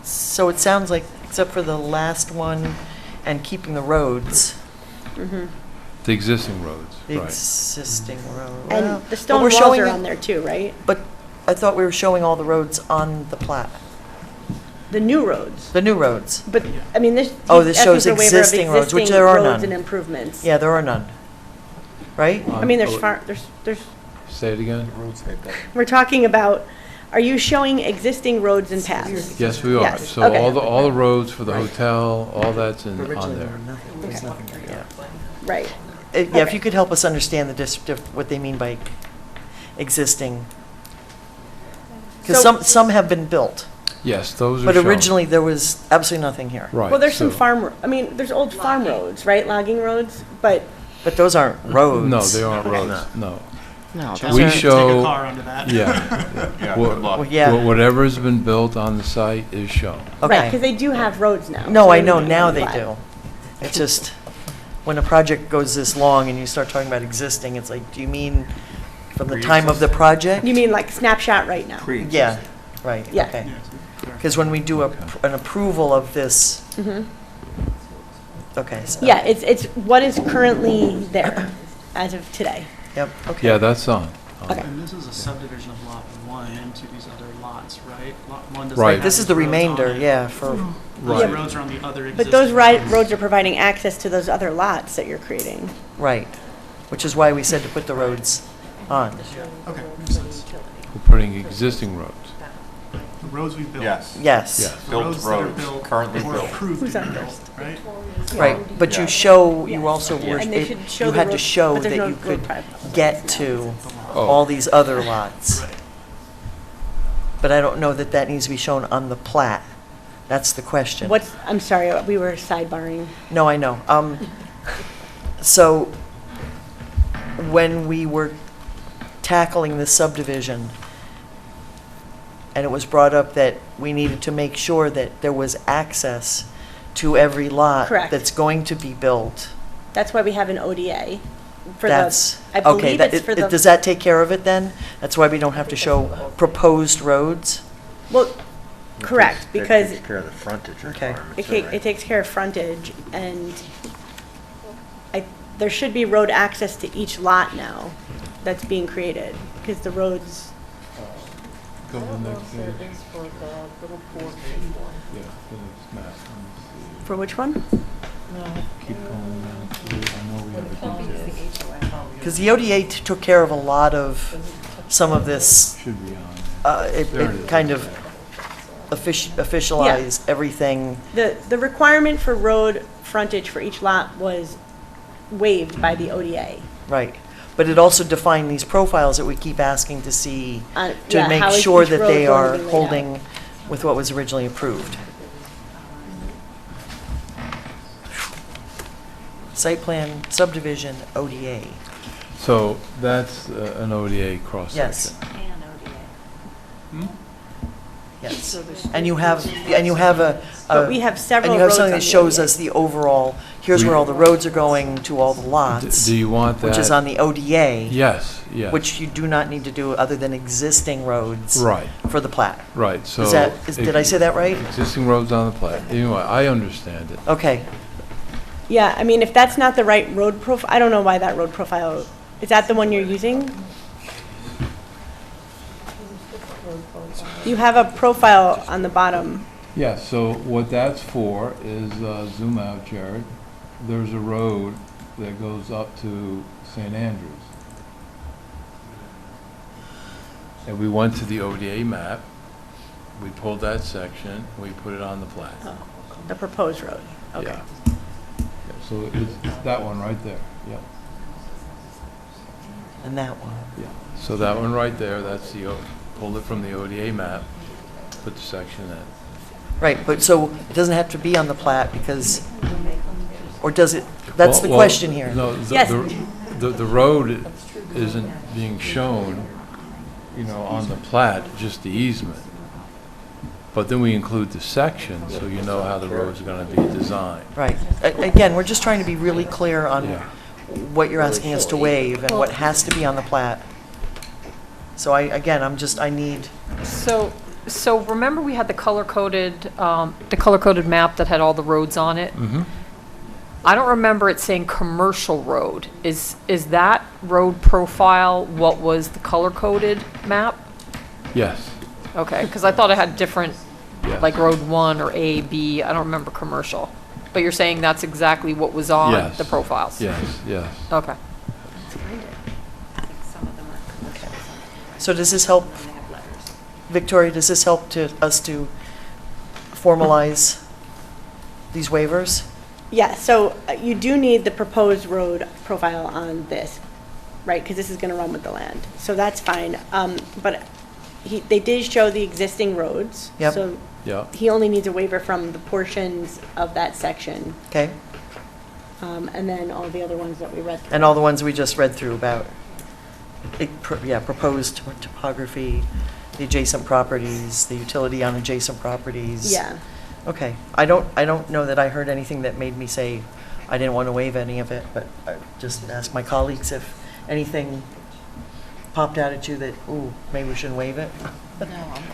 So it sounds like, except for the last one and keeping the roads, The existing roads, the right. existing road. And Well, the but stone we're walls showing are it- on there too, right? But I thought we were showing all the roads on the plat, The new roads. the new roads. But, I mean, this. Oh, he's this asking shows for a waiver of existing roads, which existing there are roads none. and improvements. Yeah, there are none. Right? I mean, there's Say it again? we're talking about, are you showing existing roads and paths? Yes, we are. Yes, So okay. all the roads for the hotel, all that's on Originally, there. there's nothing there, yeah. Right. Yeah, if Okay. you could help us understand what they mean by existing. Because So- some have been built, Yes, those are but shown. originally there was absolutely nothing here. Right. Well, there's some so- I mean, there's old farm roads, right? Logging roads, but But those aren't roads. No, they aren't Okay. roads, no. No, Challenge We to show. Take a car under that. Yeah. Yeah, Wha- good luck. Well, yeah. Whatever's been built on the site is shown. right, because Okay. they do have roads now. No, so I we know, need to now they comply. do. It's just, when a project goes this long and you start talking about existing, it's like, do you mean from the time of the project? You mean like snapshot right now? Yeah, right, Yeah. okay. Because when we do an approval of this, Mhm. okay, so. Yeah, it's what is currently there as of today. Yep, okay. Yeah, that's on. Okay. And this is a subdivision of lot 1 into these other lots, right? Lot 1 doesn't Right. have This is the these roads on remainder, it. yeah, for, Those Right. roads are on the other existing. But those roads are providing access to those other lots that you're creating. right. Which is why we said to put the roads on. Okay, makes sense. We're putting existing roads. The roads we built. Yes. Yes, Yes. The Built roads that are roads, built currently or built. approved Who's to be on built, this? right? right, but you Yes. show, you also were, And they should show you the had to road- show but that there's no you road could private- get to Oh. all these other lots. Right. But I don't know that that needs to be shown on the plat. That's the question. I'm sorry, we were sidebarring. No, I know. So when we were tackling the subdivision, and it was brought up that we needed to make sure that there was access to every lot Correct. that's going to be built. That's why we have an ODA. For That's, I okay, believe it's for the. does that take care of it then? That's why we don't have to show proposed roads? Well, correct, because Takes care of the frontage Okay. requirements. it takes care of frontage, and there should be road access to each lot now that's being created, because the roads, Go to the next page. Yeah, the next map. for which one? Keep going down through. I know we have a detail. Because the ODA took care of a lot of, some of this, Should be on. it There it is. kind of officialized everything. The requirement for road frontage for each lot was waived by the ODA. Right. But it also defined these profiles that we keep asking to see, Yeah, to how make is sure each that road they going are to be laid out? holding with what was originally approved. Site plan subdivision ODA. So that's an ODA cross-section. Yes. Yes. And you have a. But we have several And you have roads something on that the shows ODA. us the overall, here's where all the roads are going to all the lots. Do you want that? Which is on the ODA. Yes, yes. Which you do not need to do other than existing roads. Right. For the plat. Right, so. Did I say that right? Existing roads on the plat. Anyway, I understand it. Okay. Yeah, I mean, if that's not the right road profile, I don't know why that road profile, is that the one you're using? You have a profile on the bottom. Yeah, so what that's for is, zoom out, Jared. There's a road that goes up to St. Andrews. And we went to the ODA map, we pulled that section, we put it on the plat. Oh, the proposed road, okay. Yeah. So it's that one right there, yeah. And that one. Yeah. So that one right there, that's pulled it from the ODA map, put the section in. Right, but so it doesn't have to be on the plat because, or does it? That's the Well, question here. No, Yes. the road isn't being shown, on the plat, just the easement. But then we include the section, so you know how the road's gonna be designed. Right. Again, we're just trying to be really clear on Yeah. what you're asking us to waive and what has to be on the plat. So I need, So remember we had the color-coded map that had all the roads on it? Mm-hmm. I don't remember it saying commercial road. Is that road profile what was the color-coded map? Yes. Okay, because I thought it had different, Yes. like Road 1 or A, B, I don't remember commercial. But you're saying that's exactly what was on Yes. the profiles? Yes, yes. Okay. so does this help, Victoria, does this help us to formalize these waivers? Yeah, so you do need the proposed road profile on this, right? Because this is going to run with the land. So that's fine. But they did show the existing roads. Yep. So Yep. he only needs a waiver from the portions of that section. Okay? And then all the other ones that we read through. And all the ones we just read through about, proposed topography, the adjacent properties, the utility on adjacent properties. Yeah. Okay. I don't know that I heard anything that made me say I didn't want to waive any of it, but I just asked my colleagues if anything popped out at you that, ooh, maybe we shouldn't waive it.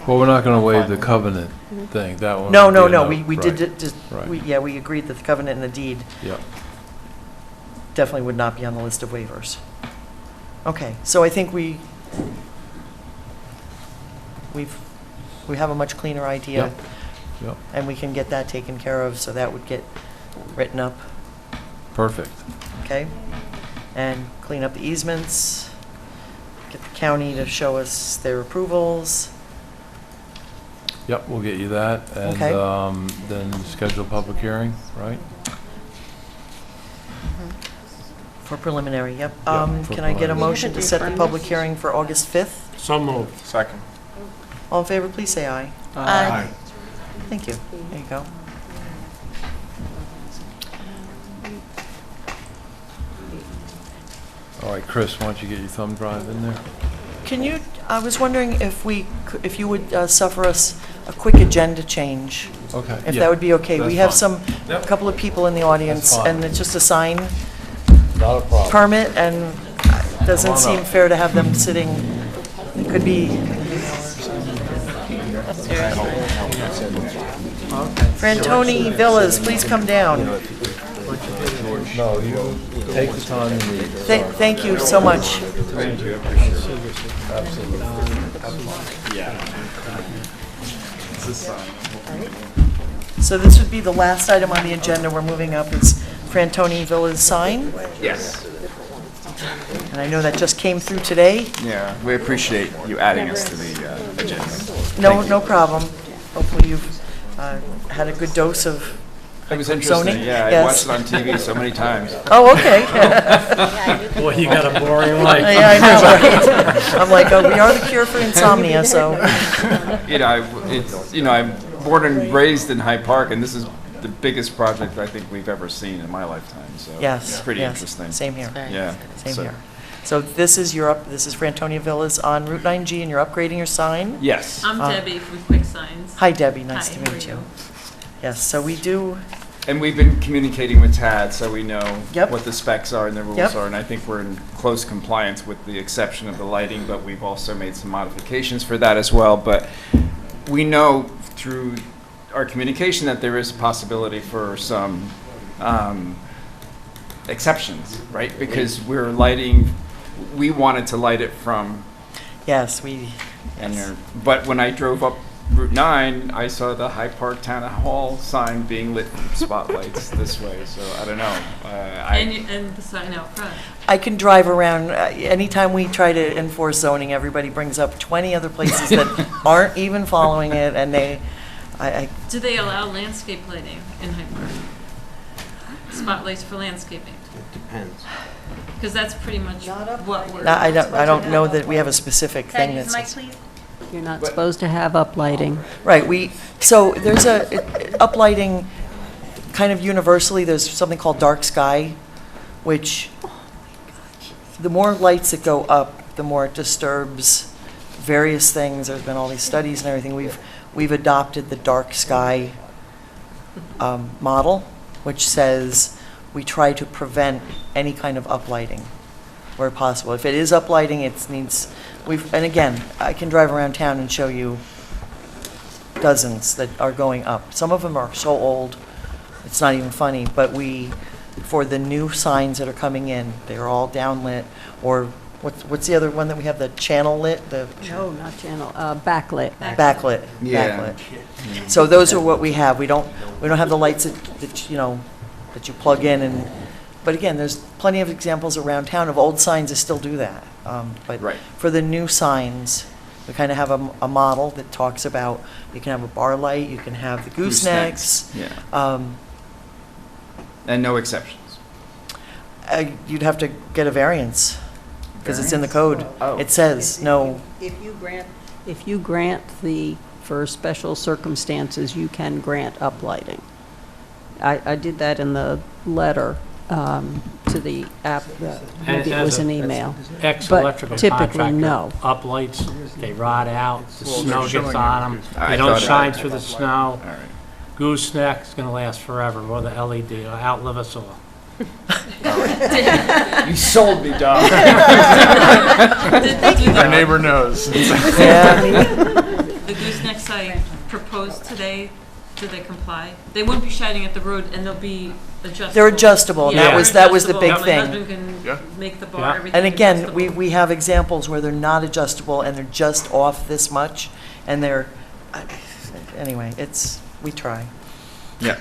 Well, we're not gonna waive the covenant thing, that one. No, would be no, a no, no. we did, Right. just, Right. we agreed that the covenant and the deed Yep. definitely would not be on the list of waivers. Okay, so I think we have a much cleaner idea. Yep. Yep. And we can get that taken care of, so that would get written up, Perfect. okay? And clean up the easements, get the county to show us their approvals. Yep, we'll get you that, and Okay. then schedule a public hearing, right? For preliminary, yep. for Can I get a preliminary. motion to set the public hearing for August 5th? So moved. Second. All in favor, please say aye. Aye. Thank you. There you go. All right, Chris, why don't you get your thumb drive in there? Can you, I was wondering if you would suffer us a quick agenda change, Okay. if yeah, that would be okay. that's We have fine. a couple of people in the audience, That's fine. and it's just a sign Not a problem. permit, and it doesn't Come on seem up. fair to have them sitting, it could be. Frantoni Villas, please come down. No, you take the time you need. Thank you so much. So this would be the last item on the agenda we're moving up is Frantoni Villas sign. Yes. And I know that just came through today. Yeah, we appreciate you adding us to the agenda. No problem. Hopefully you've had a good dose of It was zoning. interesting, yeah, I Yes. watched it on TV so many times. Oh, okay. Boy, you got a boring life. Yeah, I know, right? I'm like, oh, we are the cure for insomnia, so. I'm born and raised in Hyde Park, and this is the biggest project I think we've ever seen in my lifetime, so Yes, it's pretty yes. interesting. Same here. Yeah. Same so- here. So this is Frantonia Villas on Route 9G, and you're upgrading your sign? Yes. I'm Debbie from Quick Signs. Hi, Debbie, nice Hi, to how are meet you. you? Yes, so we do, And we've been communicating with Tad, so we know Yep. what the specs are and the rules Yep. are, and I think we're in close compliance with the exception of the lighting, but we've also made some modifications for that as well. But we know through our communication that there is a possibility for some exceptions, right? Because we're lighting, we wanted to light it from yes, but when I drove up Route 9, I saw the Hyde Park Town Hall sign being lit from spotlights this way, so I don't know. And the sign out front. I can drive around, anytime we try to enforce zoning, everybody brings up 20 other places that aren't even following it, and Do they allow landscape lighting in Hyde Park? Spotlights for landscaping? It depends. Because that's pretty much what we're. I don't know that we have a specific thing that says. You're not supposed to have uplighting. Right, so there's uplighting kind of universally, there's something called dark sky, which the more lights that go up, the more it disturbs various things. There's been all these studies and everything. We've adopted the dark sky model, which says we try to prevent any kind of uplighting where possible. If it is uplighting, it needs, and again, I can drive around town and show you dozens that are going up. Some of them are so old, it's not even funny, but for the new signs that are coming in, they're all downlit, or what's the other one that we have, the channel lit? No, not channel, backlit. Backlit. Yeah. Backlit. So those are what we have. We don't have the lights that you plug in, but again, there's plenty of examples around town of old signs that still do that. But Right. for the new signs, we kind of have a model that talks about, you can have a bar light, you can have the goosenecks. Yeah. And no exceptions. You'd have to get a variance, because it's in the code. Oh. It says no. If you grant for special circumstances, you can grant uplighting. I did that in the letter to the app, maybe it was an email. Ex-electrical But typically, contractor, no. uplights, they rot out, the Well, snow they're showing gets you on them, the they don't shine through the snow. All right. Gooseneck is gonna last forever, more the LED, it'll outlive us all. You sold me, Don. Our neighbor knows. The goosenecks I proposed today, do they comply? They wouldn't be shining at the road, and they'll be adjustable. They're adjustable, and Yeah. that was the big Adjustable. thing. My husband Yeah. can make the Yeah. bar, everything And again, adjustable. we have examples where they're not adjustable and they're just off this much, and anyway, we try. Yeah.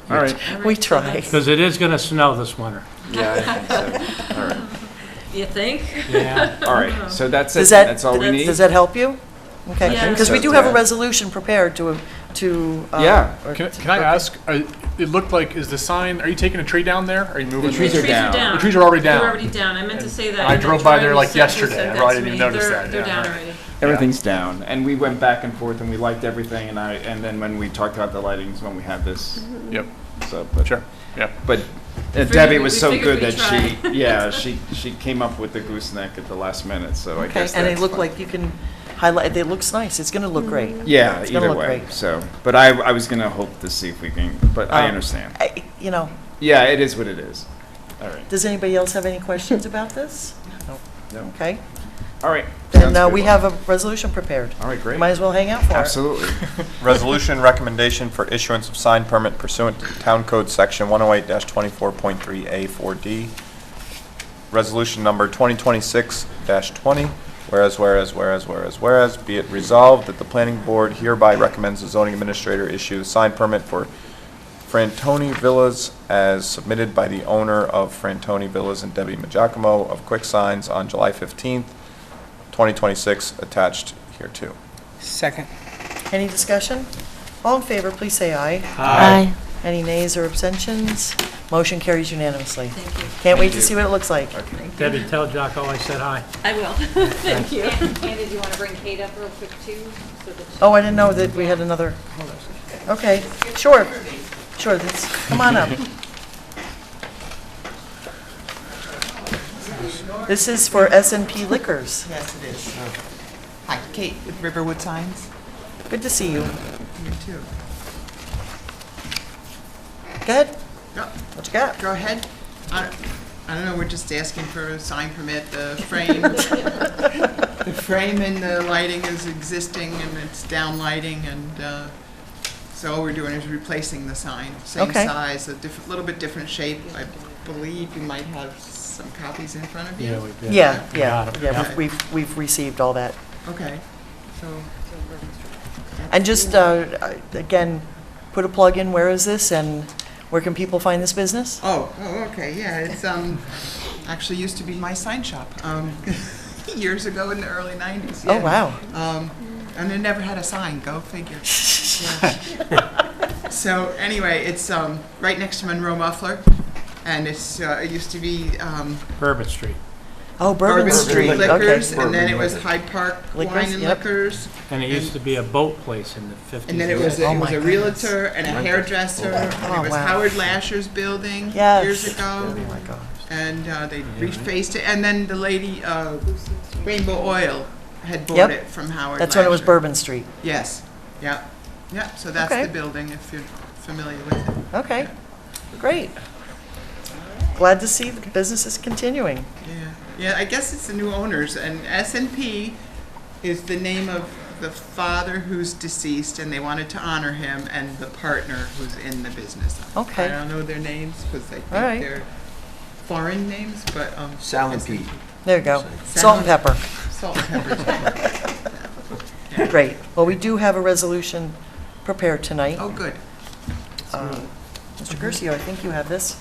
All right. We try. Because it is gonna snow this winter. Yeah, I think so. All right. You think? Yeah. All right. So that's it. Does That's all we need. Does that help you? Okay, Yeah. because we do have a resolution prepared to. Yeah. Can I ask, it looked like, is the sign, are you taking a tree down there? Are you moving? The trees are down. The trees are already down. They're already down. I meant to say that. I in the drove by there drawing like you sent- you yesterday. sent I that probably to didn't me. even notice They're- that, They're yeah, down right. already. Everything's down, and we went back and forth, and we liked everything, and then when we talked about the lightings, when we had this. Yep. So, but Sure, yeah. But figured Debbie we- was we so figured good we'd that she came up with the gooseneck at the last minute. So I Okay, guess and they that's look fine. like you can highlight. It looks nice. It's going to look great. Yeah, It's gonna either look way. great. So, but I was gonna hope to see if we can. But I understand. Yeah, it is what it is. All right. Does anybody else have any questions about this? No. Okay. All right. Then Sounds we good. have a resolution prepared. All right, great. You might as well hang out for Absolutely. Resolution recommendation for issuance of sign permit pursuant to Town Code Section 108-24.3A4D. Resolution number 2026-20. Whereas, be it resolved that the planning board hereby recommends the zoning administrator issue the sign permit for Frantoni Villas as submitted by the owner of Frantoni Villas and Debbie Magiacomo of Quick Signs on July 15th, 2026, attached here too. Second. Any discussion? All in favor, please say aye. Aye. Any nays or abstentions? Motion carries unanimously. Thank you. Can't wait to see what it looks like. Debbie, tell Jocko I said hi. I will. Thank you. And did you want to bring Kate up real quick too? So that Oh, I didn't know that we had another. Okay, sure. Sure, come on up. This is for S&P Liquors. Yes, it is. Hi, Kate with Riverwood Signs. Good to see you. You too. Go ahead. Go. What you got? Go ahead. I don't know, we're just asking for a sign permit. The frame, the frame and the lighting is existing and it's down lighting, and so all we're doing is replacing the sign. Same Okay. size, a little bit different shape. I believe you might have some copies in front of you. Yeah, we did. Yeah, Okay. we've received all that. Okay, so. And just, again, put a plug in, where is this, and where can people find this business? Oh, okay, yeah, it's actually used to be my sign shop years ago in the early 90s. Oh, wow. And it never had a sign, go figure. Yeah. So anyway, it's right next to Monroe Muffler, and it used to be Bourbon Street. Oh, Bourbon Street, Liquors, okay. and then it was Hyde Park Wine and yep. Liquors. And it used to be a boat place in the 50s. And then it was a realtor and a hairdresser, and it was wow. Howard Lasher's building Yes. years ago. Oh, my gosh. And they refaced it, and then the lady, Rainbow Oil, had bought Yep. it from Howard That's when it was Lasher. Bourbon Street. Yes, yeah, yeah, so that's Okay. the building, if you're familiar with it. Okay, great. Glad to see the business is continuing. Yeah, I guess it's the new owners, and S&P is the name of the father who's deceased, and they wanted to honor him, and the partner who's in the business. Okay. I don't know their names, because I All think right. they're foreign names, but, Sal and Pete. There you go. Salt and pepper. Salt and pepper. Great. Well, we do have a resolution prepared tonight. Oh, good. Mr. Curcio, I think you have this.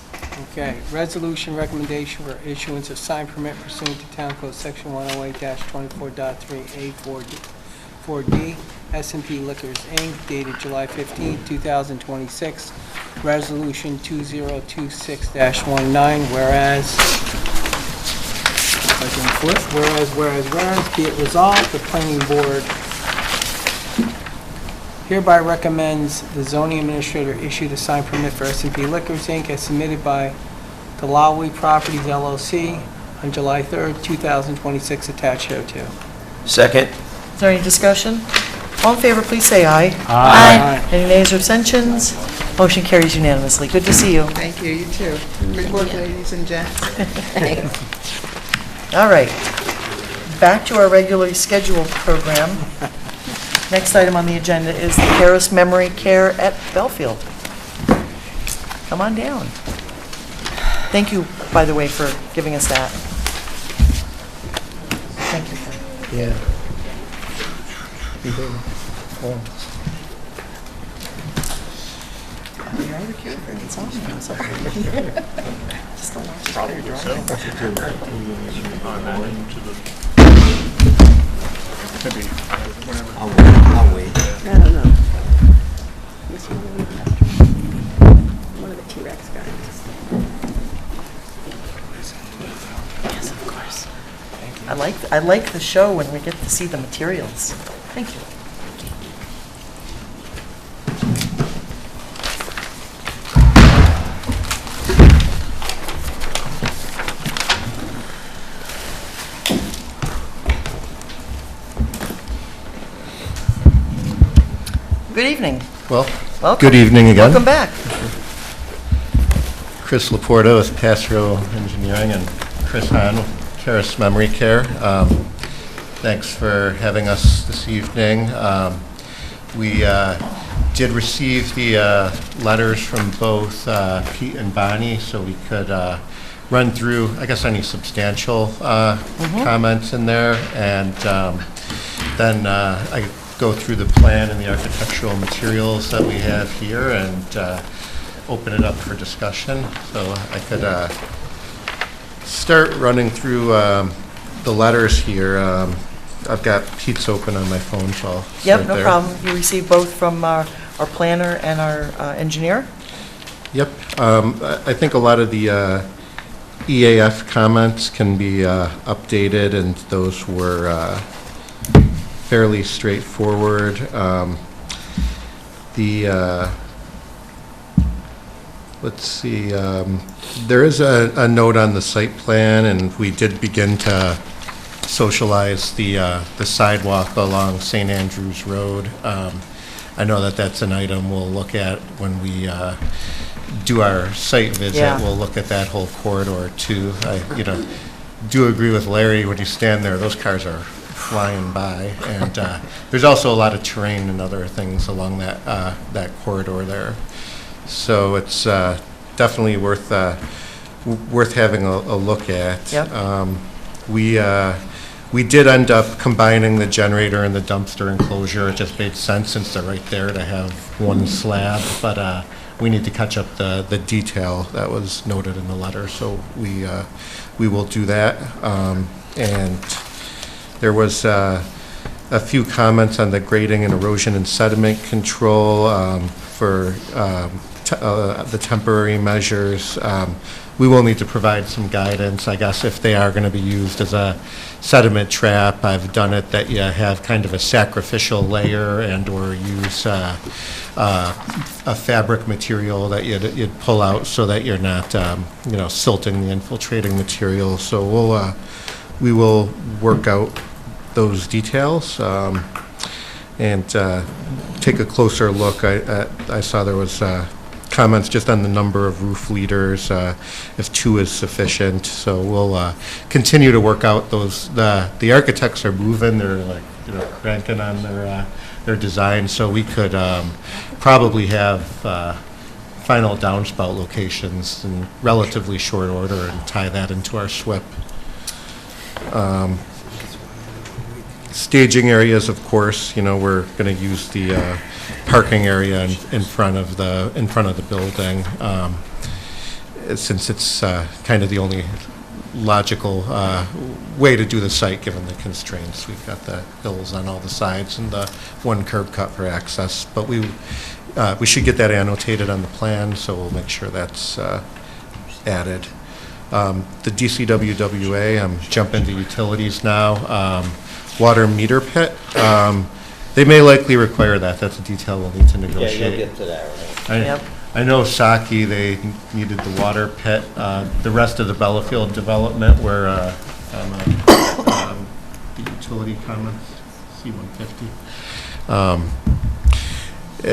Okay, resolution recommendation for issuance of sign permit pursuant to Town Code Section 108-24.3A4D, S&P Liquors, Inc., dated July 15, 2026, Resolution 2026-19, whereas, if I can flip, whereas, be it resolved, the planning board hereby recommends the zoning administrator issue the sign permit for S&P Liquors, Inc. as submitted by Delawi Properties LLC on July 3rd, 2026, attached hereto. Second. Is there any discussion? All in favor, please say aye. Aye. Any nays or abstentions? Motion carries unanimously. Good to see you. Thank you, you too. Good work, ladies and gents. All right. Back to our regularly scheduled program. Next item on the agenda is the Harris Memory Care at Belfield. Come on down. Thank you, by the way, for giving us that. Thank you. Yeah. I'll wait. I don't know. One of the T-Rex guys. Yes, of course. I like the show when we get to see the materials. Thank you. Good evening. Well, Welcome. good evening again. Welcome back. Chris Laporta with Passero Engineering and Chris Hahn with Harris Memory Care. Thanks for having us this evening. We did receive the letters from both Pete and Bonnie, so we could run through, I guess, any substantial comments in there, and then I go through the plan and the architectural materials that we have here and open it up for discussion. So I could start running through the letters here. I've got Pete's open on my phone, so I'll start Yep, no there. problem. You received both from our planner and our engineer? Yep. I think a lot of the EAF comments can be updated, and those were fairly straightforward. let's see, there is a note on the site plan, and we did begin to socialize the sidewalk along St. Andrews Road. I know that that's an item we'll look at when we do our site visit. Yeah. We'll look at that whole corridor too. I, do agree with Larry, when you stand there, those cars are flying by. And there's also a lot of terrain and other things along that corridor there. So it's definitely worth having a look at. Yep. We did end up combining the generator and the dumpster enclosure. It just made sense, since they're right there, to have one slab. But we need to catch up the detail that was noted in the letter. So we will do that. And there was a few comments on the grading and erosion and sediment control for the temporary measures. We will need to provide some guidance, I guess, if they are going to be used as a sediment trap. I've done it that you have kind of a sacrificial layer and or use a fabric material that you'd pull out so that you're not, silting the infiltrating material. So we will work out those details and take a closer look. I saw there was comments just on the number of roof leaders, if 2 is sufficient. So we'll continue to work out those. The architects are moving. They're cranking on their design. So we could probably have final downspout locations in relatively short order and tie that into our SWIP. Staging areas, of course, we're going to use the parking area in front of the building, since it's kind of the only logical way to do the site given the constraints. We've got the hills on all the sides and the one curb cut for access, but we should get that annotated on the plan, so we'll make sure that's added. The DCWWA, I'm jumping to utilities now. Water meter pit, they may likely require that. That's a detail we'll need to negotiate. Yeah, you'll get to that, right? Yep. I know Saki, they needed the water pit. The rest of the Bellafield development were the utility comments, C-150.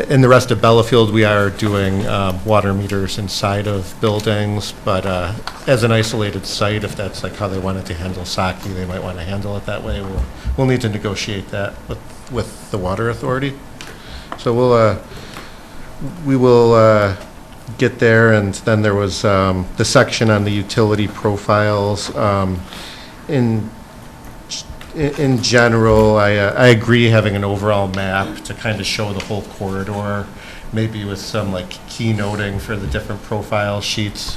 In the rest of Bellafield, we are doing water meters inside of buildings, but as an isolated site, if that's like how they wanted to handle Saki, they might want to handle it that way. We'll need to negotiate that with the water authority. So we will get there. And then there was the section on the utility profiles. In general, I agree having an overall map to kind of show the whole corridor, maybe with some keynoting for the different profile sheets.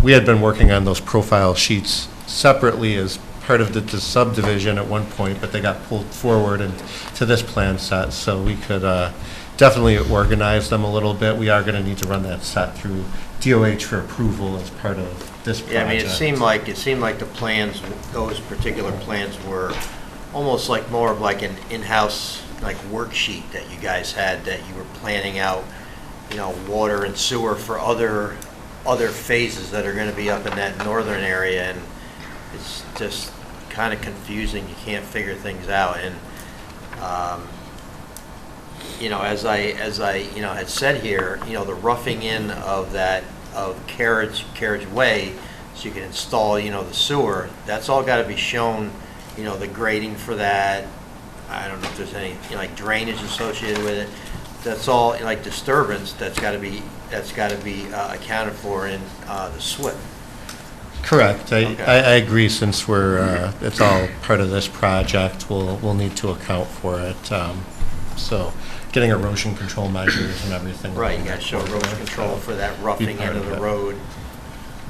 We had been working on those profile sheets separately as part of the subdivision at one point, but they got pulled forward and to this plan set, so we could definitely organize them a little bit. We are going to need to run that set through DOH for approval as part of this project. Yeah, I mean, it seemed like the plans, those particular plans were almost like more of like an in-house worksheet that you guys had, that you were planning out, water and sewer for other phases that are going to be up in that northern area, and it's just kind of confusing. You can't figure things out, and as I had said here, the roughing in of that carriageway, so you can install the sewer. That's all got to be shown. The grading for that. I don't know if there's any drainage associated with it. That's all disturbance. That's got to be accounted for in the SWIP. Correct. Okay. I agree. Since it's all part of this project, we'll need to account for it. So getting erosion control measures and everything. Right, you got to show erosion control for that roughing end of the road.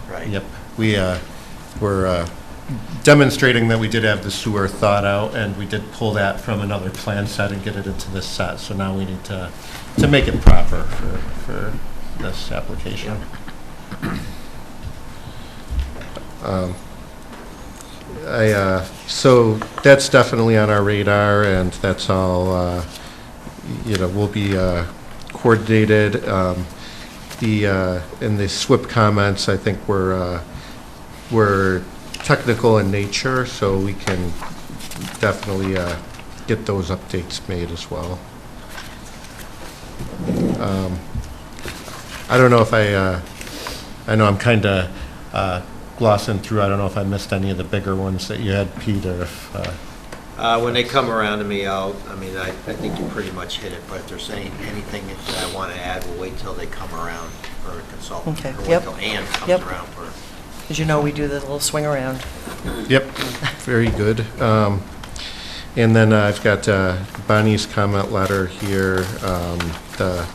Right. Yep. We're demonstrating that we did have the sewer thought out, and we did pull that from another plan set and get it into this set. So now we need to make it proper for this application. So that's definitely on our radar, and that's all, will be coordinated. in the SWIP comments, I think were technical in nature, so we can definitely get those updates made as well. I don't know if I know I'm kind of glossing through. I don't know if I missed any of the bigger ones that you had, Pete, or if... When they come around to me, I think you pretty much hit it, but if there's anything that I want to add, we'll wait till they come around for a consultant. Okay, Or wait yep. till Ann comes Yep. around for. As you know, we do the little swing around. Yep, very good. And then I've got Bonnie's comment letter here, the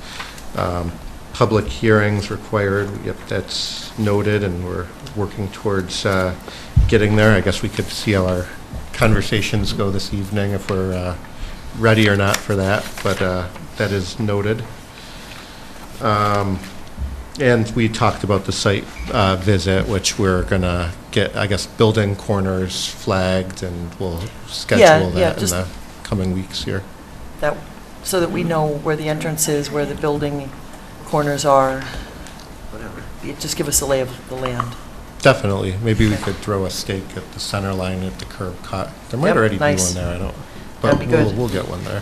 public hearings required. Yep, that's noted, and we're working towards getting there. I guess we could see how our conversations go this evening, if we're ready or not for that, but that is noted. And we talked about the site visit, which we're going to get, I guess, building corners flagged, and we'll schedule that in the coming weeks here. That, so that we know where the entrance is, where the building corners are. Whatever. Just give us a lay of the land. Definitely. Maybe we could throw a stake at the center line at the curb cut. There might already be one there. I don't. But That'd be good. we'll get one there.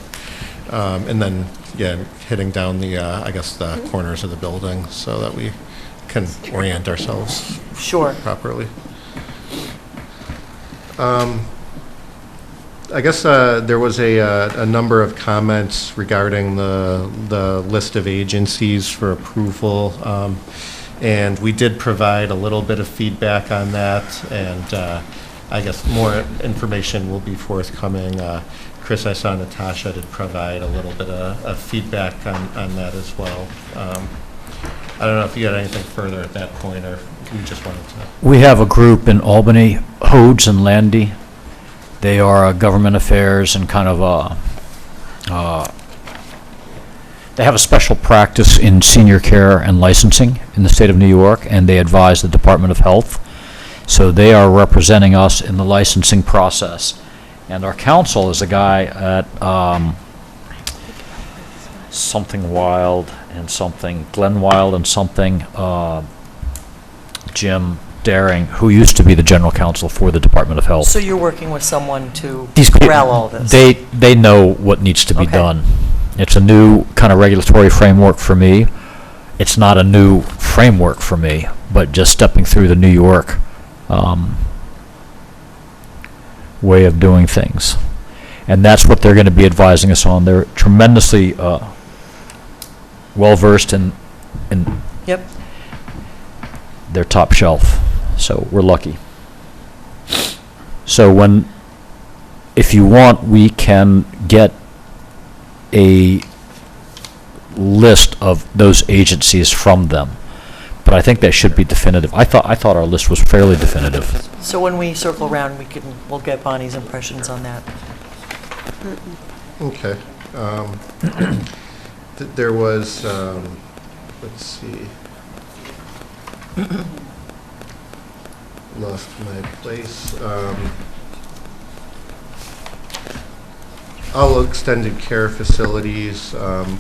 And then, yeah, hitting down the, I guess, the corners of the building so that we can orient ourselves properly. I guess there was a number of comments regarding the list of agencies for approval. And we did provide a little bit of feedback on that, and I guess more information will be forthcoming. Chris, I saw Natasha did provide a little bit of feedback on that as well. I don't know if you had anything further at that point, or if you just wanted to. We have a group in Albany, Hodes and Landy. They are government affairs and kind of they have a special practice in senior care and licensing in the state of New York, and they advise the Department of Health. So they are representing us in the licensing process. And our counsel is a guy at something Wild and something, Glenn Wild and something, Jim Daring, who used to be the general counsel for the Department of Health. So you're working with someone to These corral all this? They know what needs to be Okay. done. It's a new kind of regulatory framework for me. It's not a new framework for me, but just stepping through the New York way of doing things. And that's what they're going to be advising us on. They're tremendously well-versed in Yep. their top shelf, so we're lucky. So if you want, we can get a list of those agencies from them, but I think that should be definitive. I thought our list was fairly definitive. So when we circle around, we'll get Bonnie's impressions on that. Okay. There was, let's see. Lost my place. All extended care facilities.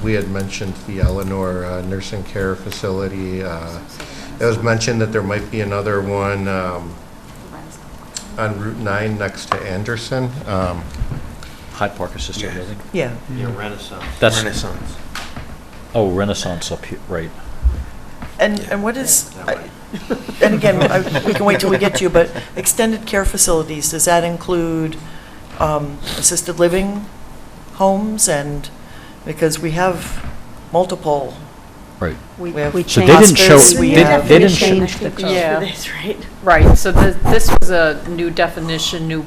We had mentioned the Eleanor nursing care facility. It was mentioned that there might be another one on Route 9 next to Anderson. Hyde Park Assisted Living? Yeah. Yeah, Renaissance. That's Renaissance. Oh, Renaissance up here, right. And what is, and again, we can wait till we get to you, but extended care facilities, does that include assisted living homes? And, because we have multiple. Right. We have So they didn't show, hospice, we have- they didn't change show. the code. Yeah. That's right. Right, so this was a new definition, new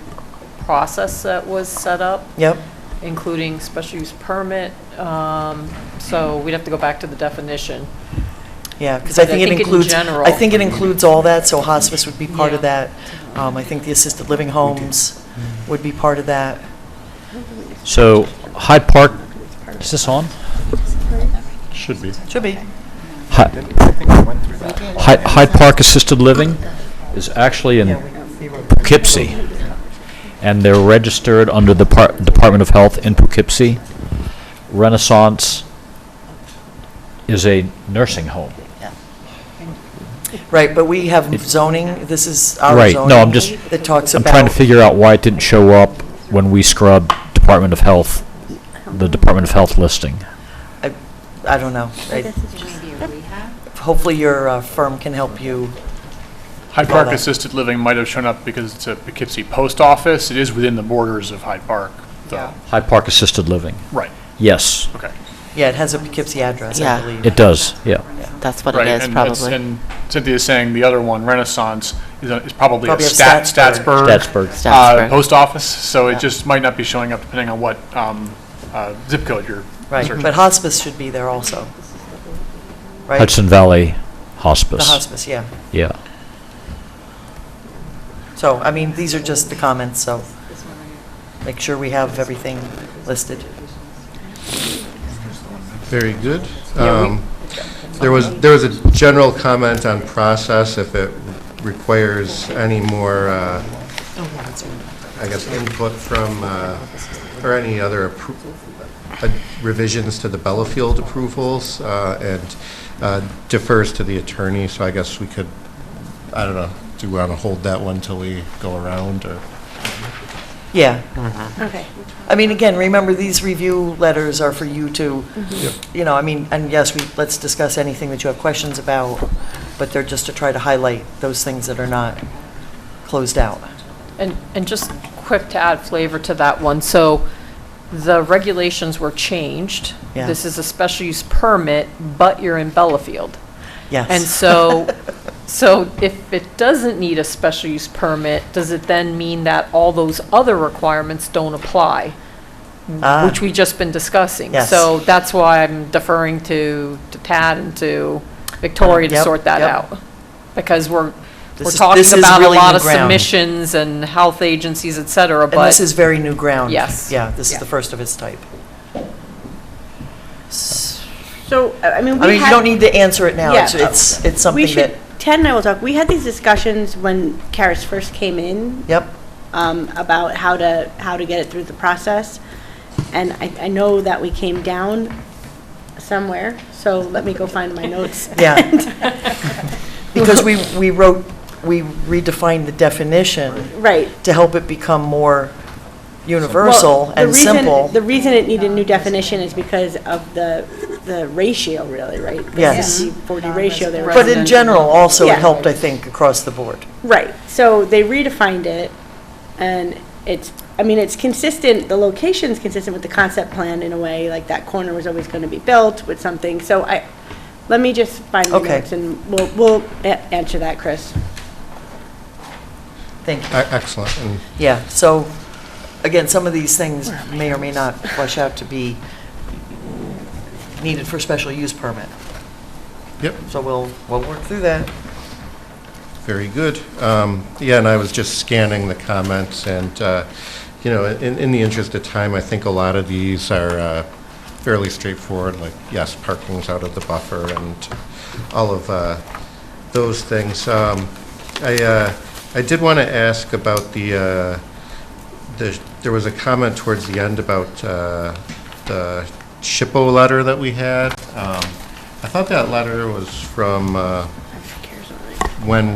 process that was set up. Yep. Including special use permit, so we'd have to go back to the definition. Yeah, because I But think it in includes, general- I think it includes all that, so hospice would be part of that. I think the assisted living homes would be part of that. So Hyde Park, is this on? Should be. Should be. Hyde Park Assisted Living is actually in Poughkeepsie, and they're registered under the Department of Health in Poughkeepsie. Renaissance is a nursing home. Right, but we have zoning, this is our Right, zoning. no, I'm just, That talks I'm about. trying to figure out why it didn't show up when we scrubbed Department of Health, the Department of Health listing. I don't know. Hopefully your firm can help you. Hyde Yeah, Park that- Assisted Living might have shown up because it's a Poughkeepsie post office. It is within the borders of Hyde Park, though. Hyde Park Assisted Living. Right. Yes, Okay. Yeah, it has a Poughkeepsie address, I Yeah. believe. it does, yeah. That's what Right, it is, and it's- probably. And Cynthia's saying the other one, Renaissance, is probably a Probably a Statsburg. Statsburg. Post office, so Yeah. it just might not be showing up depending on what zip code you're Right, searching. but hospice should be there also. Right? Hudson Valley The Hospice. hospice, yeah. Yeah. So, I mean, these are just the comments, so make sure we have everything listed. Very good. There was a general comment on process, if it requires any more, I guess, input from, or any other revisions to the Bellafield approvals, and defers to the attorney, so I guess we could, I don't know, do we want to hold that one till we go around, or? Yeah. Okay. I mean, again, remember, these review letters are for you to, you know, I mean, and yes, let's discuss anything that you have questions about, but they're just to try to highlight those things that are not closed out. And just quick to add flavor to that one, so the regulations were changed. Yeah. This is a special use permit, but you're in Bellafield. Yes. And so, so if it doesn't need a special use permit, does it then mean that all those other requirements don't apply? Ah. Which we just been discussing. Yes. So that's why I'm deferring to Tad and to Victoria to Yep, sort that yep. out. Because we're This talking is about a really lot new of ground. submissions and health agencies, et cetera, but. And this is very new ground. Yes. Yeah, this is Yeah. the first of its type. So, I mean, I mean, you don't need to answer it now. Yeah. It's We something should, that, Ted and I will talk, we had these discussions when Karis first came in. Yep. About how to get it through the process. And I know that we came down somewhere, so let me go find my notes. Yeah. Because we redefined the definition Right. to help it become more universal Well, and simple. The reason it needed a new definition is because of the ratio, really, right? The Yes. 60-40 ratio there. But in general, also, Yeah. it helped, I think, across the board. Right, so they redefined it, and it's consistent, the location's consistent with the concept plan in a way, like that corner was always gonna be built with something, so let me just find my Okay. notes, and we'll answer that, Chris. Thank you. Excellent. And Yeah, so, again, some of these things may or may not flush out to be needed for special use permit. Yep. So we'll work through that. Very good. Yeah, and I was just scanning the comments, and, you know, in the interest of time, I think a lot of these are fairly straightforward, like, yes, parking's out of the buffer, and all of those things. I did want to ask about there was a comment towards the end about the SHPO letter that we had. I thought that letter was from when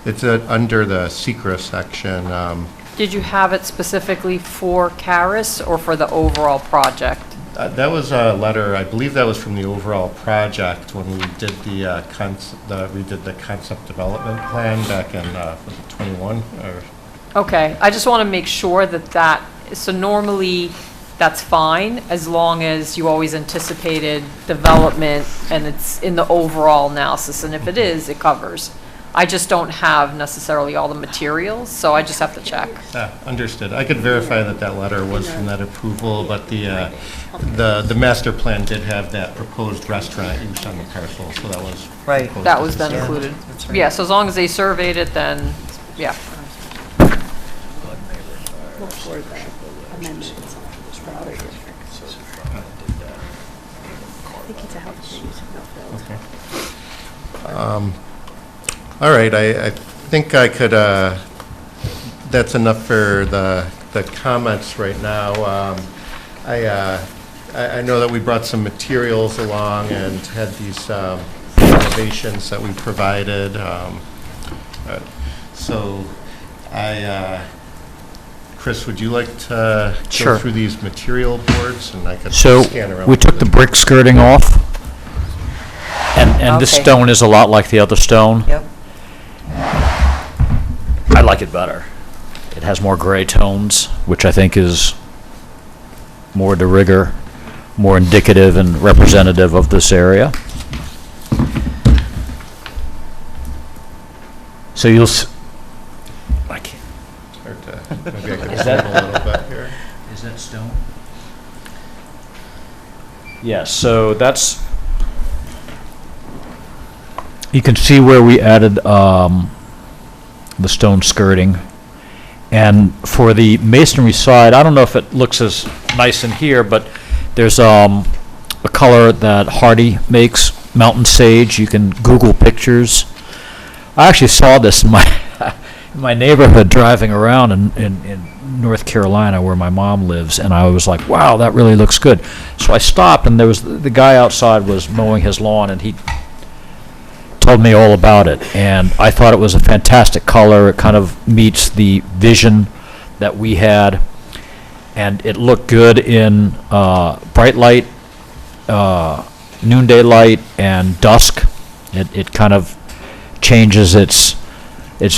it's under the secret section. Did you have it specifically for Karis or for the overall project? That was a letter, I believe that was from the overall project when we did the concept development plan back in, was it 21 or? Okay, I just want to make sure so normally that's fine as long as you always anticipated development and it's in the overall analysis, and if it is, it covers. I just don't have necessarily all the materials, so I just have to check. Understood. I could verify that that letter was from that approval, but the master plan did have that proposed restaurant use on the parcel, so that was. Right. proposed That as was a then separate- included. That's right. Yeah, so as long as they surveyed it, then, yeah. All right, I think I could, that's enough for the comments right now. I know that we brought some materials along and had these elevations that we provided. So Chris, would you like to Sure. go through these material boards, and I could So scan around? we took the brick skirting off, and this Okay. stone is a lot like the other stone. Yep. I like it better. It has more gray tones, which I think is more de rigueur, more indicative and representative of this area. So you'll I can't. Hard to- Maybe I could Is zoom that- a little bit here. Is that stone? Yes, so that's, you can see where we added the stone skirting. And for the masonry side, I don't know if it looks as nice in here, but there's a color that Hyde makes, mountain sage. You can Google pictures. I actually saw this in my neighborhood driving around in North Carolina where my mom lives, and I was like, wow, that really looks good. So I stopped, and there was the guy outside was mowing his lawn, and he told me all about it, and I thought it was a fantastic color. It kind of meets the vision that we had, and it looked good in bright light, noonday light, and dusk. It kind of changes its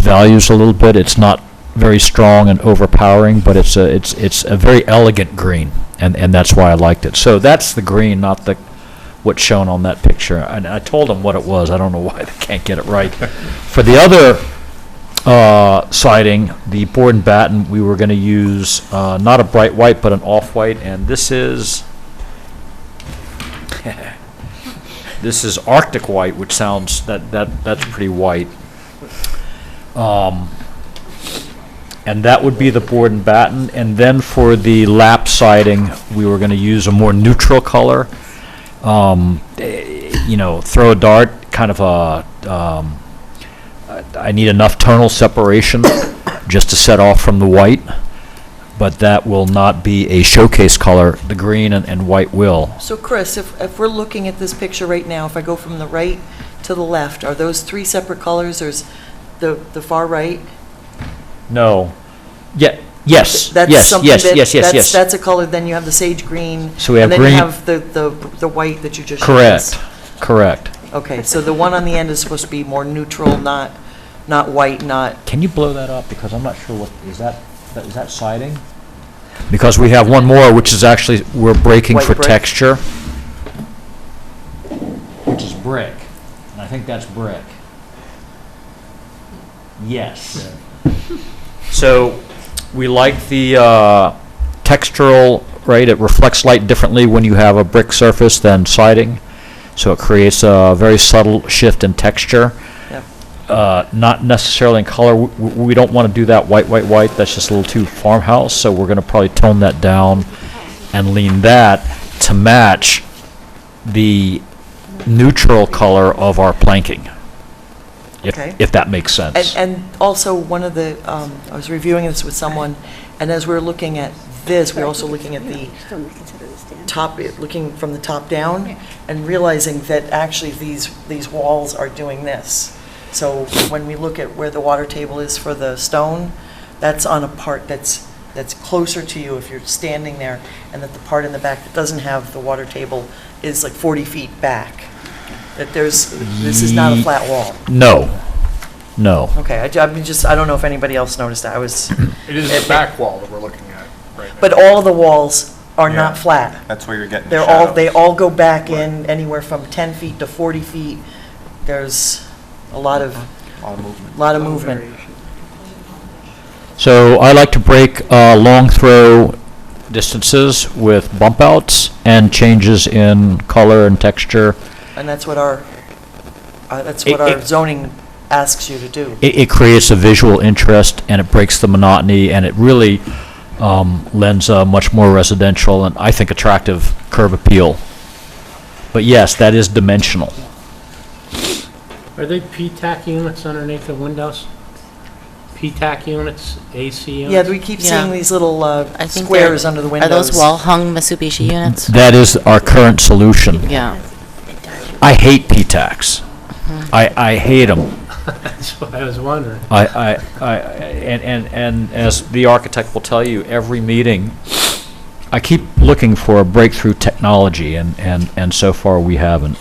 values a little bit. It's not very strong and overpowering, but it's a very elegant green, and that's why I liked it. So that's the green, not the what's shown on that picture. And I told them what it was. I don't know why they can't get it right. For the other siding, the board and batten, we were going to use not a bright white, but an off-white, and this is this is Arctic white, which sounds that's pretty white. And that would be the board and batten. And then for the lap siding, we were going to use a more neutral color. You know, throw a dart, kind of a, I need enough tonal separation just to set off from the white, but that will not be a showcase color. The green and white will. So Chris, if we're looking at this picture right now, if I go from the right to the left, are those three separate colors, or is the far right? No. Yeah. Yes. That's yes. something Yes. that- Yes. Yes. that's- Yes. That's a color, then you have the sage green. So we have and then green- you have the white that you just showed Correct. us. Correct. Okay, so the one on the end is supposed to be more neutral, not white, not, Can you blow that up, because I'm not sure what is that siding? Because we have one more, which is actually we're breaking White for brick? texture, which is brick, and I think that's brick. Yes. So we like the textural, right? It reflects light differently when you have a brick surface than siding, so it creates a very subtle shift in texture. Yep. Not necessarily in color. We don't want to do that white. That's just a little too farmhouse, so we're going to probably tone that down and lean that to match the neutral color of our planking, Okay. if that makes sense. and also one of the, I was reviewing this with someone, and as we're looking at this, we're also looking at the top, looking from the top down, and realizing that actually these walls are doing this. So when we look at where the water table is for the stone, that's on a part that's closer to you if you're standing there, and that the part in the back that doesn't have the water table is like 40 feet back. That this is not a flat wall. No. Okay, I don't know if anybody else noticed that. It is the back wall that we're looking at right now. But all of the walls are Yeah. not flat. That's where you're getting They shadows. all go back in anywhere from 10 feet to 40 feet. There's a lot of movement. So I like to break long throw distances with bump outs and changes in color and texture. And that's what our zoning asks you to do. It creates a visual interest, and it breaks the monotony, and it really lends a much more residential and, I think, attractive curb appeal. But yes, that is dimensional. Are they P-TAC units underneath the windows? P-TAC units, AC units? Yeah, we keep seeing these little I think squares they're- under the Are windows. those wall-hung Mitsubishi units? That is our current solution. Yeah. I hate P-TACs. I hate them. That's what I was wondering. And as the architect will tell you, every meeting, I keep looking for a breakthrough technology, and so far we haven't.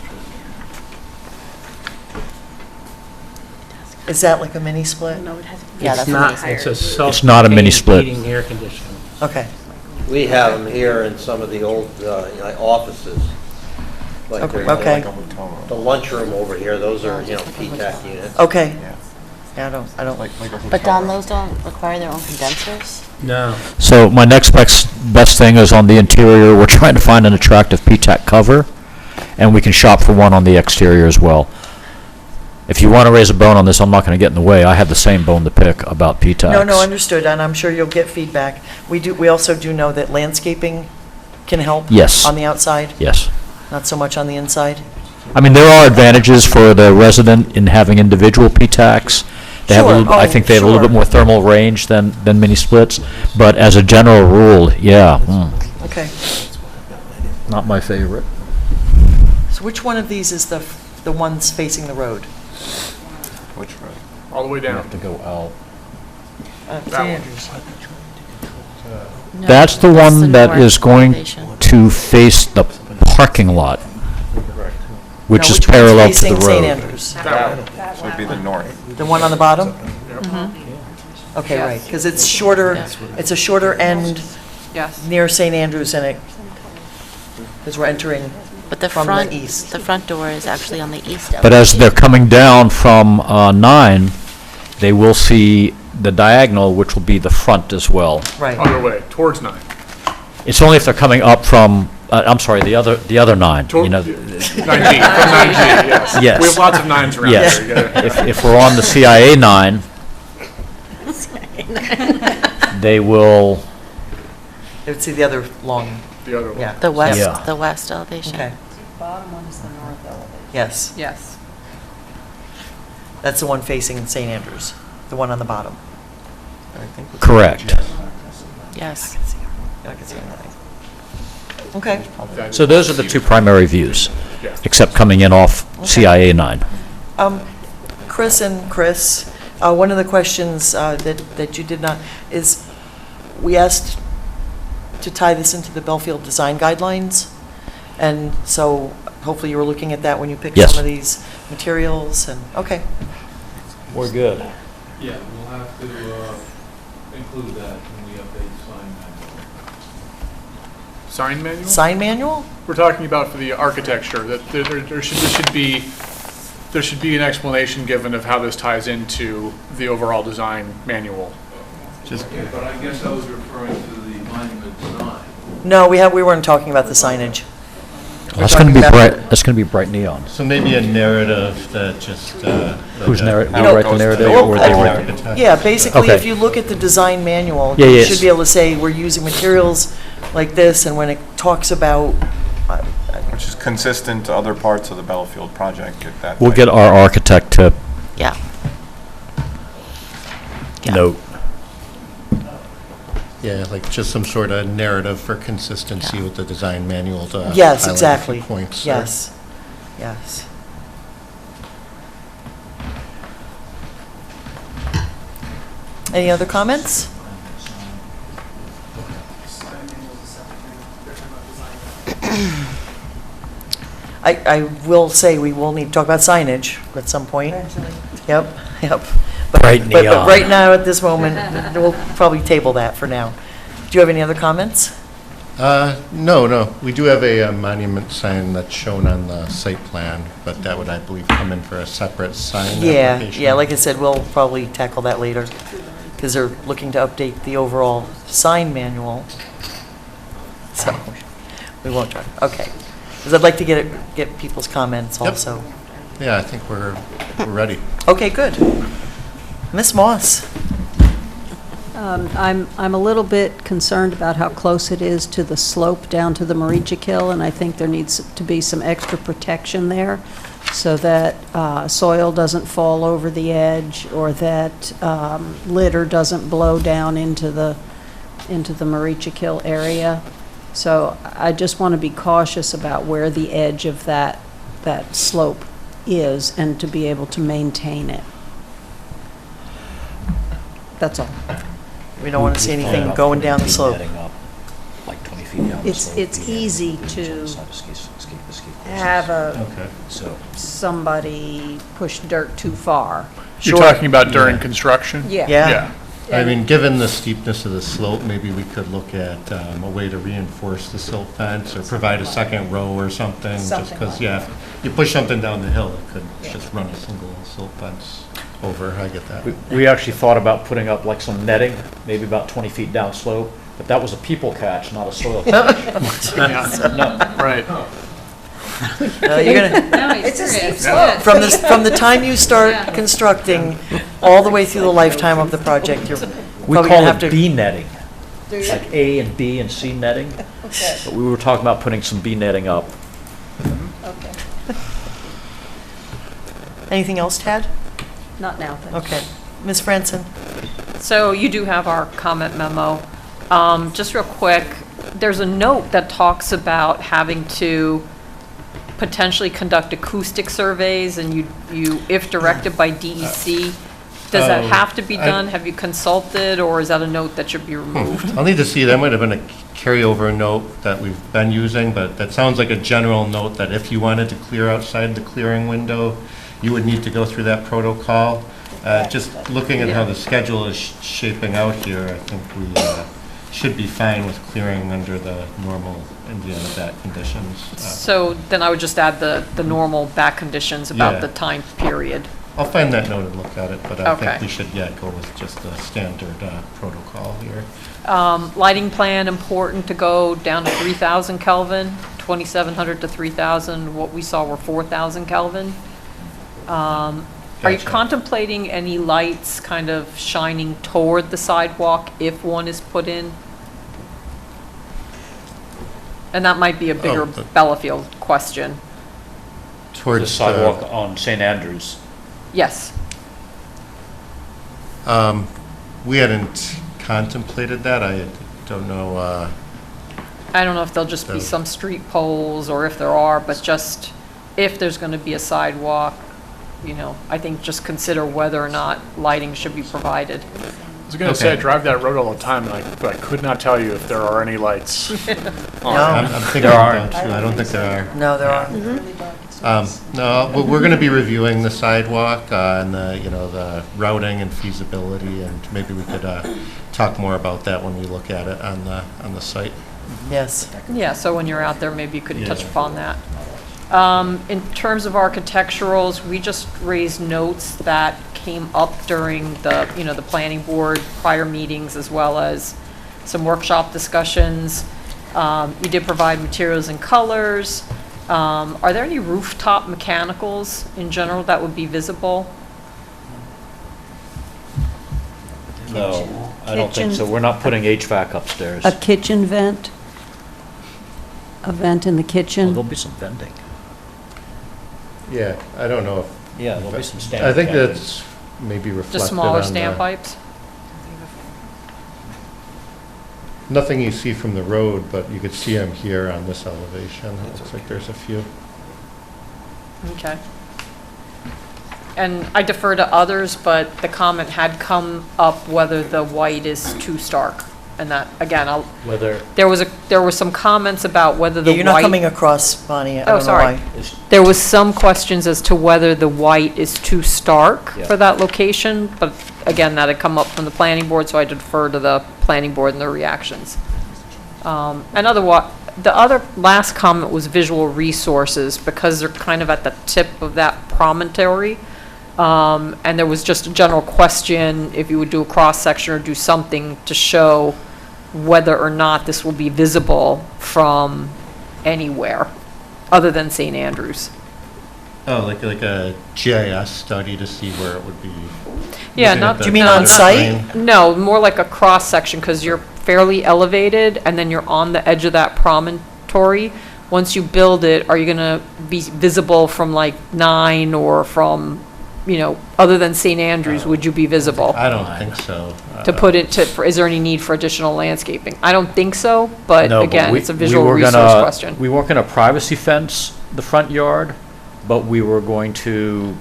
Is that like a mini split? Yeah, It's that's not, what it's a It's not a mini self-contained split. heating, air conditioning. Okay. We have them here in some of the old like offices. Like Okay. there's Okay. the lunchroom over here, those are, P-TAC units. Okay. Yeah, I don't. But Don, those don't require their own condensers? No. So my next best thing is on the interior, we're trying to find an attractive P-TAC cover, and we can shop for one on the exterior as well. If you want to raise a bone on this, I'm not going to get in the way. I have the same bone to pick about P-TACs. No, understood, and I'm sure you'll get feedback. We also do know that landscaping can help. Yes. On the outside, Yes. not so much on the inside. I mean, there are advantages for the resident in having individual P-TACs. They have, Sure. I think they have a little bit Sure. more thermal range than mini splits, but as a general rule, yeah, Okay. not my favorite. So which one of these is the ones facing the road? Which road? All the way You down. have to go out. St. That one. Andrews. No, That's the one that north is going elevation. to face the parking lot, which Now, is which one's parallel to the facing St. road. Andrews? That one. So it'd be the north. The one on the bottom? Mm-hmm. Okay, right, because it's shorter, it's a shorter end Yes. near St. Andrews and because we're entering But the from front, the east. the front door is actually on the east elevation. But as they're coming down from 9, they will see the diagonal, which will be the front as well. Right. Other way, towards 9. It's only if they're coming up from, I'm sorry, the other 9, you know. 9G, from 9G, yes. Yes. We have lots of 9s around Yes. here. You gotta- If we're on the CIA 9, they will, They would see the other long, The other one. yeah. The west, Yeah. the west elevation. Okay, Bottom one is the north elevation. yes. Yes. That's the one facing St. Andrews, the one on the bottom. correct. Yes. Yeah, I can see that. Okay. So those are the two primary views, Yeah. except coming in off CIA 9. Chris and Chris, one of the questions that you did not, is we asked to tie this into the Belfield design guidelines. And so hopefully you were looking at that when you picked Yes. some of these materials and, okay. We're good. Yeah, we'll have to include that when we update the sign manual. Sign manual? Sign manual? We're talking about for the architecture, that there should be an explanation given of how this ties into the overall design manual. Okay, but I guess I was referring to the monument design. No, we weren't talking about the signage. That's going to be bright, that's going to be bright neon. So maybe a narrative that just. Who's narrative? you write the narrative or they write it? Yeah, basically, Okay. if you look at the design manual, Yeah, you yes. should be able to say, we're using materials like this, and when it talks about, Which is consistent to other parts of the Battlefield project. That We'll get our architect to Yeah. note. Yeah, like just some sort of narrative for consistency with the design manual to. yes, highlight a exactly. few points. Yes, yes. Any other comments? I will say we will need to talk about signage at some point. Yep. Bright But neon. right now, at this moment, we'll probably table that for now. Do you have any other comments? No. We do have a monument sign that's shown on the site plan, but that would, I believe, come in for a separate sign application. Yeah, like I said, we'll probably tackle that later, because they're looking to update the overall sign manual. So, we won't try, okay. Because I'd like to get people's comments Yep. also. Yeah, I think we're ready. Okay, good. Miss Moss? I'm a little bit concerned about how close it is to the slope down to the Maricha Kill, and I think there needs to be some extra protection there. so that soil doesn't fall over the edge, or that litter doesn't blow down into the Maricha area. So I just want to be cautious about where the edge of that slope is, and to be able to maintain it. That's all. We don't want to see anything going down the slope. Like 20 feet down the slope. It's easy to have somebody push dirt too far. You're talking about during construction? Yeah. Yeah. I mean, given the steepness of the slope, maybe we could look at a way to reinforce the silt fence or provide a second row or something. Just because, yeah, if you push something down the hill, it could just run a single silt fence over. I get that. We actually thought about putting up like some netting, maybe about 20 feet down slope, but that was a people catch, not a soil catch. Right. You're gonna, It's a steep slope. from the time you start constructing, all the way through the lifetime of the project, you're We probably gonna call have it to. B netting, Do you? like A and B and C netting. Okay. But we were talking about putting some B netting up. Okay. Anything else, Tad? Not now, thanks. Okay. Ms. Franson? So you do have our comment memo. Just real quick, there's a note that talks about having to potentially conduct acoustic surveys, and you, if directed by DEC, does that have to be done? Have you consulted, or is that a note that should be removed? I'll need to see, that might have been a carryover note that we've been using, but that sounds like a general note that if you wanted to clear outside the clearing window, you would need to go through that protocol. Just looking at how the schedule is shaping out here, I think we should be fine with clearing under the normal Indiana bat conditions. So then I would just add the normal back conditions about Yeah. the time period. I'll find that note and look at it, but I Okay. think we should, go with just the standard protocol here. Lighting plan, important to go down to 3,000 Kelvin, 2,700 to 3,000. What we saw were 4,000 Kelvin. Are you Gotcha. contemplating any lights kind of shining toward the sidewalk if one is put in? And that might be a bigger Bellafield question. The Towards sidewalk on St. Andrews. Yes. We hadn't contemplated that. I don't know. I don't know if there'll just be some street poles or if there are, but just if there's going to be a sidewalk, I think just consider whether or not lighting should be provided. I was going to say, I drive that road all the time, and I could not tell you if there are any lights. I'm thinking about that too. I don't think there are. No, there aren't. No, we're going to be reviewing the sidewalk and the routing and feasibility, and maybe we could talk more about that when we look at it on the site. Yes. Yeah, so when you're out there, maybe you could Yeah. touch upon that. In terms of architecturals, we just raised notes that came up during the planning board prior meetings, as well as some workshop discussions. You did provide materials and colors. Are there any rooftop mechanicals in general that would be visible? No, I don't think so. Kitchen. We're not putting HVAC upstairs. A kitchen vent? A vent in the Oh, kitchen? there'll be some vending. Yeah, I don't know if. Yeah, there'll be some standard. I think vending. that's maybe reflected Just smaller on standpipes? Nothing you see from the road, but you could see them here on this elevation. It looks like there's a few. Okay. And I defer to others, but the comment had come up whether the white is too stark. And that, again, Whether, there were some comments about whether the white. You're not coming across, Bonnie. I don't know sorry. why. There was some questions as to whether the white is too stark Yeah. for that location, but again, that had come up from the planning board, so I defer to the planning board and their reactions. The other last comment was visual resources, because they're kind of at the tip of that promontory. And there was just a general question if you would do a cross-section or do something to show whether or not this will be visible from anywhere other than St. Andrews. Oh, like a GIS study to see where it would be. Yeah, looking not. at the Do you mean other on site? plane. No, more like a cross-section, because you're fairly elevated, and then you're on the edge of that promontory once you build it, are you gonna be visible from like 9 or from, other than St. Andrews, would you be visible? I don't think so. To put it is there any need for additional landscaping? I don't think so, but No, again, we- it's a we visual were resource gonna- question. We weren't going to privacy fence the front yard, but we were going to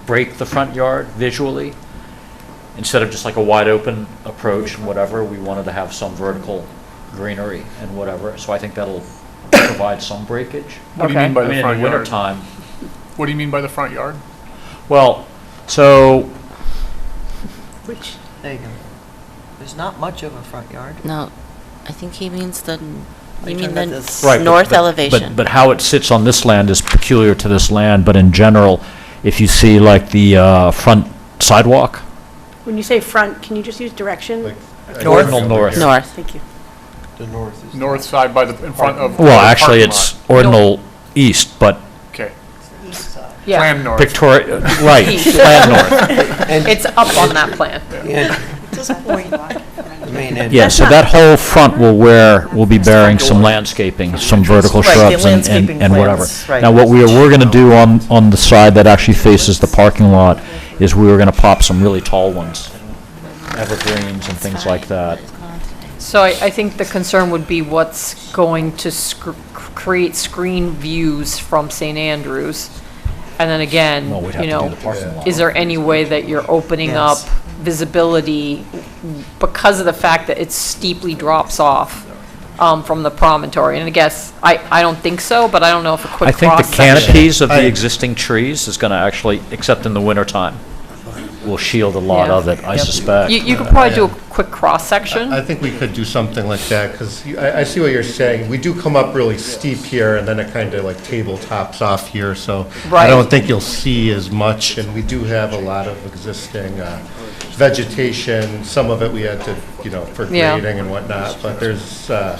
break the front yard visually. Instead of just like a wide open approach and whatever, we wanted to have some vertical greenery and whatever. So I think that'll provide some breakage. What do you mean by the front in the yard? wintertime. What do you mean by the front yard? Well, so There you go. There's not much of a front yard. No, I think he means the, Are you you mean talking the about this? Right, but- north but- elevation. But how it sits on this land is peculiar to this land, but in general, if you see like the front sidewalk, When you say front, can you just use direction? ordinal north. North. Thank you. The north is. North side in front of. Well, the actually, parking it's lot. ordinal east, but Okay. Yeah. Plan north. Victoria, right, plan north. It's up on that plan. The main entrance. Yeah, so that whole front will be bearing some landscaping, some vertical Right, the shrubs and landscaping whatever. plants, right. Now, what we're going to do on the side that actually faces the parking lot is we were going to pop some really tall ones, evergreens and things like that. So I think the concern would be what's going to create screen views from St. Andrews. And then again, Well, we'd have to do the parking lot. is there any way that you're opening up Yes. visibility because of the fact that it steeply drops off from the promontory? And I guess, I don't think so, but I don't know if a quick I think the cross-section- canopies of the existing trees is going to actually, except in the wintertime, will shield a lot Yeah. of it, I suspect. You could probably do a quick cross-section. I think we could do something like that, because I see what you're saying. We do come up really steep here, and then it kind of like tabletops off here, so Right. I don't think you'll see as much, and we do have a lot of existing vegetation. Some of it we had to, for Yeah. grading and whatnot, but there's, a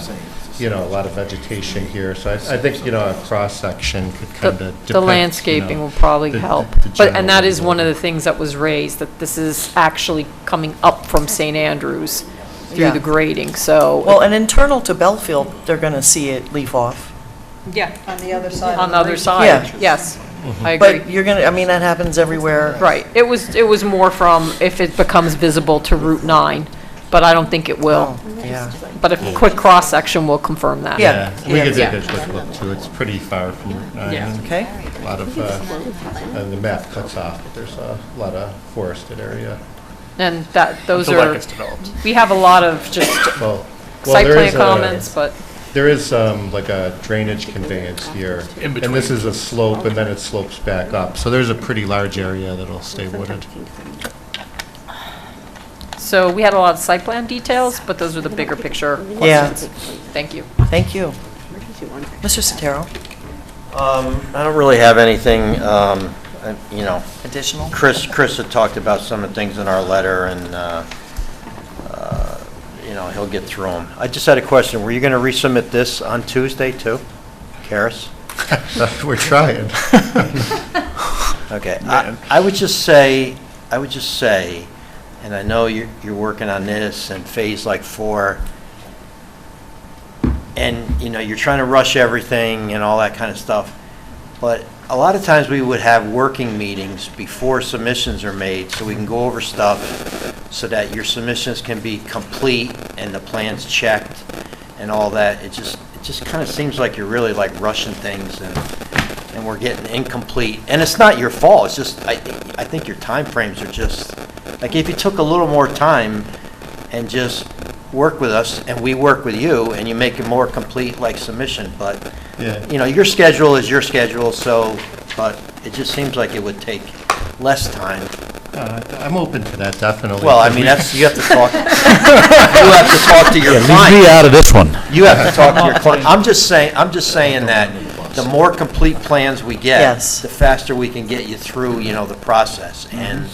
lot of vegetation here, so I think, a cross-section could kind of depict, The landscaping will probably the- help. the But, and that general is one of the things that was raised, that this is actually coming up from St. Andrews through Yeah. the grading, so. Well, and internal to Belfield, they're going to see it leaf off. Yeah. On the other side. On the other side, Yeah. yes, I agree. But you're going to, I mean, that happens everywhere. Right, it was more from if it becomes visible to Route 9, but I don't think it will. Yeah. But a quick cross-section will confirm that. Yeah. We could Yeah. take a quick look too. It's pretty far from Route 9. Yeah. Okay. A lot of, and the map cuts off, but there's a lot of forested area. And those Until that are, gets developed. we have a lot of just Well, site there plan is a- comments, but. There is like a drainage conveyance here. In And this between. is a slope, and then it slopes back up. So there's a pretty large area that'll stay wooded. So we had a lot of site plan details, but those are the bigger picture Yeah. questions. Thank you. Thank you. Mr. Sotero, I don't really have anything, additional? Chris had talked about some of the things in our letter, and, he'll get through them. I just had a question. Were you going to resubmit this on Tuesday, too? Karis? We're trying. Okay. I would just say, and I know you're working on this and phase like 4, and, you're trying to rush everything and all that kind of stuff, but a lot of times we would have working meetings before submissions are made, so we can go over stuff so that your submissions can be complete and the plans checked and all that. It just kind of seems like you're really like rushing things, and we're getting incomplete. And it's not your fault, it's just, I think your timeframes are just, like, if you took a little more time and just work with us, and we work with you, and you make a more complete, like, submission, but, Yeah. your schedule is your schedule, so, but it just seems like it would take less time. I'm open to that, definitely. Well, I mean, you have to talk, you have to talk to your Leave client. me out of this one. You have to talk to your client. I'm just saying that the more complete plans we get, Yes. the faster we can get you through, the process. And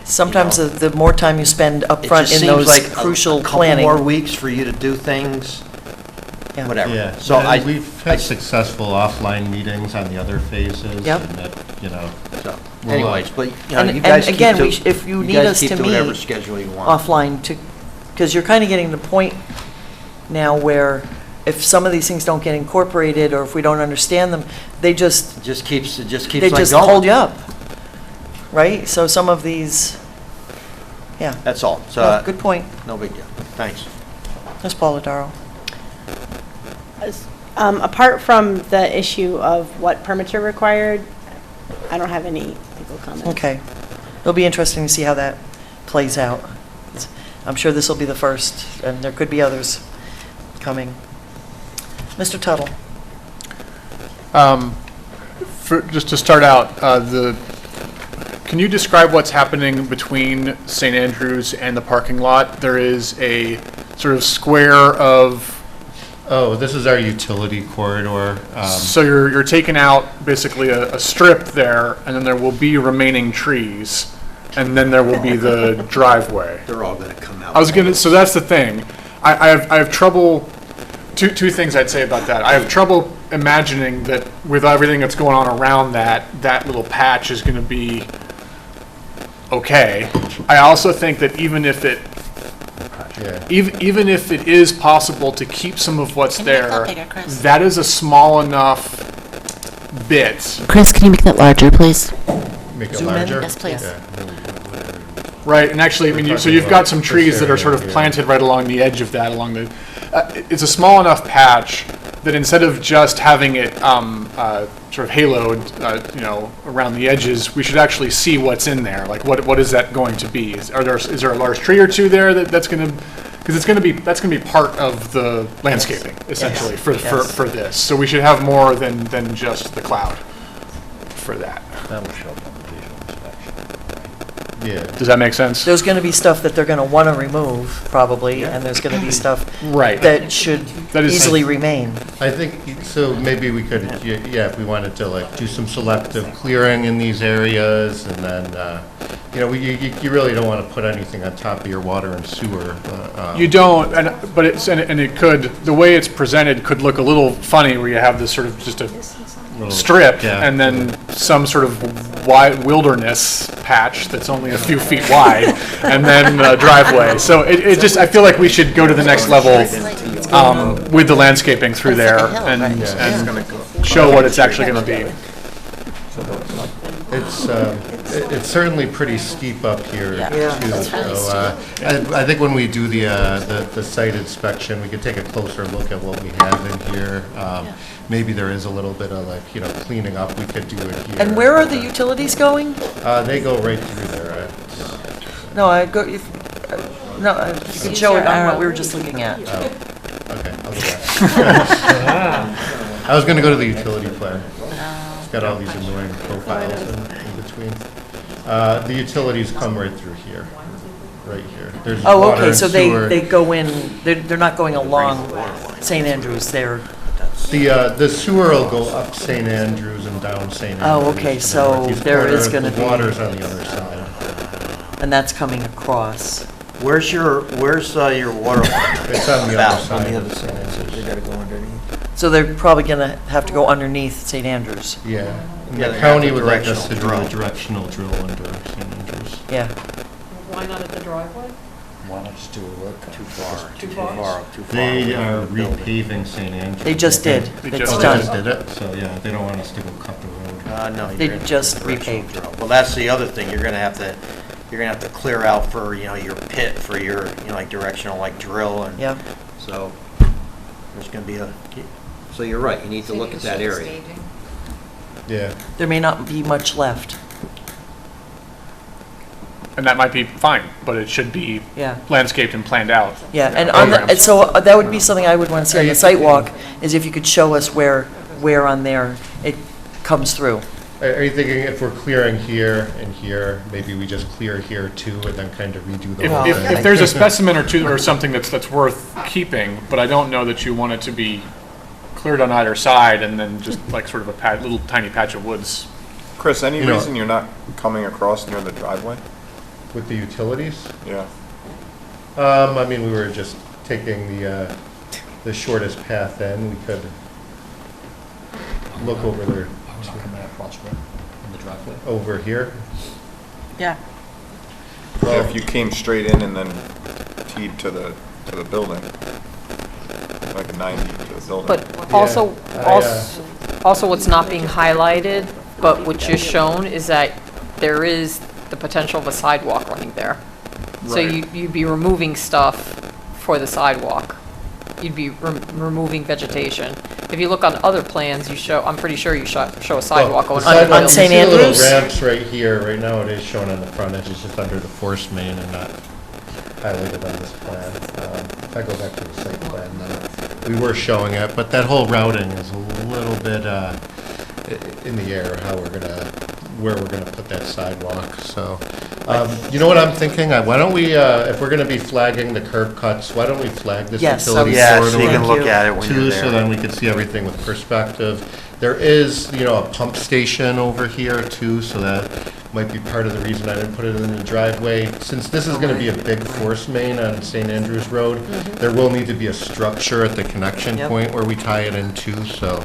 Sometimes the more time you spend up it front just in seems those like crucial a couple planning. more weeks for you to do things, Yeah. whatever. Yeah, So and we've had successful offline meetings on the other phases. Yep. And that, So, we'll, anyways, but, And you guys keep again, to, if you you need guys us keep to to whatever meet schedule you want. offline to, because you're kind of getting to the point now where if some of these things don't get incorporated, or if we don't understand them, they just, It just keeps they like just going. hold you up, right? So some of these, yeah. That's all. So, Yeah, good point. No big deal. Thanks. Ms. Polidoro. Apart from the issue of what permits are required, I don't have any legal comments. Okay. It'll be interesting to see how that plays out. I'm sure this will be the first, and there could be others coming. Mr. Tuttle. Just to start out, can you describe what's happening between St. Andrews and the parking lot? There is a sort of square of... Oh, this is our utility corridor. So you're taking out basically a strip there, and then there will be remaining trees, and then there will be the driveway. They're all going to come out. So that's the thing. I have trouble, two things I'd say about that. I have trouble imagining that with everything that's going on around that little patch is going to be okay. I also think that even if it is possible to keep some of what's Can you make that there, bigger, Chris? that is a small enough bit. Chris, can you make that larger, please? Make it Zoom in? larger? Yes, please. Yeah. Right, and actually, I mean, so you've got some trees that are sort of planted right along the edge of that, it's a small enough patch that instead of just having it sort of haloed, around the edges, we should actually see what's in there. Like, what is that going to be? Is there a large tree or two there that's going to, because that's going to be part of the landscaping essentially for this. So we should have more than just the cloud for that. That'll show up on the visual inspection. Yeah. Does that make sense? There's going to be stuff that they're going to want to remove, probably, and there's going to be stuff that should easily remain. I think, so maybe we could, if we wanted to like do some selective clearing in these areas, and then, you really don't want to put anything on top of your water and sewer. You don't, but it could, the way it's presented could look a little funny where you have this sort of just a strip and then some sort of wide wilderness patch that's only a few feet wide and then a driveway. So it just, I feel like we should go to the next level with the landscaping through there and show what it's actually going to be. It's certainly pretty steep up here too. So I think when we do the site inspection, we could take a closer look at what we have in here. Maybe there is a little bit of cleaning up. We could do it here. And where are the utilities going? They go right through there. You could show it on what we were just looking at. Okay, I'll do that. I was going to go to the utility plan. It's got all these annoying profiles in between. The utilities come right through here, right here. There's water okay, and so sewer. they go in, they're not going along St. Andrews, The sewer will go up St. Andrews and down St. Andrews. Oh, okay, so there is going to be... The water's on the other side. And that's coming across. Where's your water line? It's on the other side. On the other side, so they gotta go underneath. So they're probably going to have to go underneath St. Andrews. Yeah. And Yeah, the they county have the would like us to do directional a directional drill under St. Andrews. Yeah. Why not at the driveway? Why not just do a work? Too far. Too far? They are repaving St. Andrews. They just did. They It's just done. did it, so yeah, they don't want us to go cut the road. No. They you're gonna just do a directional repaved. drill. Well, that's the other thing. You're gonna have to clear out for, your pit for your, directional, drill and. Yep. So there's gonna be so you're right. You need to look at that area. Yeah. There may not be much left. And that might be fine, but it should be landscaped and planned out. Yeah, and Programs. so that would be something I would want to see on the site walk, is if you could show us where on there it comes through. Are you thinking if we're clearing here and here, maybe we just clear here too and then kind of redo the whole thing? If there's a specimen or two or something that's worth keeping, but I don't know that you want it to be cleared on either side and then just sort of a little tiny patch of woods. Chris, any reason you're not coming across near the driveway? With the utilities? Yeah. I mean, we were just taking the shortest path in. We could look over there. I was coming across where? In the driveway? Over here? Yeah. Yeah, if you came straight in and then teed to the building, like a 90 to building. But also, also what's not being highlighted, but which is shown, is that there is the potential of a sidewalk running there. So Right. you'd be removing stuff for the sidewalk. You'd be removing vegetation. If you look on other plans, you show, I'm pretty sure you show a sidewalk going under the building. On St. You see the Andrews? little ramps right here, right now it is shown on the front edge, it's just under the force main and not highlighted on this plan. If I go back to the site plan, we were showing it, but that whole routing is a little bit in the air, where we're gonna put that sidewalk, so. You know what I'm thinking? Why don't we, if we're gonna be flagging the curb cuts, why don't we flag this Yes, utility Yeah, corridor? so you can look at it when you're Too, there. so then we can see everything with perspective. There is, a pump station over here too, so that might be part of the reason I didn't put it in the driveway. Since this is gonna be a big force main on St. Andrews Road, there will need to be a structure at the connection Yep. point where we tie it into, so,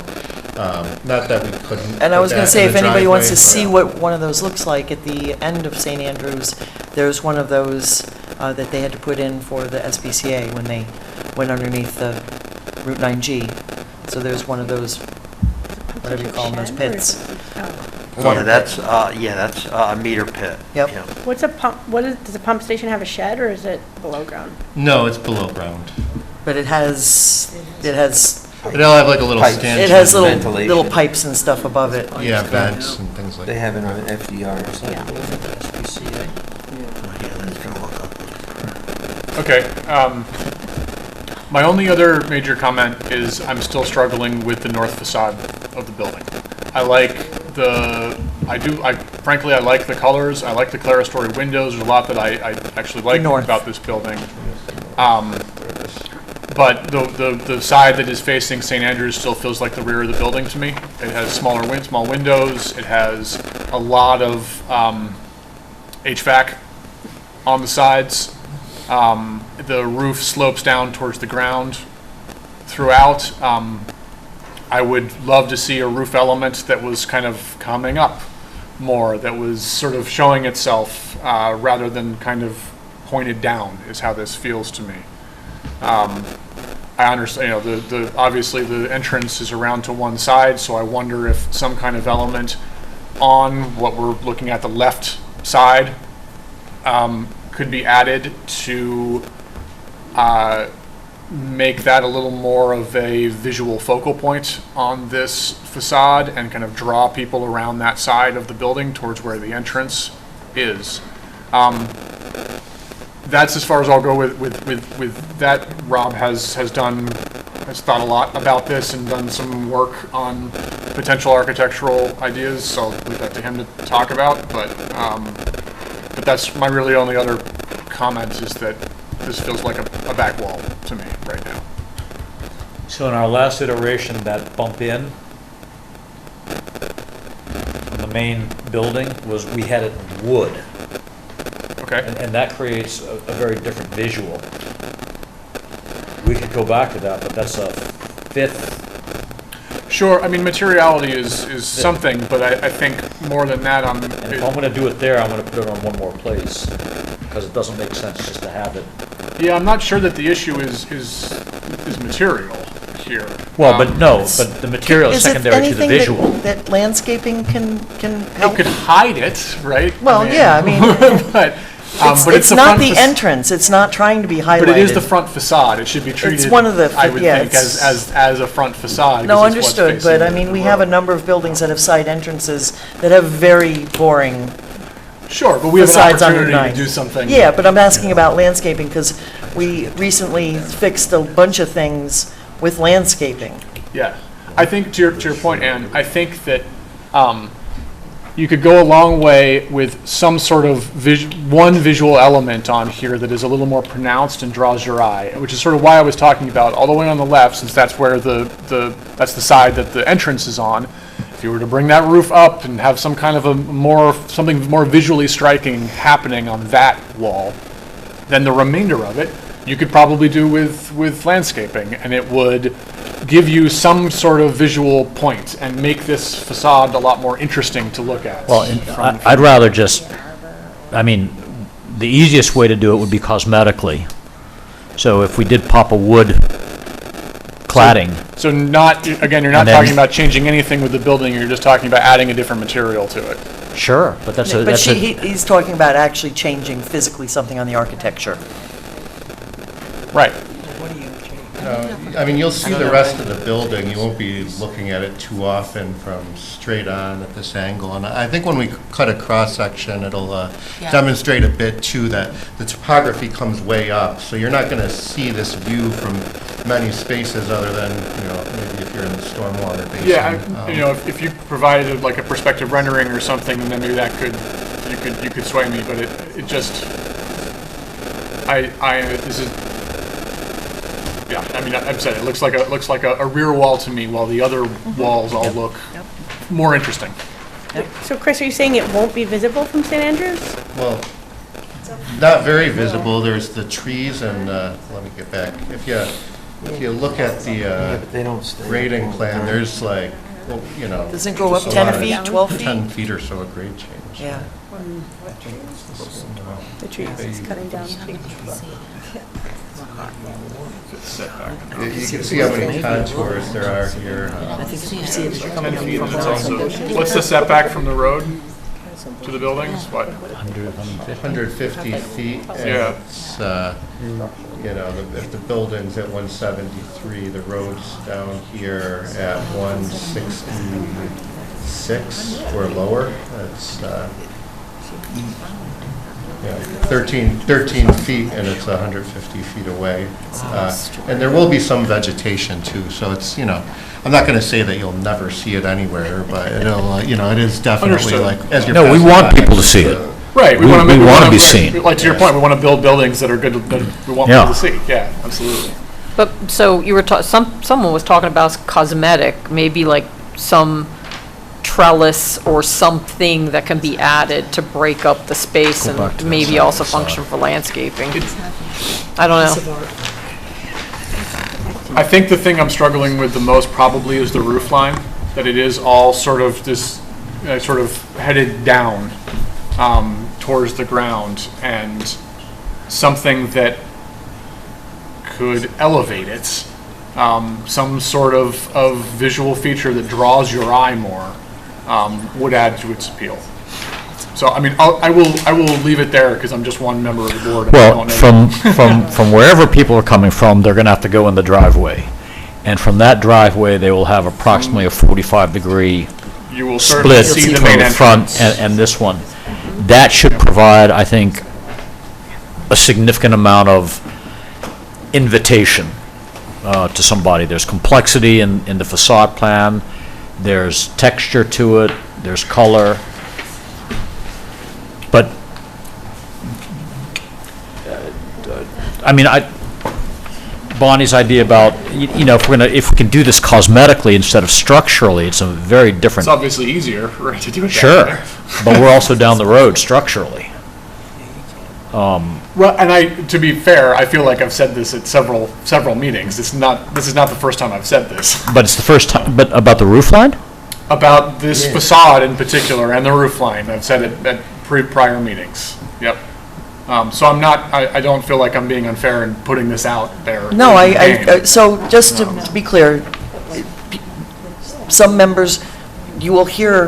not that we couldn't. And I put was going that to say, in if the anybody wants to driveway, see but- what one of those looks like, at the end of St. Andrews, there's one of those that they had to put in for the SPCA when they went underneath the Route 9G. So there's one of those, whatever you call them, those pits. Yeah, that's a meter pit. Yep. Yeah. What's a pump, does a pump station have a shed, or is it below ground? No, it's below ground. But it has It'll have like a little stanchion. It has little Ventilation. pipes and stuff above it. Yeah, vents and things like that. They have it on FDR or something. Okay, my only other major comment is I'm still struggling with the north facade of the building. I frankly, I like the colors, I like the clerestory windows, there's a lot that I actually like north. about this building. But the side that is facing St. Andrews still feels like the rear of the building to me. It has small windows, it has a lot of HVAC on the sides. The roof slopes down towards the ground throughout. I would love to see a roof element that was kind of coming up more, that was sort of showing itself rather than kind of pointed down, is how this feels to me. I understand, obviously the entrance is around to one side, so I wonder if some kind of element on what we're looking at the left side could be added to make that a little more of a visual focal point on this facade and kind of draw people around that side of the building towards where the entrance is. That's as far as I'll go with that. Rob has thought a lot about this and done some work on potential architectural ideas, so I'll leave that to him to talk about, but that's my really only other comment, is that this feels like a back wall to me right now. So in our last iteration, that bump in from the main building we had it in wood. Okay. And that creates a very different visual. We could go back to that, but that's a fifth. Sure, I mean, materiality is something, but I think more than that, And if I'm gonna do it there, I'm gonna put it on one more place, because it doesn't make sense just to have it. yeah, I'm not sure that the issue is material here. Well, but the material is Is it secondary to the anything visual. that landscaping can help? It could hide it, right? Well, yeah, I mean, but it's it's the not front the fac- entrance, it's not trying to be highlighted. But it is the front facade. It should be treated, one of the, I would yeah, think, it's- as a front facade. No, 'cause it's what's understood, but facing I mean, the we have a road. number of buildings that have side entrances that have very boring Sure, but we have an facades on Route opportunity 9. to do something. Yeah, but I'm asking about landscaping, because we recently fixed a bunch of things with landscaping. Yeah, I think to your point, Ann, I think that you could go a long way with some sort of one visual element on here that is a little more pronounced and draws your eye, which is sort of why I was talking about all the way on the left, since that's where that's the side that the entrance is on. If you were to bring that roof up and have some kind of something more visually striking happening on that wall, then the remainder of it you could probably do with landscaping, and it would give you some sort of visual point and make this facade a lot more interesting to look at. Well, I'd rather just, I mean, the easiest way to do it would be cosmetically. So if we did pop a wood cladding. So not, again, you're not And then- talking about changing anything with the building, you're just talking about adding a different material to it. Sure, but that's a, But that's a, he's talking about actually changing physically something on the architecture. Right. I mean, you'll see the rest of the building, you won't be looking at it too often from straight on at this angle. And I think when we cut a cross-section, it'll demonstrate a bit too that the topography comes way up. So you're not going to see this view from many spaces other than, maybe if you're in the stormwater basin. Yeah, if you provided like a perspective rendering or something, then maybe that you could sway me, but it just, this is, yeah, I mean, I've said it looks like a rear wall to me, while the other walls all look more interesting. So Chris, are you saying it won't be visible from St. Andrews? Well, not very visible. There's the trees and, let me get back. If you look at the grading plan, there's like, Does it go up there's a 10 lot of- feet, 12 feet? 10 feet or so of grade change. Yeah. The trees, it's cutting down. You can see how many contours there are here. I think you see it as you're coming up from It's the also, what's the setback from the road to the buildings? What? 150 feet. And Yeah. it's, if the building's at 173, the road's down here at 166 or lower. That's 13 feet, and it's 150 feet away. And there will be some vegetation too, so it's, I'm not going to say that you'll never see it anywhere, but it'll, it is definitely Understood. like, as you're no, we passing want by, people to it's, see it. Right, We want to be right, seen. Like to your point, we want to build buildings that are good, that we want Yeah. people to see. Yeah, absolutely. But, so you were, someone was talking about cosmetic, maybe like some trellis or something that can be added to break up the space Go back and to that maybe side also of the function for landscaping. I don't know. I think the thing I'm struggling with the most probably is the roof line, that it is all sort of this, sort of headed down towards the ground, and something that could elevate it, some sort of visual feature that draws your eye more, would add to its appeal. So, I mean, I will leave it there because I'm just one member of the board. And I Well, don't know. from wherever people are coming from, they're going to have to go in the driveway. And from that driveway, they will have approximately a 45-degree You will certainly split see the main between the front entrance. and this one. That should provide, I think, a significant amount of invitation to somebody. There's complexity in the facade plan, there's texture to it, there's color. But, I mean, Bonnie's idea about, if we can do this cosmetically instead of structurally, it's a very different. It's obviously easier, right, to do it that Sure, way. but we're also down the road structurally. Well, and to be fair, I feel like I've said this at several meetings. This is not the first time I've said this. But it's the first time, but about the roof line? About this facade in particular and the roof line. I've said it at prior meetings. Yep. So I don't feel like I'm being unfair in putting this out there. No, in vain. so just to be clear, some members, you will hear,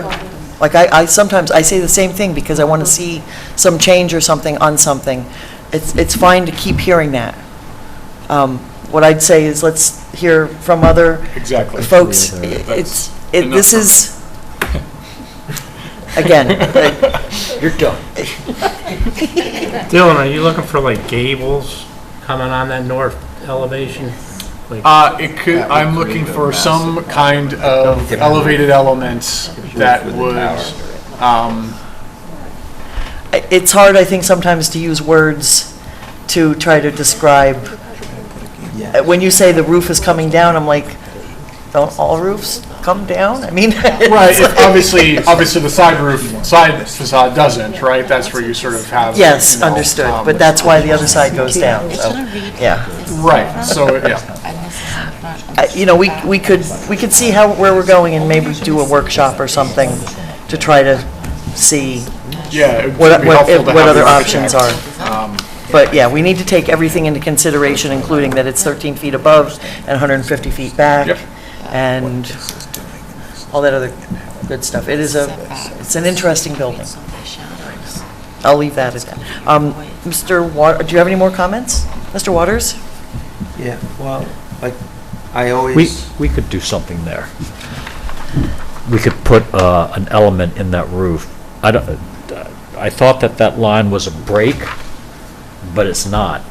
like I sometimes, I say the same thing because I want to see some change or something on something. It's fine to keep hearing that. What I'd say is let's hear from other Exactly. folks. That's This is, again, You're done. Dylan, are you looking for like gables coming on that north elevation? Like, I'm looking for some kind of elevated elements that would, it's hard, I think, sometimes to use words to try to describe. When you say the roof is coming down, I'm like, don't all roofs come down? I mean. right, obviously the side facade doesn't, right? That's where you sort of have. Yes, understood, but that's why the other side goes down, so, yeah. Right, so, yeah. We could see where we're going and maybe do a workshop or something to try to see Yeah, it would what be helpful to have other the options are. architect, But yeah, we need to take everything into consideration, including that it's 13 feet above and 150 feet back. Yep. And all that other good stuff. It's an interesting building. I'll leave that at that. Do you have any more comments? Mr. Waters? Yeah, well, like, I always... We could do something there. We could put an element in that roof. I thought that line was a break, but it's not.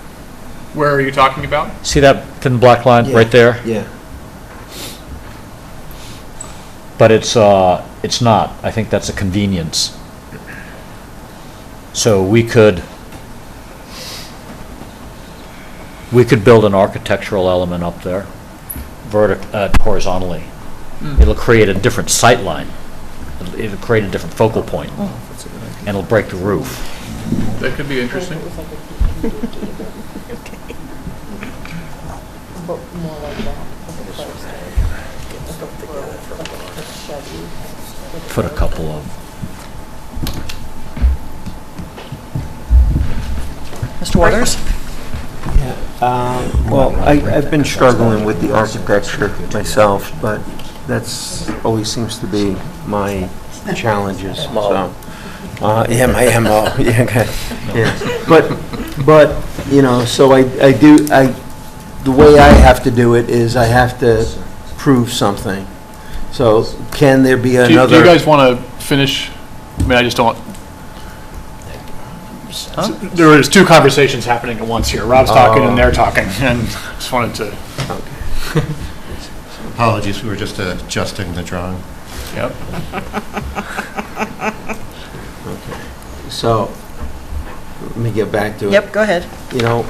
Where are you talking about? See that thin black line right there? Yeah. But it's not. I think that's a convenience. So we could build an architectural element up there, horizontally. It'll create a different sight line. It'll create a different focal point, and it'll break the roof. That could be interesting. Put a couple of. Mr. Waters? Yeah, well, I've been struggling with the architecture myself, but that's always seems to be my challenges, so. Yeah, my MO, yeah, okay, yeah. But, you know, so the way I have to do it is I have to prove something. So can there be another? Do you guys want to finish? I mean, I just don't. There was two conversations happening at once here. Rob's talking and they're talking, and just wanted to. Okay. Apologies, we were just adjusting the drawing. Yep. Okay. So let me get back to it. Yep, go ahead. You know,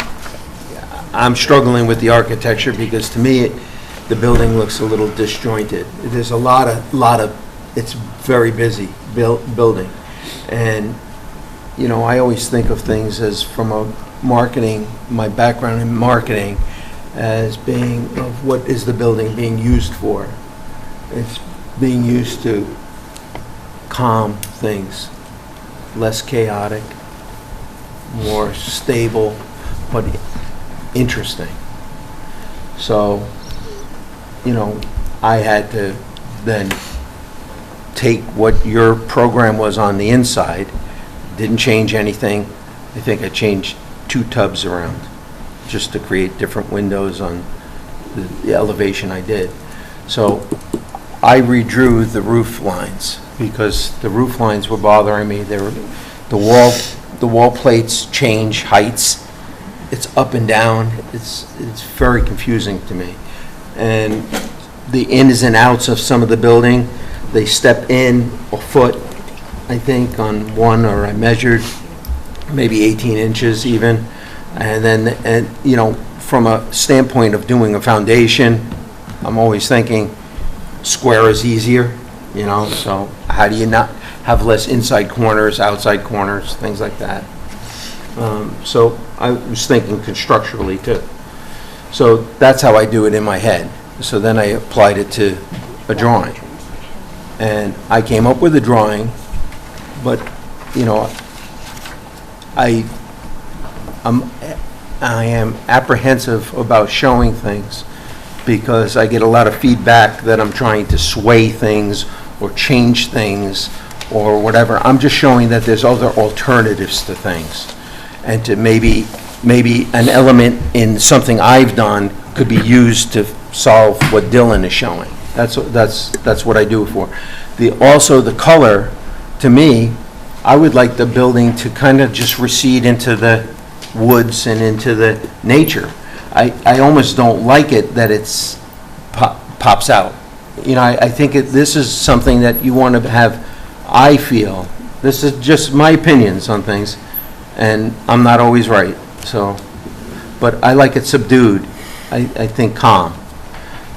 I'm struggling with the architecture because to me, the building looks a little disjointed. There's a lot of, it's very busy building. And, you know, I always think of things as from a marketing, my background in marketing, as being of what is the building being used for. It's being used to calm things, less chaotic, more stable, but interesting. So, you know, I had to then take what your program was on the inside, didn't change anything. I think I changed 2 tubs around just to create different windows on the elevation I did. So I redrew the roof lines because the roof lines were bothering me. They were, the wall plates change heights. It's up and down. It's very confusing to me. And the ins and outs of some of the building, they step in a foot, I think, on one, or I measured maybe 18 inches even. And then, you know, from a standpoint of doing a foundation, I'm always thinking square is easier, you know, so how do you not have less inside corners, outside corners, things like that. So I was thinking constructurally too. So that's how I do it in my head. So then I applied it to a drawing. And I came up with a drawing, but, you know, I am apprehensive about showing things because I get a lot of feedback that I'm trying to sway things or change things or whatever. I'm just showing that there's other alternatives to things, and to maybe an element in something I've done could be used to solve what Dylan is showing. That's what I do it for. Also the color, to me, I would like the building to kind of just recede into the woods and into the nature. I almost don't like it that it's pops out. You know, I think this is something that you want to have. I feel, this is just my opinions on things, and I'm not always right, so, but I like it subdued. I think calm.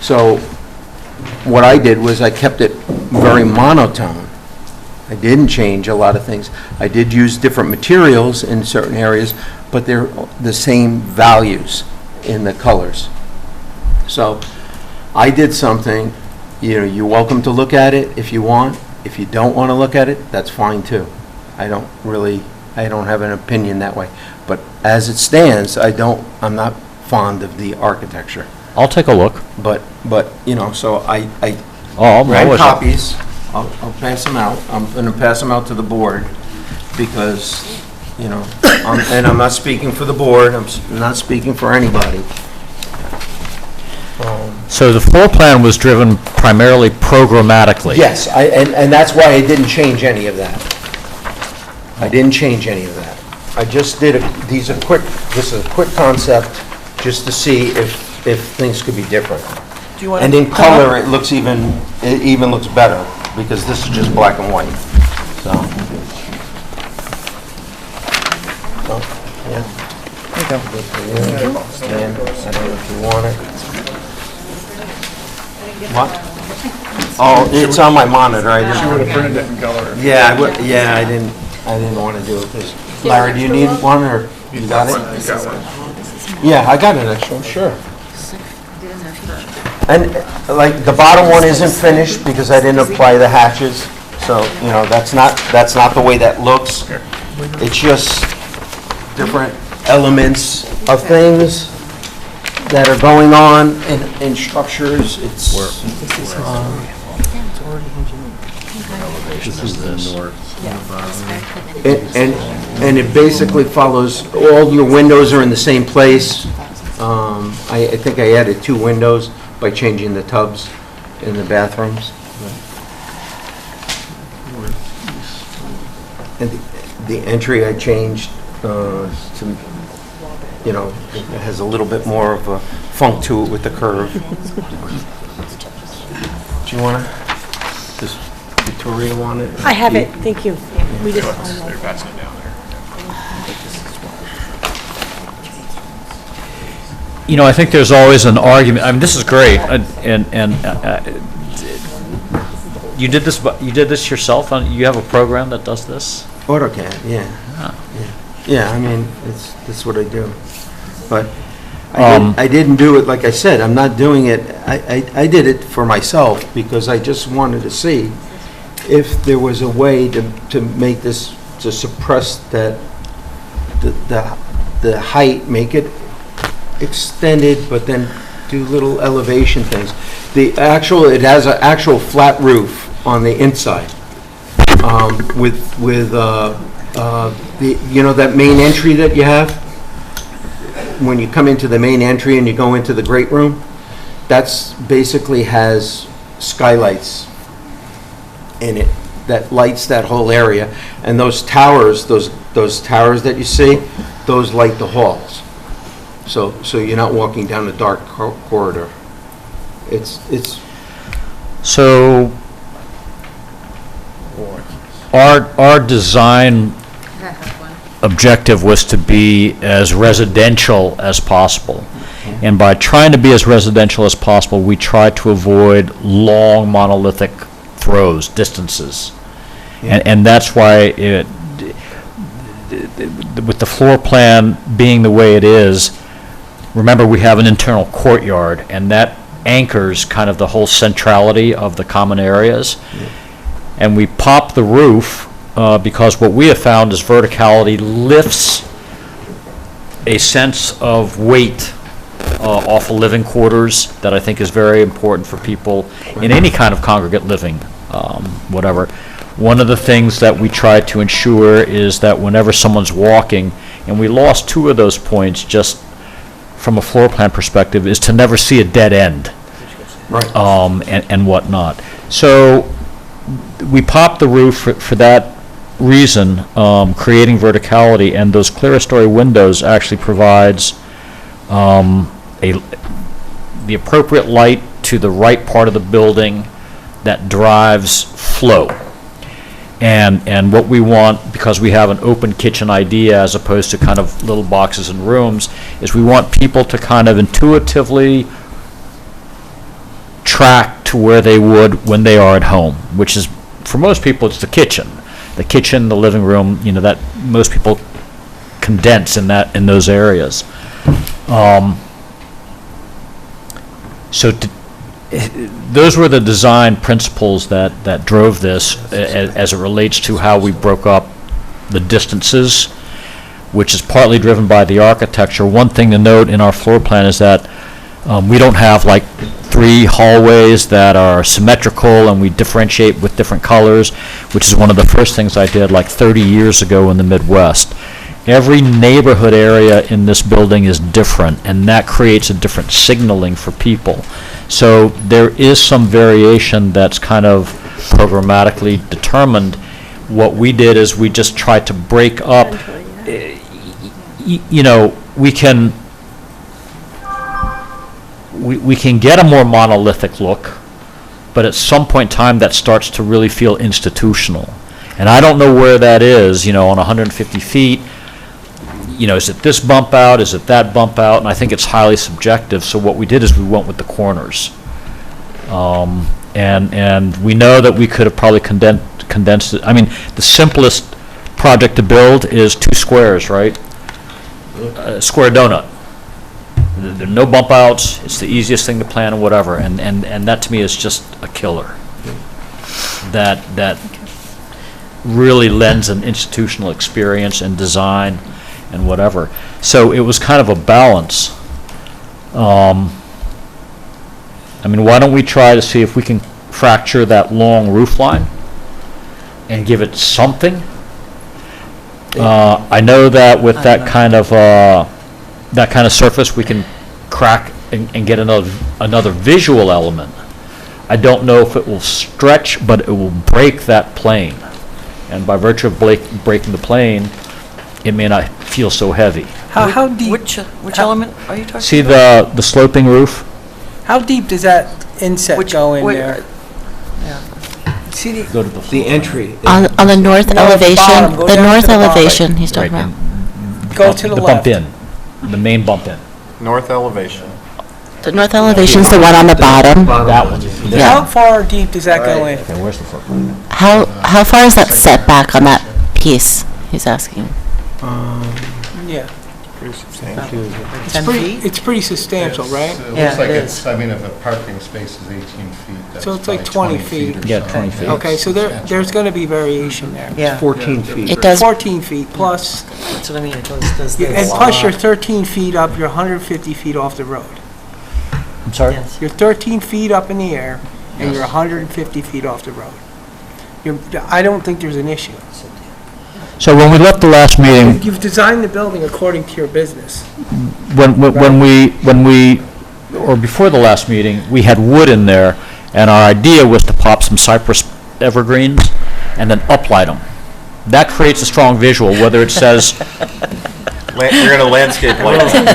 So what I did was I kept it very monotone. I didn't change a lot of things. I did use different materials in certain areas, but they're the same values in the colors. So I did something, you know, you're welcome to look at it if you want. If you don't want to look at it, that's fine too. I don't really I don't have an opinion that way. But as it stands, I'm not fond of the architecture. I'll take a look. But, you know, so I Oh, ran always- copies. I'll pass them out. I'm going to pass them out to the board because, you know, and I'm not speaking for the board. Not speaking for anybody. So the floor plan was driven primarily programmatically? Yes, and that's why I didn't change any of that. I didn't change any of that. I just did, this is a quick concept, just to see if things could be different. Do you want And in color, it even looks better, because this is just black and white, so. Yeah. There you go. And I don't know if you want it. What? Oh, it's on my monitor, I didn't. She would have printed it in color. Yeah, I didn't want to do it, because, Larry, do you need one, or you got it? You got one. Yeah, I got an extra one, sure. And, like, the bottom one isn't finished, because I didn't apply the hatches, so, you know, that's not the way that looks. It's just different elements of things that are going on in structures. It's, This is the north. and it basically follows, all your windows are in the same place. I think I added 2 windows by changing the tubs in the bathrooms. And the entry I changed to, you know, it has a little bit more of a funk to it with the curve. Do you want to, does Victoria want it? I have it, thank you. We just, They're passing it down there. You know, I think there's always an argument, I mean, this is great, you did this yourself, you have a program that does this? AutoCAD, yeah. Ah. Yeah, I mean, that's what I do. But I didn't do it, like I said, I'm not doing it, I did it for myself because I just wanted to see if there was a way to make this, to suppress that, the height, make it extended, but then do little elevation things. It has an actual flat roof on the inside, with you know, that main entry that you have? When you come into the main entry and you go into the great room, that's basically has skylights in it that lights that whole area. And those towers, those towers that you see, those light the halls. So you're not walking down a dark corridor. It's So, our design objective was to be as residential as possible. And by trying to be as residential as possible, we tried to avoid long monolithic throws, distances. And that's why with the floor plan being the way it is, remember we have an internal courtyard, and that anchors kind of the whole centrality of the common areas. And we pop the roof because what we have found is verticality lifts a sense of weight off of living quarters that I think is very important for people in any kind of congregate living, whatever. One of the things that we try to ensure is that whenever someone's walking, and we lost 2 of those points just from a floor plan perspective, is to never see a dead end, right. And whatnot. So we popped the roof for that reason, creating verticality, and those clerestory windows actually provides the appropriate light to the right part of the building that drives flow. And what we want, because we have an open kitchen idea as opposed to kind of little boxes and rooms, is we want people to kind of intuitively track to where they would when they are at home, which is, for most people, it's the kitchen. The kitchen, the living room, you know, that most people condense in those areas. Those were the design principles that drove this as it relates to how we broke up the distances, which is partly driven by the architecture. One thing to note in our floor plan is that we don't have like 3 hallways that are symmetrical and we differentiate with different colors, which is one of the first things I did like 30 years ago in the Midwest. Every neighborhood area in this building is different, and that creates a different signaling for people. So there is some variation that's kind of programmatically determined. What we did is we just tried to break up, you know, we can get a more monolithic look, but at some point in time that starts to really feel institutional. And I don't know where that is, you know, on 150 feet. You know, is it this bump out, is it that bump out? And I think it's highly subjective. So what we did is we went with the corners. And we know that we could have probably condensed it. I mean, the simplest project to build is 2 squares, right? A square donut. There are no bump outs. It's the easiest thing to plan and whatever. And that to me is just a killer. That really lends an institutional experience and design and whatever. So it was kind of a balance. I mean, why don't we try to see if we can fracture that long roof line and give it something? I know that with that kind of surface, we can crack and get another visual element. I don't know if it will stretch, but it will break that plane. And by virtue of breaking the plane, it may not feel so heavy. How deep? Which element are you talking See about? the sloping roof? How deep does that inset go in wait, there? See Go to The entry. On the north No, at the elevation, bottom, go the down north to the bottom. elevation he's talking Right, about. Go to the bump left. in, the main bump in. North elevation. The north elevation's the one on the bottom. That one. How far deep does that go in? Okay, where's the footprint? How far is that setback on that piece, he's asking? Yeah. Pretty substantial. It's pretty substantial, right? It Yeah, looks like it it's, I mean, if a parking space is 18 feet, that's So it's like probably 20 feet. or Yeah, so. 20 feet. Okay, so there's going to be variation there. Yeah, 14 feet. It does, 14 feet plus, that's what I mean, it does and this. plus you're 13 feet up, you're 150 feet off the road. I'm sorry? Yes. You're 13 feet up in the air, and you're 150 feet off the road. I don't think there's an issue. So when we left the last meeting, You've designed the building according to your business. when we, or before the last meeting, we had wood in there, and our idea was to pop some cypress evergreens and then uplight them. That creates a strong visual, whether it says, You're gonna landscape light them.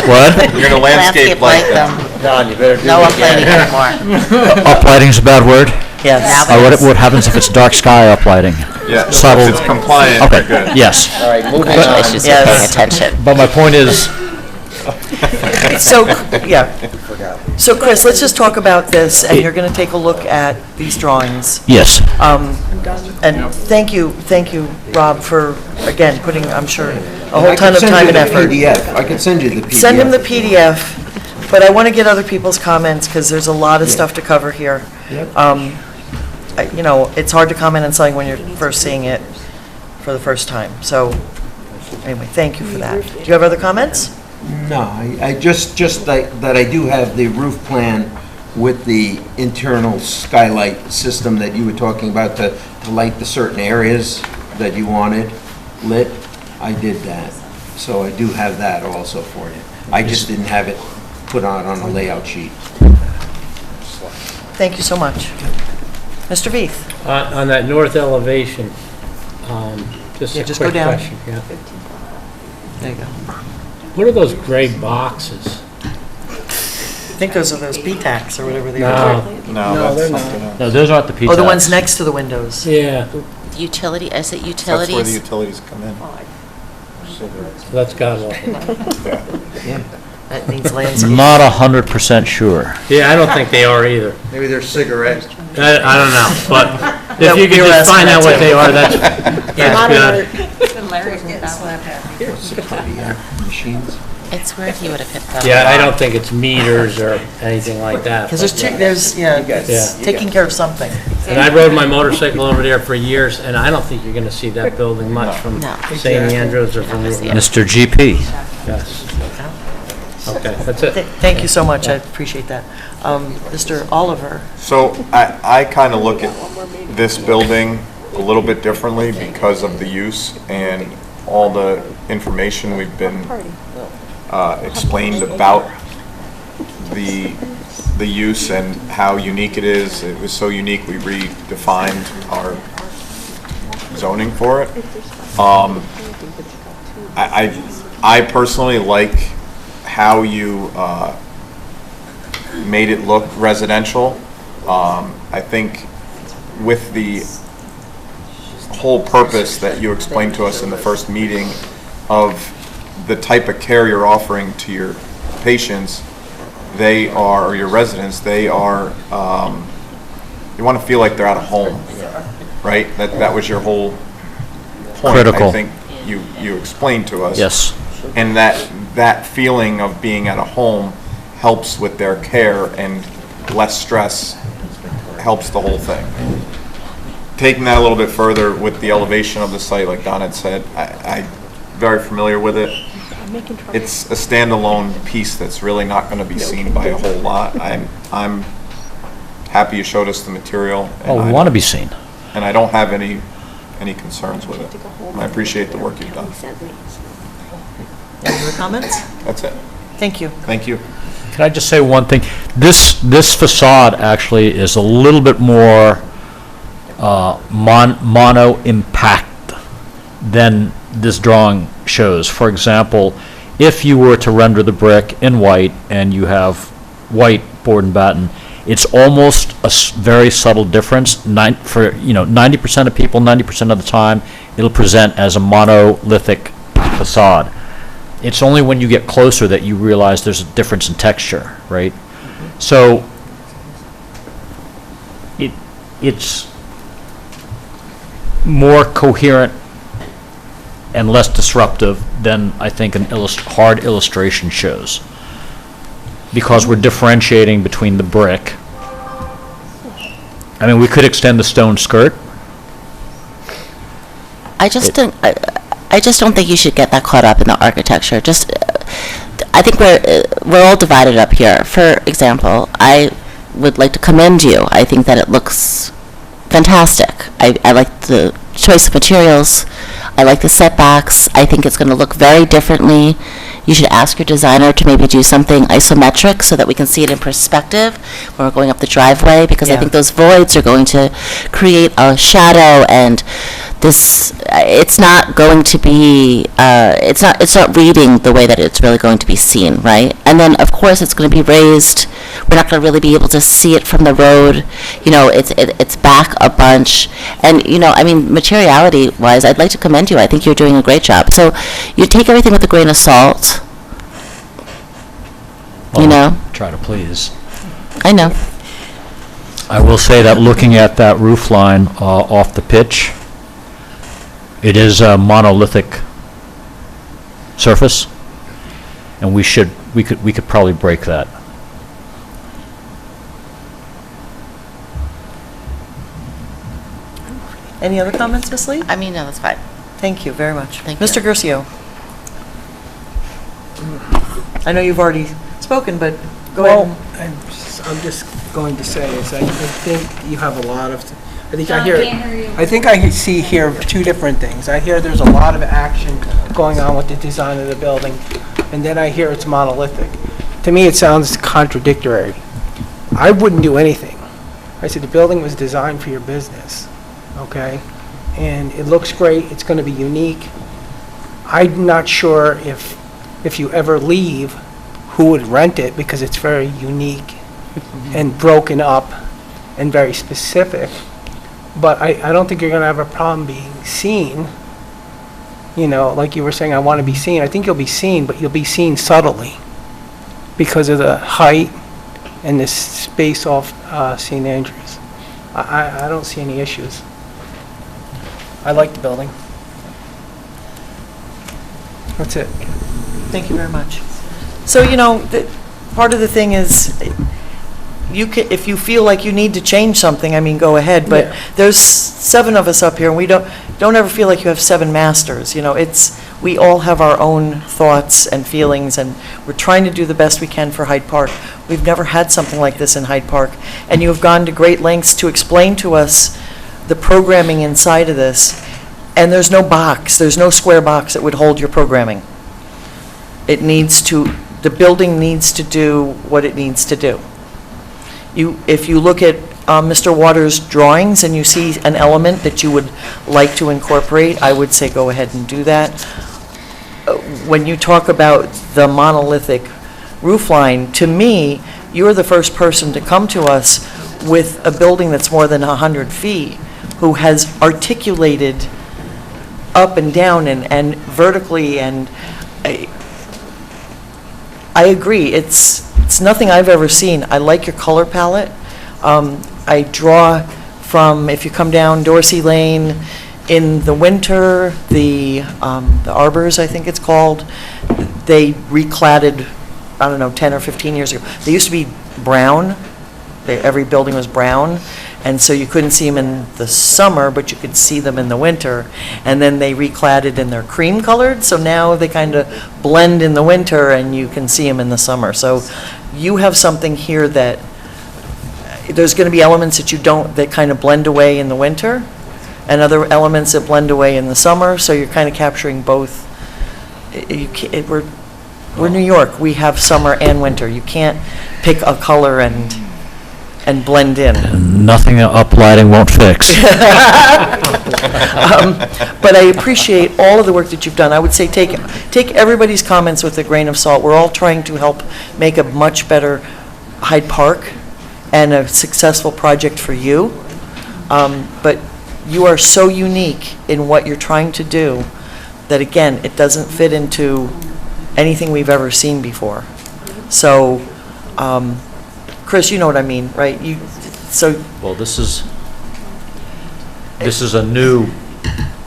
what? You're gonna landscape light them. Don, you better do no it uplighting again. anymore. Uplighting's a bad word? Yes. What happens if it's dark sky uplighting? Yeah, Subtle. if it's compliant, Okay, we're good. yes. All right, moving on. Congratulations for paying attention. But my point is, So, yeah. So Chris, let's just talk about this, and you're going to take a look at these drawings. yes, And thank you, Rob, for, again, putting, I'm sure, a whole ton of time and effort. I can send you the PDF. Send him the PDF, but I want to get other people's comments, because there's a lot of stuff to cover here. You know, it's hard to comment on something when you're first seeing it for the first time. So, anyway, thank you for that. Do you have other comments? No, I just that I do have the roof plan with the internal skylight system that you were talking about to light the certain areas that you wanted lit. I did that. So I do have that also for you. I just didn't have it put on a layout sheet. Thank you so much. Mr. Veith? On that north elevation, just Yeah, a just go quick down. question. Yeah. There you go. What are those gray boxes? I think those are those PTACs or whatever they are. No, they're not. no, those aren't the PTACs. Oh, the ones next to the windows. Yeah, Utility, is it That's where the utilities? utilities come in. so that's got one. Yeah, that needs landscape. Not 100% sure. Yeah, I don't think they are either. Maybe they're cigarettes. I don't know, but That if you would be could just find out what estimate, they too. are, that's good. Machines. It's weird he would have hit that. Yeah, I don't think it's meters or anything like that. Because it's taking care of something. And I rode my motorcycle over there for years, and I don't think you're gonna see that building much from No. St. Andrews or from Route 9. Mr. GP. Yes. Okay, that's it. Thank you so much, I appreciate that. Mr. Oliver? So I kind of look at this building a little bit differently because of the use and all the information we've been explained about the use and how unique it is. It was so unique, we redefined our zoning for it. I personally like how you made it look residential. I think with the whole purpose that you explained to us in the first meeting of the type of care you're offering to your patients, they are, or your residents, they are, you want to feel like they're at home, right? That was your whole point, Critical. I think you explained to us. Yes. And that feeling of being at a home helps with their care, and less stress helps the whole thing. Taking that a little bit further with the elevation of the site, like Don had said, I'm very familiar with it. It's a standalone piece that's really not going to be seen by a whole lot. I'm happy you showed us the material. Oh, we want to be seen. And I don't have any concerns with it. I appreciate the work you've done. Any other comments? That's it. Thank you. Thank you. Can I just say one thing? This facade actually is a little bit more mono impact than this drawing shows. For example, if you were to render the brick in white and you have white board and batten, it's almost a very subtle difference. 90% of people, 90% of the time, it'll present as a monolithic facade. It's only when you get closer that you realize there's a difference in texture, right? So it's more coherent and less disruptive than I think an hard illustration shows, because we're differentiating between the brick. I mean, we could extend the stone skirt. I just don't think you should get that caught up in the architecture. I think we're all divided up here. For example, I would like to commend you. I think that it looks fantastic. I like the choice of materials. I like the setbacks. I think it's going to look very differently. You should ask your designer to maybe do something isometric so that we can see it in perspective when we're going up the driveway, because I think those voids are going to create a shadow, and it's not going to be, it's not reading the way that it's really going to be seen, right? And then, of course, it's going to be raised. We're not going to really be able to see it from the road. It's back a bunch. And, I mean, materiality-wise, I'd like to commend you. I think you're doing a great job. So you take everything with a grain of salt, Try to please. I know. I will say that looking at that roof line off the pitch, it is a monolithic surface, and we could probably break that. Any other comments, Ms. Lee? I mean, no, that's fine. Thank you very much. Thank Mr. you. Guercio? I know you've already spoken, but go ahead. I'm just going to say is I think you have a lot of, I think I see here two different things. I hear there's a lot of action going on with the design of the building, and then I hear it's monolithic. To me, it sounds contradictory. I wouldn't do anything. I said the building was designed for your business, okay? And it looks great, it's going to be unique. I'm not sure if you ever leave, who would rent it, because it's very unique and broken up and very specific. But I don't think you're going to have a problem being seen. Like you were saying, I want to be seen. I think you'll be seen, but you'll be seen subtly because of the height and the space off St. Andrews. I don't see any issues. I like the building. That's it. Thank you very much. So, part of the thing is, if you feel like you need to change something, I mean, go ahead, but there's 7 of us up here, and we don't ever feel like you have 7 masters, we all have our own thoughts and feelings, and we're trying to do the best we can for Hyde Park. We've never had something like this in Hyde Park, and you have gone to great lengths to explain to us the programming inside of this, and there's no square box that would hold your programming. The building needs to do what it needs to do. If you look at Mr. Waters' drawings and you see an element that you would like to incorporate, I would say go ahead and do that. When you talk about the monolithic roof line, to me, you're the first person to come to us with a building that's more than 100 feet, who has articulated up and down and vertically, and I agree, it's nothing I've ever seen. I like your color palette. I draw from, if you come down Dorsey Lane in the winter, the Arbors, I think it's called, they recladded, I don't know, 10 or 15 years ago. They used to be brown. Every building was brown, and so you couldn't see them in the summer, but you could see them in the winter. And then they recladded and they're cream colored, so now they kind of blend in the winter and you can see them in the summer. So you have something here that there's going to be elements that kind of blend away in the winter, and other elements that blend away in the summer, so you're kind of capturing both. We're New York, we have summer and winter. You can't pick a color and blend in. Nothing uplighting won't fix. But I appreciate all of the work that you've done. I would say take everybody's comments with a grain of salt. We're all trying to help make a much better Hyde Park and a successful project for you. But you are so unique in what you're trying to do that, again, it doesn't fit into anything we've ever seen before. So, Chris, you know what I mean, right? Well, this is a new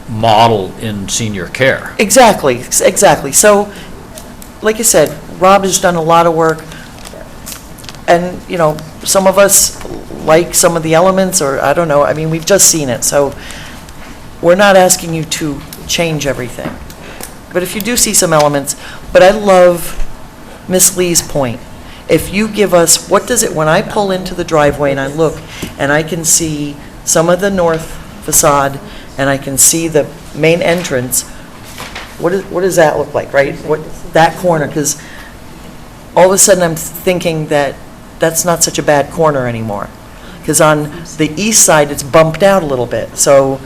model in senior care. Exactly. So, like I said, Rob has done a lot of work, and, some of us like some of the elements, or I don't know, I mean, we've just seen it, so we're not asking you to change everything. But if you do see some elements, but I love Miss Lee's point. If you give us, when I pull into the driveway and I look, and I can see some of the north facade, and I can see the main entrance, what does that look like, right? That corner, because all of a sudden I'm thinking that's not such a bad corner anymore. Because on the east side, it's bumped out a little bit. So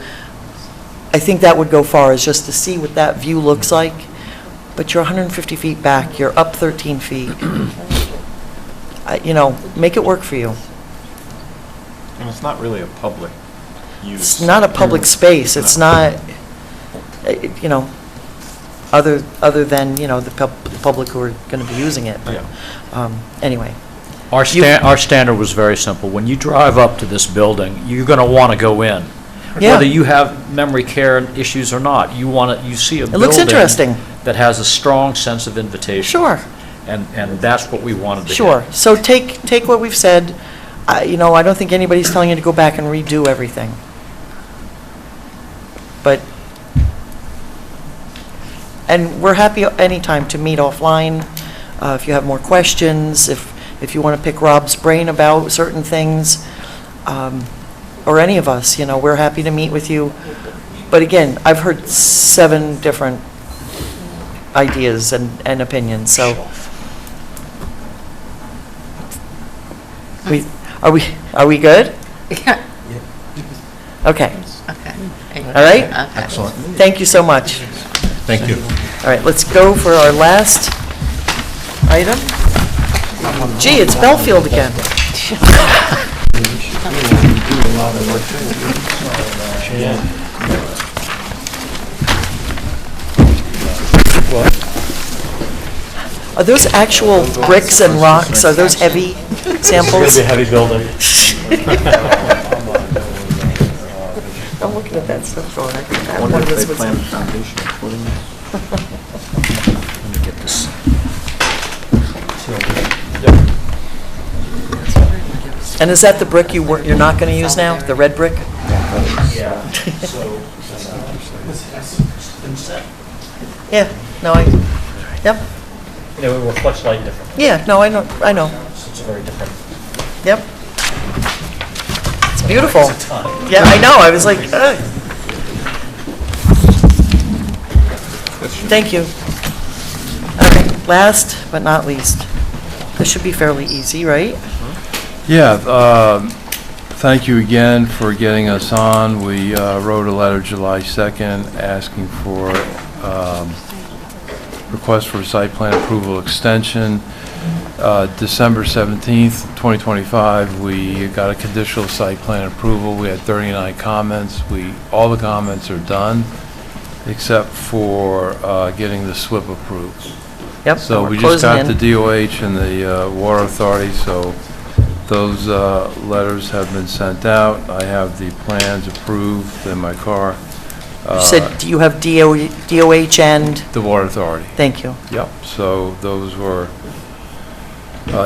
I think that would go far, as just to see what that view looks like. But you're 150 feet back, you're up 13 feet. Make it work for you. And it's not really a public use. It's not a public space. It's not, other than, the public who are going to be using it. But, anyway. Our standard was very simple. When you drive up to this building, you're going to want to go in. Yeah. Whether you have memory care issues or not, you see a building. It looks interesting. That has a strong sense of invitation. Sure. And that's what we wanted to Sure. get. So take what we've said. I don't think anybody's telling you to go back and redo everything. And we're happy anytime to meet offline. If you have more questions, if you want to pick Rob's brain about certain things, or any of us, we're happy to meet with you. But again, I've heard 7 different ideas and opinions, so. Are we good? Yeah. Okay. Okay. All right? Okay. Excellent. Thank you so much. Thank you. All right, let's go for our last item. Gee, it's Belfield again. Are those actual bricks and rocks? Are those heavy samples? It's going to be a heavy building. I'm looking at that stuff going, I think that one of this was. Let me get this. And is that the brick you're not going to use now, the red brick? Yeah, no, yep, It reflects light differently. yeah, no, I know, It's very different. yep. It's beautiful. Yeah, I know, I was like, ugh. Thank you. All right, last but not least, this should be fairly easy, right? Yeah, thank you again for getting us on. We wrote a letter July 2nd asking for request for site plan approval extension. December 17th, 2025, we got a conditional site plan approval. We had 39 comments. All the comments are done, except for getting the SWIP approved. Yep. So we're we just got closing the DOH and the Water Authority, so those letters have been sent out. I have the plans approved in my car. You said you have DOH and? The Water Authority. Thank you. Yep, so those were,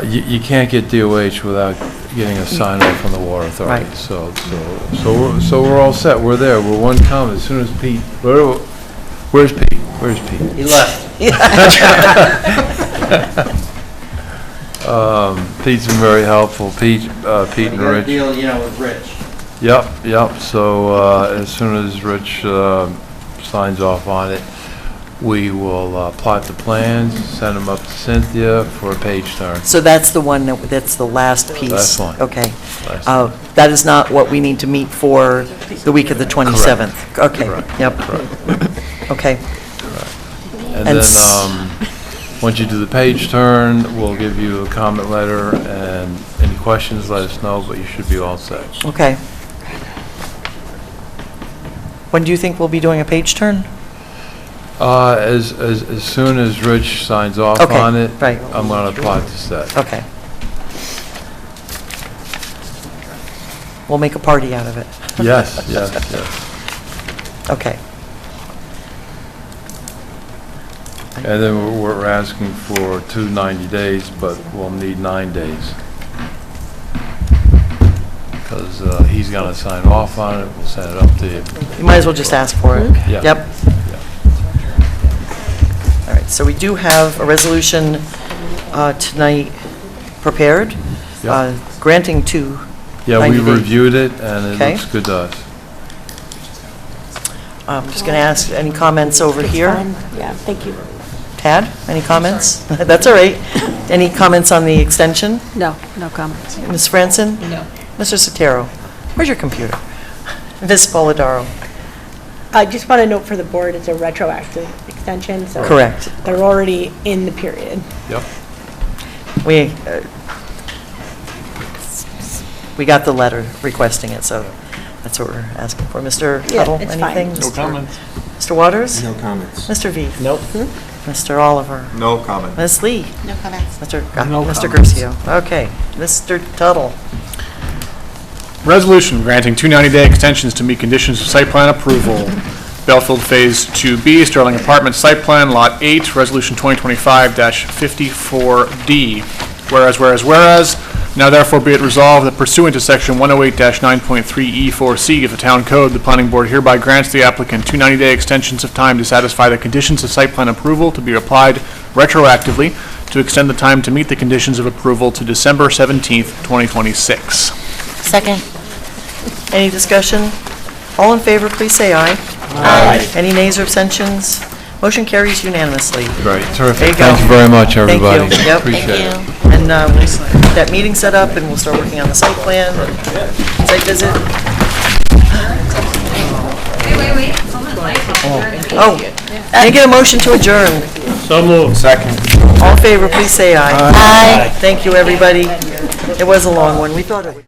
you can't get DOH without getting a sign off from the Water Authority. Right. So we're all set, we're there, we're one comment. As soon as Pete, where's Pete? Where's Pete? He left. Pete's been very helpful, Pete and Rich. Deal, with Rich. Yep, so as soon as Rich signs off on it, we will plot the plans, send them up to Cynthia for a page turn. So that's the one, that's the last piece? Last one. Okay. Last That is not what we need to meet for the week of the 27th? Okay, Correct. yep. Okay. And And then, once you do the page turn, we'll give you a comment letter, and any questions, let us know, but you should be all set. Okay. When do you think we'll be doing a page turn? As soon as Rich signs off Okay, on it, right. I'm gonna plot the set. Okay. We'll make a party out of it. Yes, yes. Okay. And then we're asking for 90 days, but we'll need 9 days. Because he's gonna sign off on it, we'll send it up to you. You might as well just ask for it. Yeah. Yep. All right, so we do have a resolution tonight prepared, Yep. granting two. Yeah, we 90 days. reviewed it, and it Okay. looks good to us. I'm just going to ask, any comments over here? Yeah, thank you. Tad, any comments? That's all right. Any comments on the extension? No, no comments. Ms. Franson? No. Mr. Sotero? Where's your computer? Ms. Polidoro? I just want to note for the board, it's a retroactive extension, so. Correct. They're already in the period. Yep. We got the letter requesting it, so that's what we're asking for. Mr. Yeah, Tuttle, it's fine. anything? No comments. Mr. Waters? No comments. Mr. V? Nope. Mr. Oliver? No comment. Ms. Lee? No comments. Mr. No Mr. comments. Guercio? Okay. Mr. Tuttle? Resolution granting 290-day extensions to meet conditions of site plan approval. Belfield Phase 2B, Sterling Apartments Site Plan, Lot 8, Resolution 2025-54D. Whereas, now therefore be it resolved that pursuant to Section 108-9.3E4C of the Town Code, the Planning Board hereby grants the applicant 290-day extensions of time to satisfy the conditions of site plan approval to be applied retroactively to extend the time to meet the conditions of approval to December 17th, 2026. Second. Any discussion? All in favor, please say aye. Aye. Any nays or abstentions? Motion carries unanimously. Great, There terrific. you go. Thank you very much, Thank everybody. you. Yep. Appreciate it. And we'll get that meeting set up, and we'll start working on the site plan, site visit. Wait. Someone's like, Oh, can I get a motion to adjourn? So moved. Second. All in favor, please say aye. Aye. Thank you, everybody. It was a long one. We thought it would.